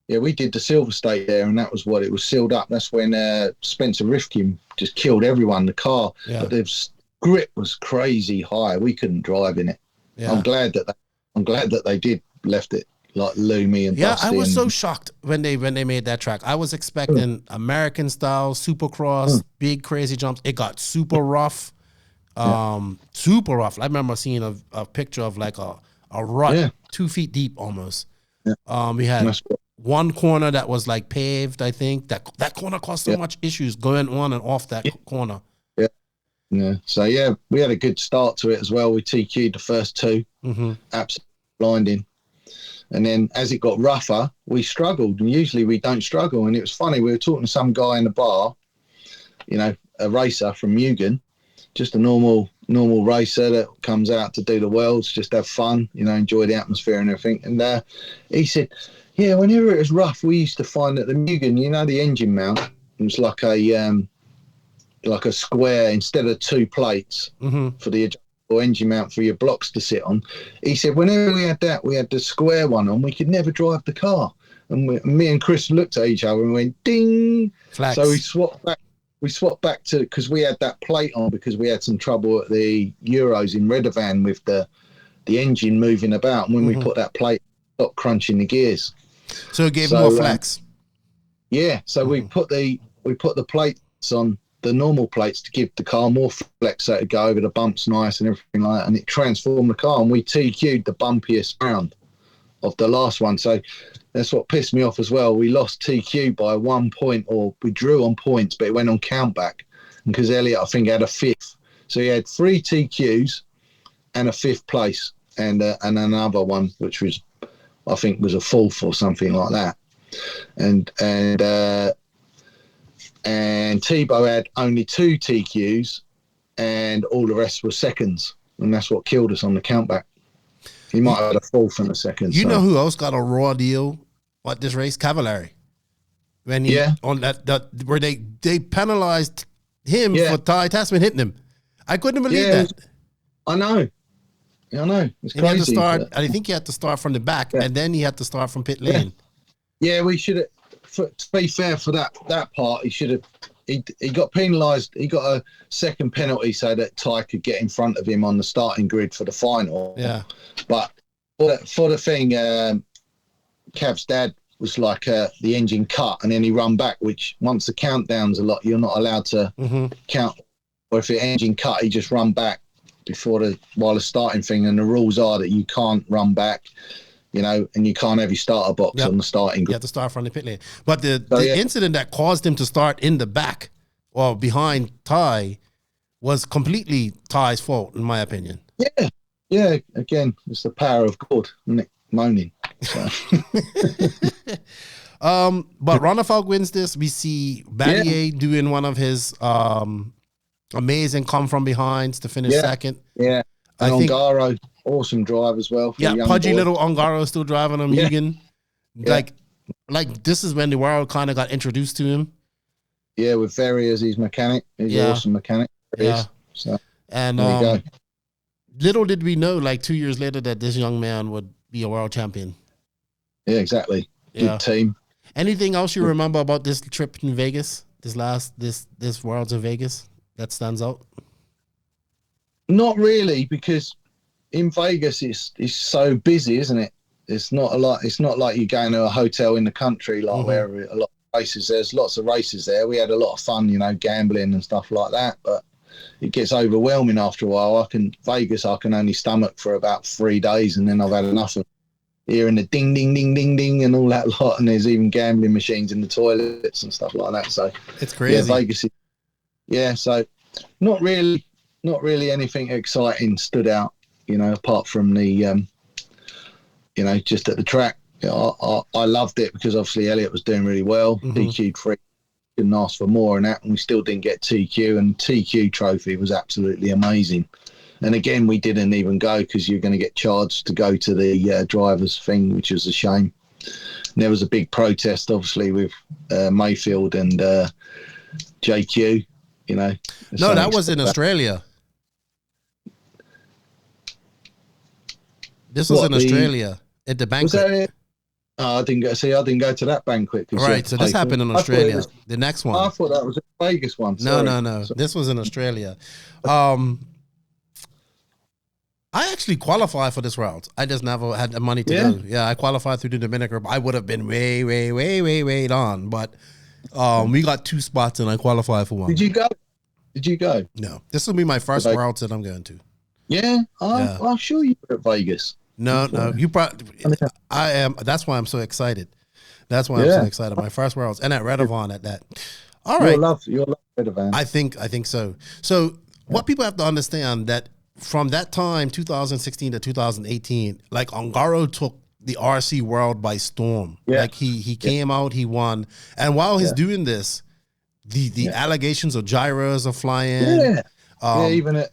We did the Silver State there, and that was what it was sealed up. That's when Spencer Rifkin just killed everyone. The car, but the grip was crazy high. We couldn't drive in it. Yeah. I'm glad that they did left it like loomy and dusty. I was so shocked when they made that track. I was expecting American style supercross, big crazy jumps. It got super rough, super rough. I remember seeing a picture of like a rut 2 feet deep almost. We had one corner that was like paved. I think that corner caused so much issues going on and off that corner. Yeah. So we had a good start to it as well. We TQ'd the first 2, absolutely blinding. And then as it got rougher, we struggled. And usually we don't struggle. And it was funny. We were talking to some guy in the bar, you know, a racer from Mugen, just a normal racer that comes out to do the Worlds, just have fun, you know, enjoy the atmosphere and everything. And he said, whenever it was rough, we used to find that the Mugen, you know, the engine mount, it was like a square instead of 2 plates for the or engine mount for your blocks to sit on. He said whenever we had that, we had the square one on, we could never drive the car. And me and Chris looked at each other and went ding. Flags. So we swapped back to, because we had that plate on because we had some trouble at the Euros in Redovan with the engine moving about, and when we put that plate, it stopped crunching the gears, so it gave more flex. So we put the plates on, the normal plates, to give the car more flex, so it'd go over the bumps nice and everything like that, and it transformed the car. And we TQ'd the bumpiest round of the last one, so that's what pissed me off as well. We lost TQ by 1 point, or we drew on points, but it went on countback, and because Elliot, I think, had a 5th, so he had 3 TQs and a 5th place, and another one which was, I think, was a 4th or something like that, and Tebow had only 2 TQs and all the rest were seconds, and that's what killed us on the countback. He might have had a 4th and a 2nd. You know who else got a raw deal at this race? Cavallari. When he on that where they penalized him for Ty Tasman hitting him. I couldn't believe that. I know. It's crazy. He had to start, I think he had to start from the back, and then he had to start from pit lane. Yeah, we should have. To be fair, for that part, he should have. He got penalised. He got a second penalty so that Ty could get in front of him on the starting grid for the final. Yeah. But for the thing, Cav's dad was like the engine cut, and then he run back. Which once the countdown's a lot, you're not allowed to count. Or if the engine cut, he just run back while the starting thing. And the rules are that you can't run back. You know, and you can't have your starter box on the starting grid. You have to start from the pit lane. But the incident that caused him to start in the back or behind Ty was completely Ty's fault, in my opinion. Yeah. Again, it's the power of God, isn't it? Moaning. So. But Ronafalk wins this. We see Battier doing one of his amazing come from behinds to finish second. Yeah. And Ongaro, awesome drive as well. For a young pudgy boy. little Ongaro still driving him. Egan. Like this is when the world kind of got introduced to him. Yeah, with Ferry as his mechanic. He's an awesome mechanic. So, and there you go. Little did we know, like 2 years later, that this young man would be a world champion. Yeah, exactly. Good team. Anything else you remember about this trip in Vegas? This Worlds in Vegas that stands out? Not really, because in Vegas it's so busy, isn't it? It's not like you going to a hotel in the country, like where a lot of races. There's lots of races there. We had a lot of fun, gambling and stuff like that, but it gets overwhelming after a while. Vegas I can only stomach for about 3 days, and then I've had enough of hearing the ding, ding, ding, ding, ding, and all that lot. And there's even gambling machines in the toilets and stuff like that. So it's crazy. Yeah, Vegas is, so not really anything exciting stood out, apart from the, just at the track. I loved it because obviously Elliot was doing really well. DQ'd free. Couldn't ask for more and that, and we still didn't get TQ, and TQ trophy was absolutely amazing. And again, we didn't even go because you're going to get charged to go to the drivers thing, which was a shame. And there was a big protest, obviously, with Mayfield and JQ. No, that was in Australia. This was in Australia at the banquet. Was that it? Oh, I didn't go to that banquet. Right, so this happened in Australia. The next one. I thought that was a Vegas one. No. This was in Australia. I actually qualified for this round. I just never had the money to go. Yeah, I qualified through the Dominican. I would have been way on, but we got 2 spots and I qualified for 1. Did you go? No. This will be my first round that I'm going to. Yeah? I'm sure you were at Vegas. No. You probably. I am. That's why I'm so excited. I'm so excited. My first worlds and at Redovan at that. All right. You'll love Redovan. I think so. So what people have to understand that from that time, 2016 to 2018, like Ongaro took the RC world by storm. Yeah. Like he came out, he won, and while he's doing this, the allegations of gyros are flying. Yeah. Even at.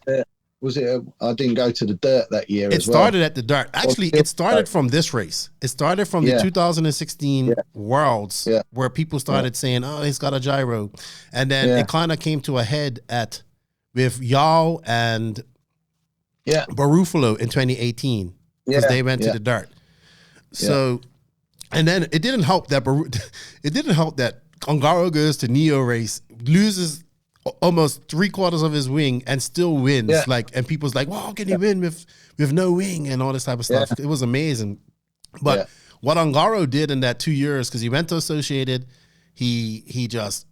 I didn't go to the dirt that year. It started at the dirt. Actually, it started from this race. It started from the 2016 Worlds, where people started saying, "Oh, he's got a gyro," and then it kind of came to a head with Yao and Barufalo in 2018 because they went to the dirt. So, and then it didn't help that Ongaro goes to Neo race, loses almost 3/4 of his wing and still wins. And people's like, "Wow, can he win with no wing?" and all this type of stuff. It was amazing. But what Ongaro did in that 2 years, because he went to Associated, he just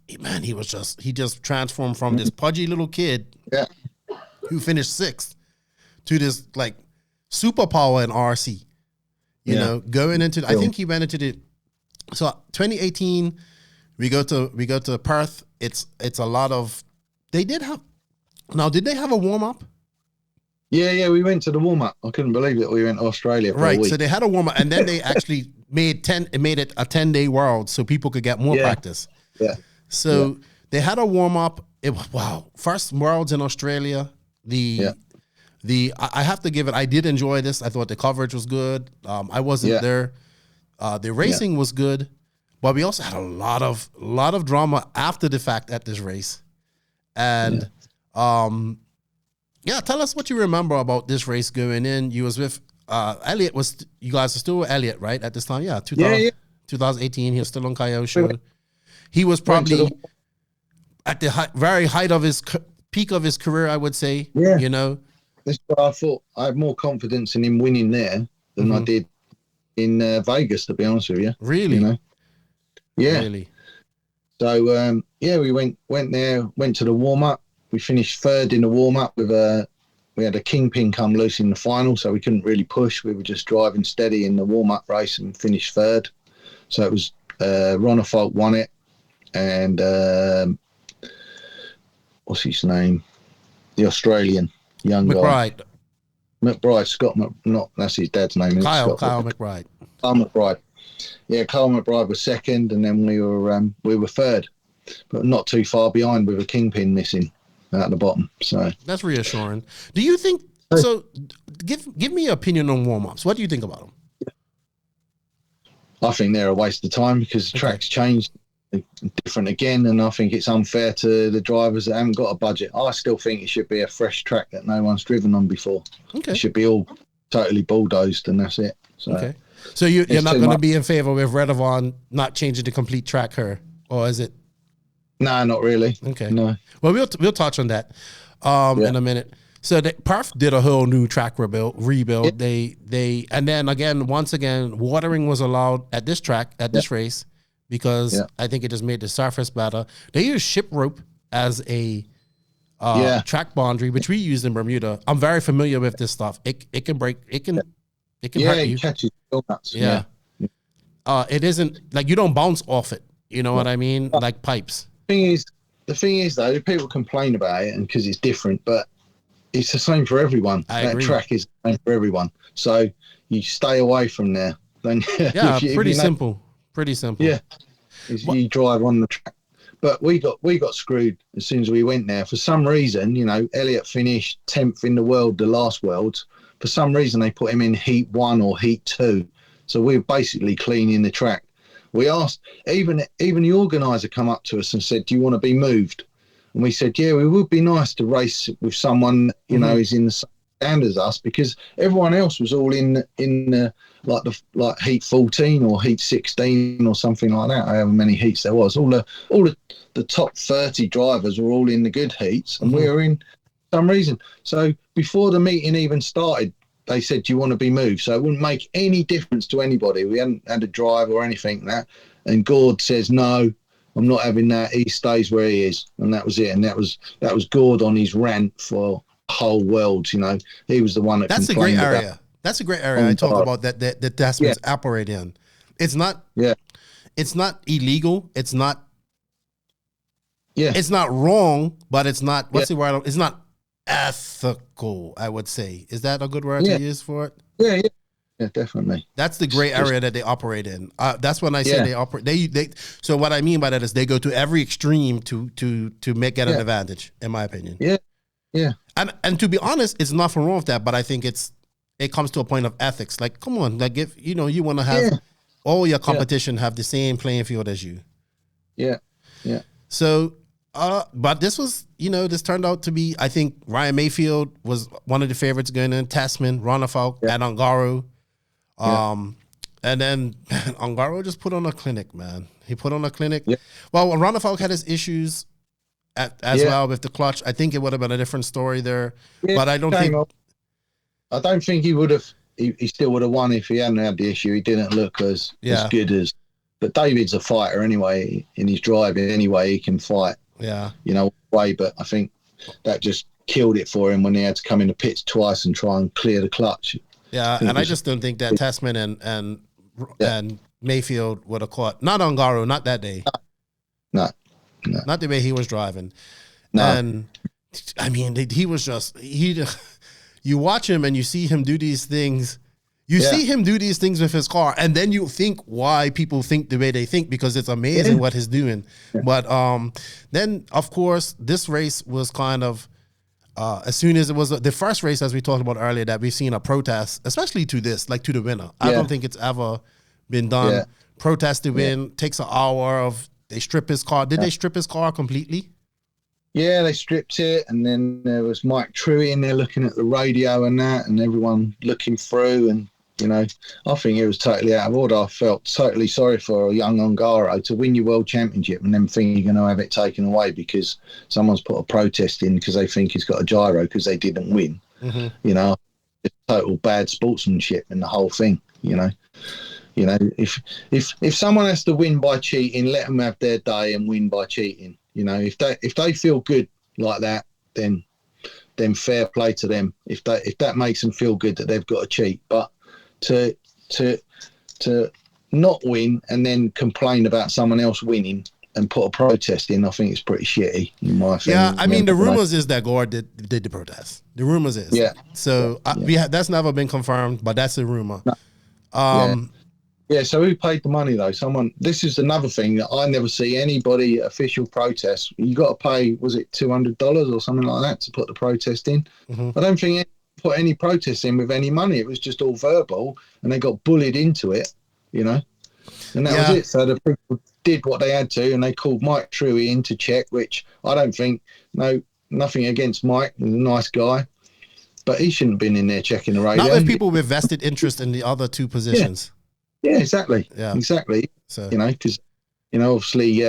transformed from this pudgy little kid who finished 6th to this like superpower in RC. Going into I think he went into 2018. We go to Perth. It's a lot of. Did they have a warm up? Yeah, we went to the warm up. I couldn't believe it. We went to Australia for a week. So they had a warm up, and then they actually made it a 10-day world so people could get more practice. Yeah. So they had a warm up. First Worlds in Australia. I have to give it. I did enjoy this. I thought the coverage was good. I wasn't there. The racing was good. But we also had a lot of drama after the fact at this race. And tell us what you remember about this race going in. You was with Elliot. You guys are still with Elliot, right, at this time? Yeah, 2018. He was still on Kyosho. He was probably at the very height of his peak of his career, I would say. Yeah. That's why I thought I had more confidence in him winning there than I did in Vegas, to be honest with you. Really? Yeah. Really? So we went there, went to the warm up. We finished 3rd in the warm up with we had a kingpin come loose in the final, so we couldn't really push. We were just driving steady in the warm up race and finished 3rd. So it was Ronafalk won it, and what's his name? the Australian young guy. McBride. Scott not that's his dad's name. Isn't it? Kyle Scott McBride. Kyle McBride. Yeah, Kyle McBride was second, and then we were third, but not too far behind with a kingpin missing at the bottom. So that's reassuring. Do you think so? Give me your opinion on warm-ups. What do you think about them? I think they're a waste of time because the track's changed, different again, and I think it's unfair to the drivers that haven't got a budget. I still think it should be a fresh track that no one's driven on before. Okay. It should be all totally bulldozed, and that's it. So, okay. So you're not going to be in favor with Redovon not changing the complete track here, or is it? No, not really. Okay. No. Well, we'll touch on that in a minute. So Perth did a whole new track rebuild. Yeah. They and then again, once again, watering was allowed at this track at this race because I think it just made the surface better. They used ship rope as a track boundary, which we used in Bermuda. I'm very familiar with this stuff. It can break. It can hurt you. It catches donuts. Yeah. It isn't like you don't bounce off it. You know what I mean? Like pipes. The thing is though, people complain about it and because it's different, but it's the same for everyone. I agree. Track is the same for everyone. So you stay away from there. Then pretty simple. Pretty simple. Yeah. You drive on the track. But we got screwed as soon as we went there. For some reason, Elliot finished 10th in the world, the last Worlds. For some reason, they put him in Heat 1 or Heat 2. So we were basically cleaning the track. We asked, even the organiser come up to us and said, do you want to be moved? And we said, yeah, it would be nice to race with someone, who's in the same stand as us, because everyone else was all in like Heat 14 or Heat 16 or something like that, however many heats there was. All the top 30 drivers were all in the good heats, and we were in some reason. So before the meeting even started, they said, do you want to be moved? So it wouldn't make any difference to anybody. We hadn't had a drive or anything like that. And Gord says, no, I'm not having that. He stays where he is. And that was it. And that was Gord on his rant for whole Worlds. He was the one that That's a great area. That's a great area I talk about that Tasman's operate in. It's not it's not illegal. It's not it's not wrong, but it's not what's the word? It's not ethical, I would say. Is that a good word to use for it? Yeah, definitely. That's the gray area that they operate in. That's when I say they operate. They so what I mean by that is they go to every extreme to make it an advantage, in my opinion. Yeah. And to be honest, it's nothing wrong with that. But I think it comes to a point of ethics. Like, come on, like if you want to have all your competition have the same playing field as you. Yeah. So. But this was, this turned out to be, I think Ryan Mayfield was one of the favorites going in, Tasman, Ronafalk, and Ongaro. And then Ongaro just put on a clinic, man. He put on a clinic. Yeah. Well, Ronafalk had his issues as well with the clutch. I think it would have been a different story there. Yeah, but I don't think he would have, he still would have won if he hadn't had the issue. He didn't look as good as, but David's a fighter anyway. In his driving anyway, he can fight. Yeah. But I think that just killed it for him when he had to come in the pits twice and try and clear the clutch. Yeah, and I just don't think that Tasman and Mayfield would have caught, not Ongaro, not that day. No. Not the way he was driving. No. And I mean, he was just, you watch him and you see him do these things. You see him do these things with his car, and then you think why people think the way they think, because it's amazing what he's doing. Yeah. But then, of course, this race was kind of, as soon as it was the first race, as we talked about earlier, that we've seen a protest, especially to this, like to the winner. I don't think it's ever been done. Yeah. Protest to win, takes an hour of, they strip his car. Did they strip his car completely? Yeah, they stripped it, and then there was Mike Truey in there looking at the radio and that, and everyone looking through, and I think it was totally out of order. I felt totally sorry for a young Ongaro to win your world championship and then think you're going to have it taken away because someone's put a protest in because they think he's got a gyro because they didn't win. Mm-hmm. It's total bad sportsmanship in the whole thing. If someone has to win by cheating, let them have their day and win by cheating. If they feel good like that, then fair play to them. If that makes them feel good that they've got to cheat, but to not win and then complain about someone else winning and put a protest in, I think it's pretty shitty in my opinion. Yeah, I mean, the rumors is that Gore did the protest. The rumors is. Yeah. So that's never been confirmed, but that's a rumor. No. Yeah, so who paid the money though? Someone. This is another thing that I never see anybody official protest. You got to pay, was it $200 or something like that to put the protest in? I don't think anyone put any protest in with any money. It was just all verbal, and they got bullied into it, you know. And that was it. So the people did what they had to, and they called Mike Truey in to check, which I don't think. Nothing against Mike. He's a nice guy, but he shouldn't have been in there checking the radio. Not with people with vested interest in the other two positions. Yeah, exactly. Yeah, exactly. So because obviously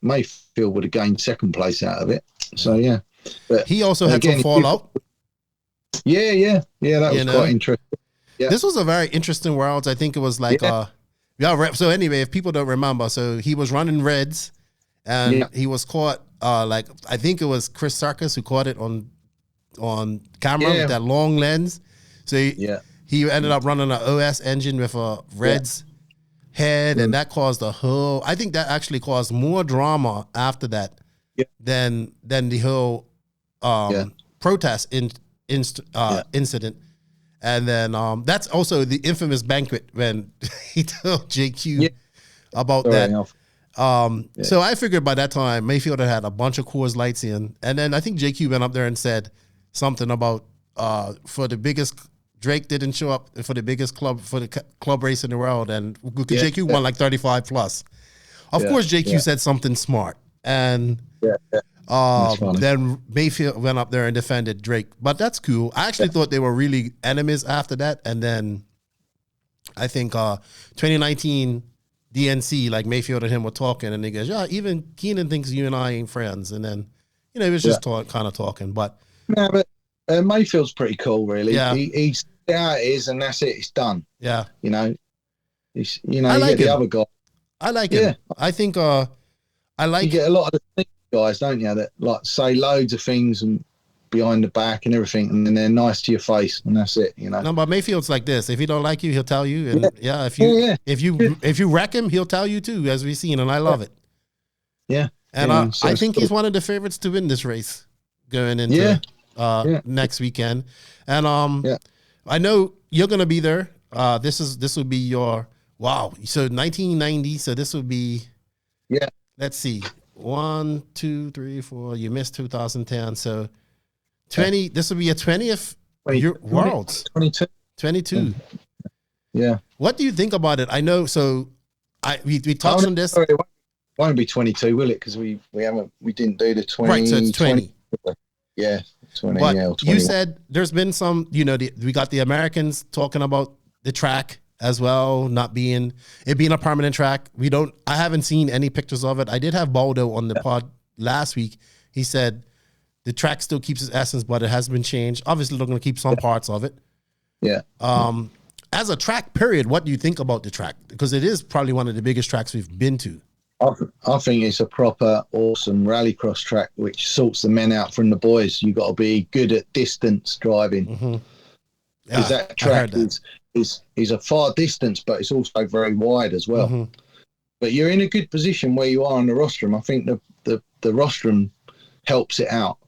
Mayfield would have gained second place out of it. So yeah, but he also had some fallout. Yeah. That was quite interesting. Yeah, this was a very interesting Worlds. I think it was like So anyway, if people don't remember, so he was running reds, and he was caught. I think it was Chris Sarkis who caught it on camera with that long lens. So he ended up running an OS engine with a Reds head, and that caused a whole. I think that actually caused more drama after that than the whole protest incident. And then that's also the infamous banquet when he told JQ about that. So I figured by that time Mayfield had a bunch of Coors Lights in, and then I think JQ went up there and said something about for the biggest. Drake didn't show up for the biggest club race in the world, and JQ won like 35 plus. Of course, JQ said something smart, and then Mayfield went up there and defended Drake. But that's cool. I actually thought they were really enemies after that, and then I think 2019 DNC, like Mayfield and him were talking, and he goes, "Yeah, even Keenan thinks you and I ain't friends," and then he was just kind of talking, but. No, but Mayfield's pretty cool, really. Yeah. He's how it is, and that's it. It's done. Yeah. He's I like the other guy. I like him. I think I like. You get a lot of the guys, don't you? That like say loads of things and behind the back and everything, and then they're nice to your face, and that's it. No, but Mayfield's like this. If he don't like you, he'll tell you. And if you wreck him, he'll tell you too, as we've seen, and I love it. Yeah. And I think he's one of the favorites to win this race going into next weekend. And I know you're gonna be there. This will be your So 1990. So this will be Let's see, 1, 2, 3, 4. You missed 2010. So 20. This will be your 20th Worlds. 22. Yeah. What do you think about it? I know. So we touched on this. Sorry, it won't be 22, will it? Because we didn't do the 20. Right. So it's 20. Yeah. 20, but or you said there's been some, we got the Americans talking about the track as well, not being a permanent track. I haven't seen any pictures of it. I did have Baldo on the pod last week. He said the track still keeps its essence, but it has been changed. Obviously, they're going to keep some parts of it. Yeah. As a track, period, what do you think about the track? Because it is probably one of the biggest tracks we've been to. I think it's a proper, awesome rallycross track, which sorts the men out from the boys. You got to be good at distance driving, because that track is a far distance, but it's also very wide as well. But you're in a good position where you are on the rostrum. I think the rostrum helps it out,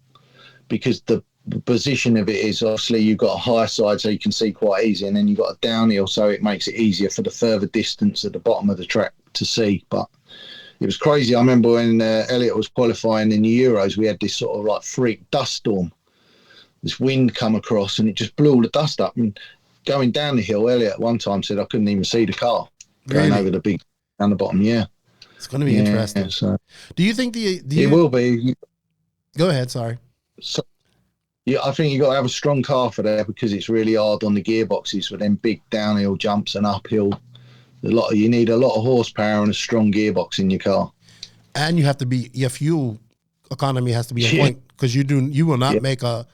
because the position of it is obviously you've got a higher side so you can see quite easy, and then you've got a downhill, so it makes it easier for the further distance at the bottom of the track to see. But it was crazy. I remember when Elliot was qualifying in the Euros, we had this sort of like freak dust storm. This wind come across and it just blew all the dust up. And going down the hill, Elliot at one time said I couldn't even see the car going over the big down the bottom. Yeah, it's going to be interesting. So, do you think it will be? Go ahead. Sorry. So, yeah, I think you got to have a strong car for that, because it's really hard on the gearboxes for them big downhill jumps and uphill. You need a lot of horsepower and a strong gearbox in your car, and you have to be your fuel economy has to be on point, because you will not make a.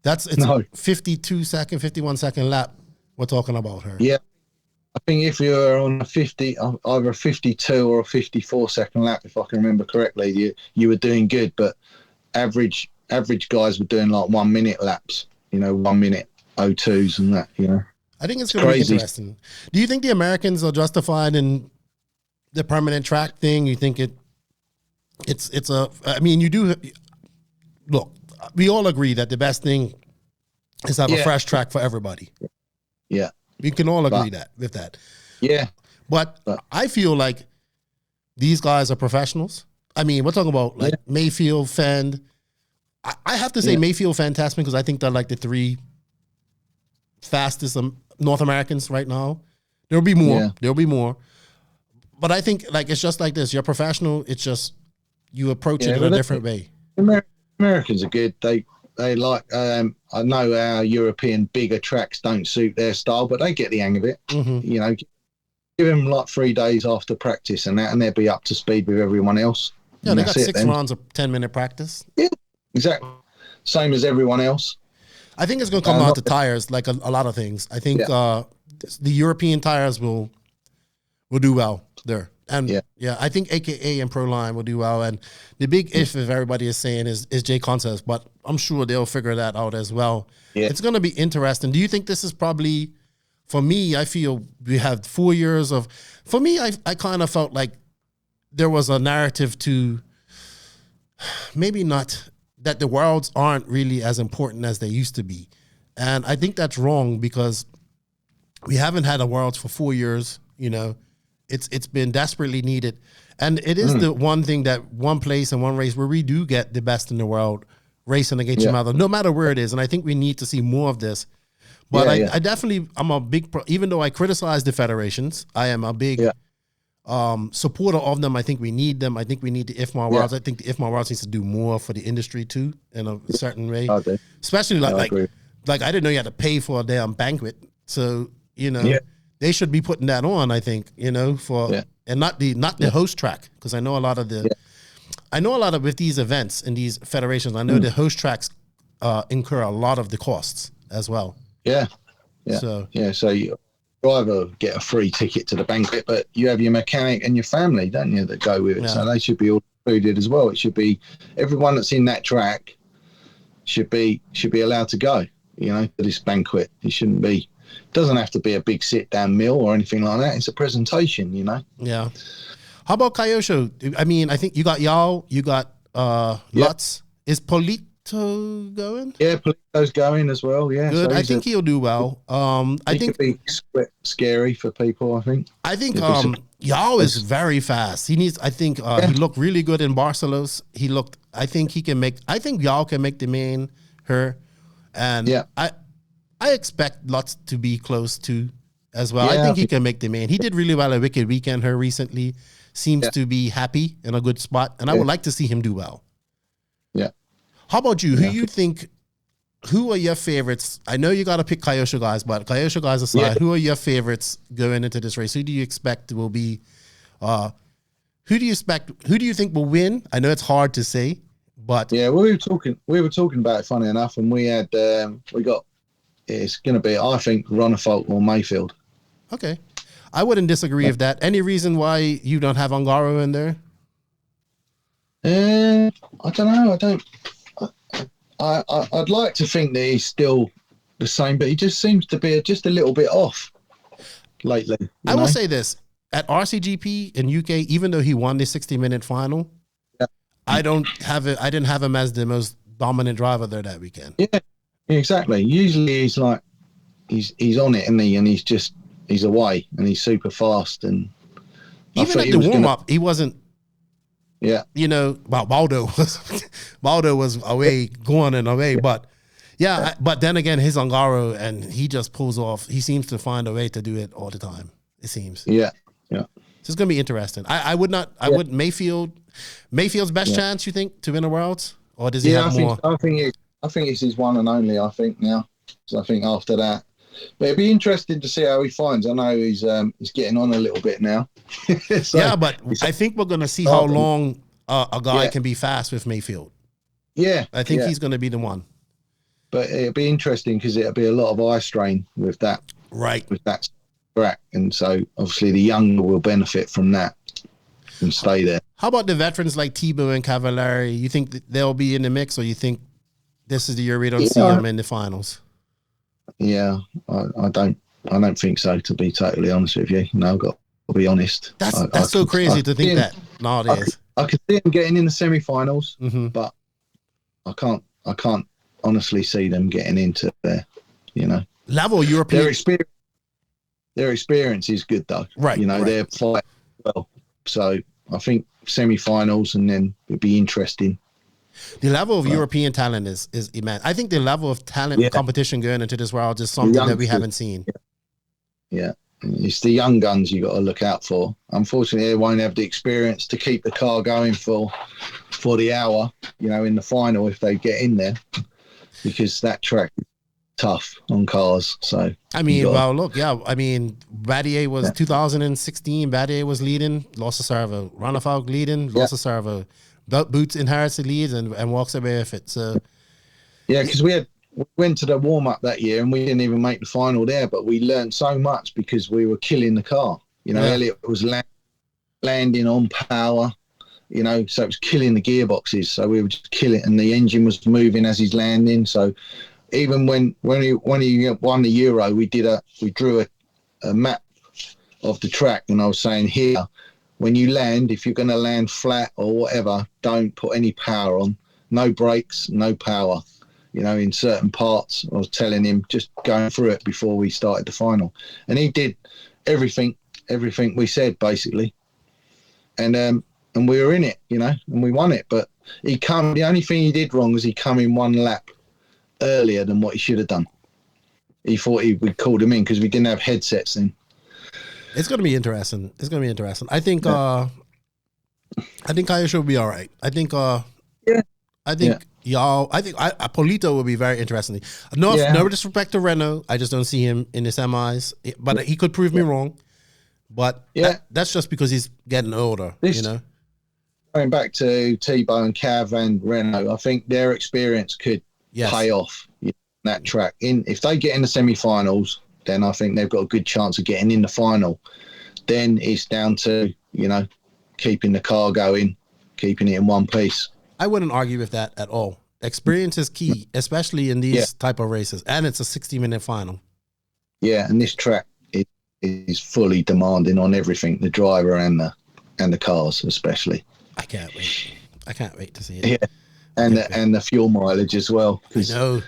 It's 52-second, 51-second lap. We're talking about her. Yeah, I think if you're on either a 52 or a 54-second lap, if I can remember correctly, you were doing good. But average guys were doing like 1 minute laps. 1 minute 02s and that. I think it's going to be interesting. Do you think the Americans are justified in the permanent track thing? You think I mean, you do look. We all agree that the best thing is to have a fresh track for everybody. Yeah, we can all agree with that. Yeah, but I feel like these guys are professionals. I mean, we're talking about like Mayfield, Fend. I have to say Mayfield, Fend, Tasman, because I think they're like the 3 fastest North Americans right now. There'll be more. Yeah. There'll be more. But I think like it's just like this. You're professional. It's just you approach it in a different way. Americans are good. They like. I know our European bigger tracks don't suit their style, but they get the hang of it. Mm-hmm. You know, give them like 3 days after practice and that, and they'll be up to speed with everyone else. Yeah, they got 6 rounds of 10-minute practice. Yeah, exactly. Same as everyone else. I think it's going to come down to tires, like a lot of things. I think the European tires will do well there. And I think AKA and Proline will do well. And the big if everybody is saying is Jay Contes, but I'm sure they'll figure that out as well. Yeah. It's going to be interesting. Do you think this is probably, for me, I feel we have 4 years of, for me, I kind of felt like there was a narrative to maybe not that the worlds aren't really as important as they used to be. And I think that's wrong because we haven't had a worlds for 4 years, you know. It's been desperately needed. And it is the one thing that one place and one race where we do get the best in the world racing against each other, no matter where it is. And I think we need to see more of this. But I definitely, I'm a big, even though I criticize the federations, I am a big supporter of them. I think we need them. I think we need the IFMAR Worlds. I think the IFMAR Worlds needs to do more for the industry too, in a certain way. Especially like I didn't know you had to pay for a damn banquet. So, you know, they should be putting that on, I think, you know, and not the host track. Because I know a lot of with these events and these federations, I know the host tracks incur a lot of the costs as well. So you either get a free ticket to the banquet, but you have your mechanic and your family, don't you, that go with it. So they should be all included as well. It should be everyone that's in that track should be allowed to go, you know, to this banquet. It shouldn't be. Doesn't have to be a big sit-down meal or anything like that. It's a presentation, you know. Yeah. How about Kyosho? I mean, I think you got Yao, you got Lutz. Is Polito going? Yeah, Polito's going as well. Yeah, good. So I think he'll do well. I think it'd be scary for people. I think Yao is very fast. He needs. I think he looked really good in Barcelos. He looked. I think Yao can make the main her, and I expect Lutz to be close to as well. I think he can make the main. He did really well at Wicked Weekend her recently. Seems to be happy in a good spot, and I would like to see him do well. Yeah. How about you? Who are your favorites? I know you got to pick Kyosho guys, but Kyosho guys aside, who are your favorites going into this race? Who do you expect will be? Who do you think will win? I know it's hard to say, but we were talking about it. Funny enough, and we had we got. It's going to be, I think, Ronnefolt or Mayfield. Okay. I wouldn't disagree with that. Any reason why you don't have Ongaro in there? I don't know. I'd like to think that he's still the same, but he just seems to be just a little bit off lately. I will say this. At RCGP in UK, even though he won the 60-minute final, I didn't have him as the most dominant driver there that weekend. Yeah. Exactly. Usually he's like he's on it, isn't he? And he's away and he's super fast. And even at the warm up, he wasn't. Yeah. You know, Baldo was away, going and away, but but then again, his Ongaro, and he just pulls off. He seems to find a way to do it all the time. It seems. Yeah. So it's gonna be interesting. I would Mayfield's best chance, you think, to win the Worlds, or does he have more? I think it's his one and only, I think, now. So I think after that. But it'd be interesting to see how he finds. I know he's getting on a little bit now. So but I think we're going to see how long a guy can be fast with Mayfield. Yeah. I think he's going to be the one. But it'd be interesting because it'll be a lot of eye strain with that. Right. With that track. And so obviously the younger will benefit from that and stay there. How about the veterans like Thibaut and Cavallari? You think that they'll be in the mix, or you think this is the year we don't see them in the finals? Yeah, I don't think so, to be totally honest with you. No, I've got to be honest. That's so crazy to think that nowadays. I could see them getting in the semi-finals, Mm-hmm. but I can't honestly see them getting into there. You know, Level European. Their experience is good though. Right, You know, right. they're fight well. So I think semi-finals, and then it'd be interesting. The level of European talent is immense. I think the level of talent Yeah. competition going into this world is something that we youngsters. haven't seen. Yeah. It's the young guns you got to look out for. Unfortunately, they won't have the experience to keep the car going for the hour, you know, in the final if they get in there, because that track is tough on cars. So I mean, you well, look, yeah. I mean, Battier was 2016. Battier was leading, lost a servo. Ronafalk leading, lost a servo. Boots inherits the leads and walks away with it. So yeah, because we went to the warm up that year and we didn't even make the final there, but we learned so much because we were killing the car. You know, Yeah. Elliot was landing on power. You know, so it was killing the gearboxes. So we were just killing, and the engine was moving as he's landing. So even when he won the Euro, we drew a map of the track, and I was saying, here, when you land, if you're going to land flat or whatever, don't put any power on. No brakes, no power. You know, in certain parts, I was telling him, just going through it before we started the final, and he did everything we said basically, and we were in it, you know, and we won it. But the only thing he did wrong was he come in one lap earlier than what he should have done. He thought we called him in because we didn't have headsets then. it's going to be interesting. It's going to be interesting. I think Kyosho will be all right. I think y'all. I think Polito will be very interesting. No disrespect to Renault. I just don't see him in the semis. But he could prove me wrong. But that's just because he's getting older. You know. Going back to Tebow and Cav and Renault, I think their experience could pay off in that track. If they get in the semi-finals, then I think they've got a good chance of getting in the final. Then it's down to, you know, keeping the car going, keeping it in one piece. I wouldn't argue with that at all. Experience is key, especially in these type of races, and it's a 60-minute final. Yeah, and this track is fully demanding on everything, the driver and the cars especially. I can't wait. I can't wait to see it. Yeah, and the fuel mileage as well. Because if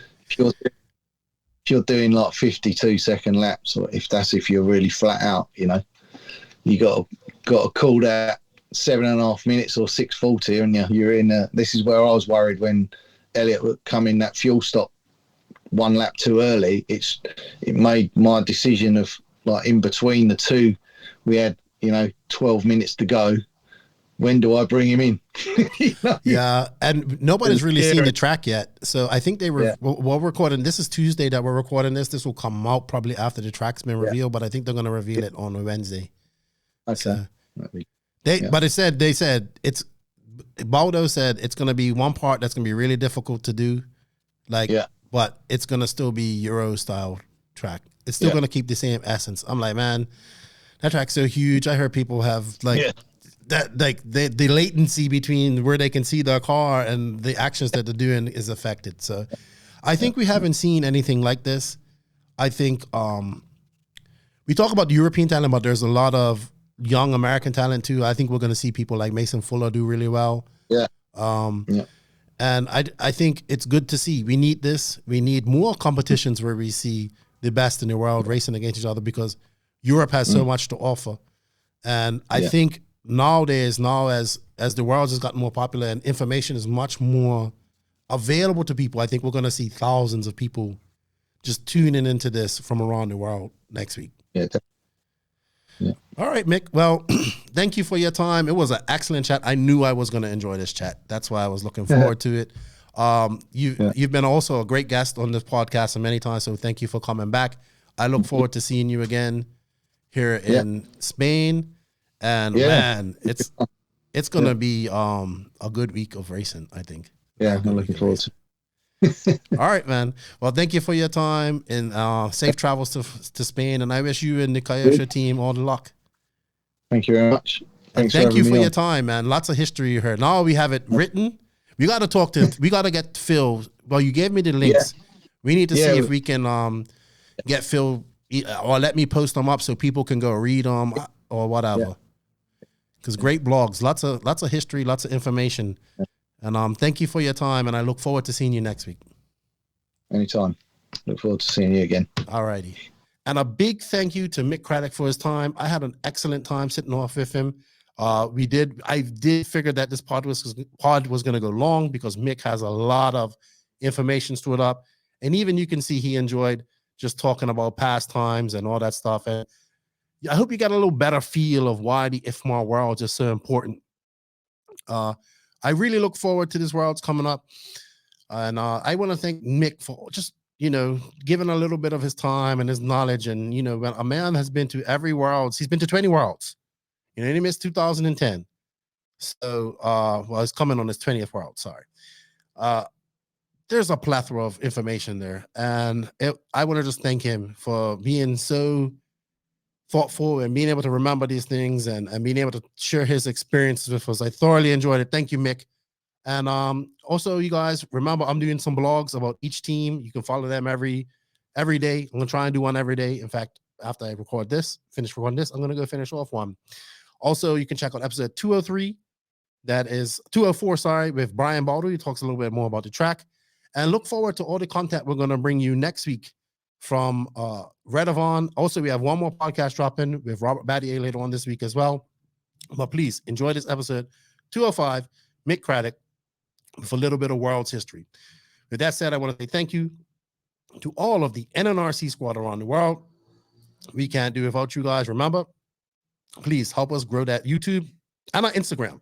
you're doing like 52-second laps, or if you're really flat out, you know, you got to call that 7.5 minutes or 6:40, and you're in. This is where I was worried when Elliot would come in that fuel stop one lap too early. It made my decision of, like, in between the two, we had, you know, 12 minutes to go. When do I bring him in? You know? Yeah, and nobody's really seen the track yet. So I think they were we're recording. This is Tuesday that we're recording this. This will come out probably after the track's been revealed, but I think they're going to reveal it on a Wednesday. Okay. So but they said it's Baldo said it's going to be one part that's going to be really difficult to do, but it's going to still be Euro style track. It's still going to keep the same essence. I'm like, man, that track's so huge. I heard people have that, like, the latency between where they can see their car and the actions that they're doing is affected. So I think we haven't seen anything like this. I think we talk about the European talent, but there's a lot of young American talent too. I think we're going to see people like Mason Fuller do really well. And I think it's good to see. We need this. We need more competitions where we see the best in the world racing against each other, because Europe has so much to offer. And I think nowadays, as the world has gotten more popular and information is much more available to people, I think we're going to see thousands of people just tuning into this from around the world next week. All right, Mick. Well, thank you for your time. It was an excellent chat. I knew I was going to enjoy this chat. That's why I was looking forward to it. You've been also a great guest on this podcast many times, so thank you for coming back. I look forward to seeing you again here in Spain. And man, it's gonna be a good week of racing, I think. Yeah, I'm looking forward to it. All right, man. Well, thank you for your time, and safe travels to Spain. And I wish you and the Kyosho team all the luck. Thank you very much. Thank you for your time, man. Lots of history you heard. Now we have it written. We got to we got to get Phil. Well, you gave me the links. We need to see if we can get Phil, or let me post them up so people can go read them or whatever. because great blogs, lots of history, lots of information. And thank you for your time, and I look forward to seeing you next week. Anytime. Look forward to seeing you again. All righty. And a big thank you to Mick Cradock for his time. I had an excellent time sitting off with him. I did figure that this pod was going to go long because Mick has a lot of information stored up. And even you can see he enjoyed just talking about past times and all that stuff. And I hope you got a little better feel of why the IFMAR Worlds is so important. I really look forward to this Worlds coming up. And I want to thank Mick for just, giving a little bit of his time and his knowledge. And, when a man has been to every Worlds, he's been to 20 Worlds. He missed 2010. So, he's coming on his 20th World, sorry. There's a plethora of information there. And I want to just thank him for being so thoughtful and being able to remember these things and being able to share his experiences with us. I thoroughly enjoyed it. Thank you, Mick. And also, you guys, remember, I'm doing some blogs about each team. You can follow them every day. I'm going to try and do one every day. In fact, after I finish recording this, I'm going to go finish off one. Also, you can check out episode 203. That is 204, sorry, with Brian Baldo. He talks a little bit more about the track. And look forward to all the content we're going to bring you next week from Redavon. Also, we have one more podcast dropping with Robert Battier later on this week as well. But please enjoy this episode 205, Mick Cradock, with a little bit of World's history. With that said, I want to say thank you to all of the NNRC squad around the world. We can't do it without you guys. Remember, please help us grow that YouTube and our Instagram.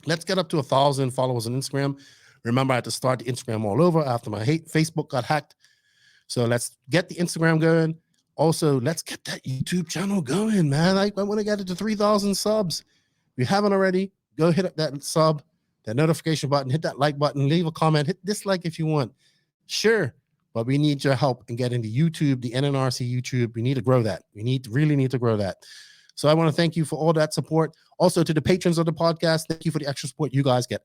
Let's get up to 1,000 followers on Instagram. Remember, I had to start the Instagram all over after my Facebook got hacked. So let's get the Instagram going. Also, let's get that YouTube channel going, man. I want to get it to 3,000 subs. If you haven't already, go hit up that sub, that notification button, hit that like button, leave a comment, hit dislike if you want. Sure, but we need your help in getting the YouTube, the NNRC YouTube. We need to grow that. We really need to grow that. So I want to thank you for all that support. Also to the patrons of the podcast, thank you for the extra support. You guys get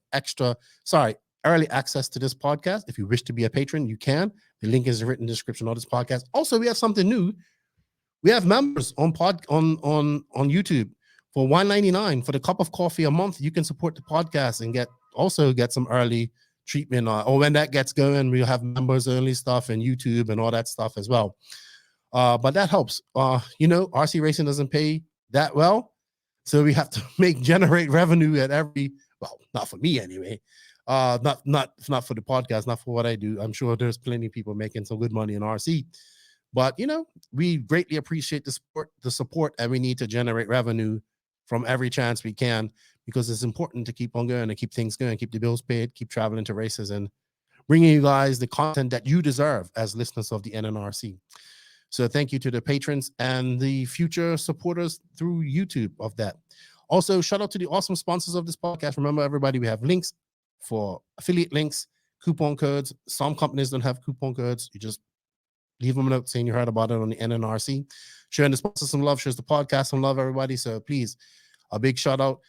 early access to this podcast. If you wish to be a patron, you can. The link is written in the description of this podcast. Also, we have something new. We have members on YouTube for $1.99 for the cup of coffee a month. You can support the podcast and get some early treatment. Or when that gets going, we'll have members only stuff and YouTube and all that stuff as well. But that helps. RC racing doesn't pay that well, so we have to generate revenue at not for me anyway. Not for the podcast, not for what I do. I'm sure there's plenty of people making some good money in RC, but we greatly appreciate the support, and we need to generate revenue from every chance we can, because it's important to keep on going and keep things going, keep the bills paid, keep traveling to races and bringing you guys the content that you deserve as listeners of the NNRC. So thank you to the patrons and the future supporters through YouTube of that. Also, shout out to the awesome sponsors of this podcast. Remember, everybody, we have links for affiliate links, coupon codes. Some companies don't have coupon codes. You just leave them a note saying you heard about it on the NNRC. Sharing the sponsor some love, shares the podcast some love, everybody. So please, a big shout out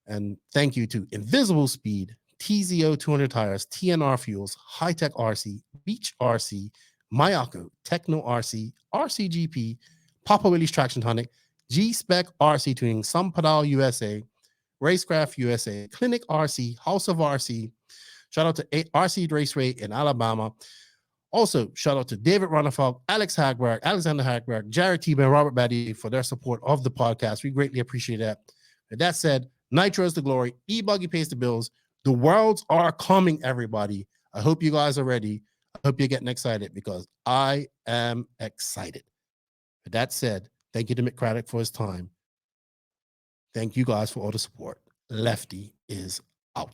and thank you to Invisible Speed, TZO 200 Tires, TNR Fuels, High Tech RC, Beach RC, Mayako, Techno RC, RCGP, Papa Willie's Traction Tonic, G-Spec RC Tuning, Sampadal USA, Racecraft USA, Clinic RC, House of RC. Shout out to RC Raceway in Alabama. Also, shout out to David Ronnefalk, Alexander Hagberg, Jared T. and Robert Batty for their support of the podcast. We greatly appreciate that. With that said, NItro Is THE Glory, E-Buggy pays the bills. The Worlds are coming, everybody. I hope you guys are ready. I hope you're getting excited, because I am excited. With that said, thank you to Mick Cradock for his time. Thank you guys for all the support. Lefty is out.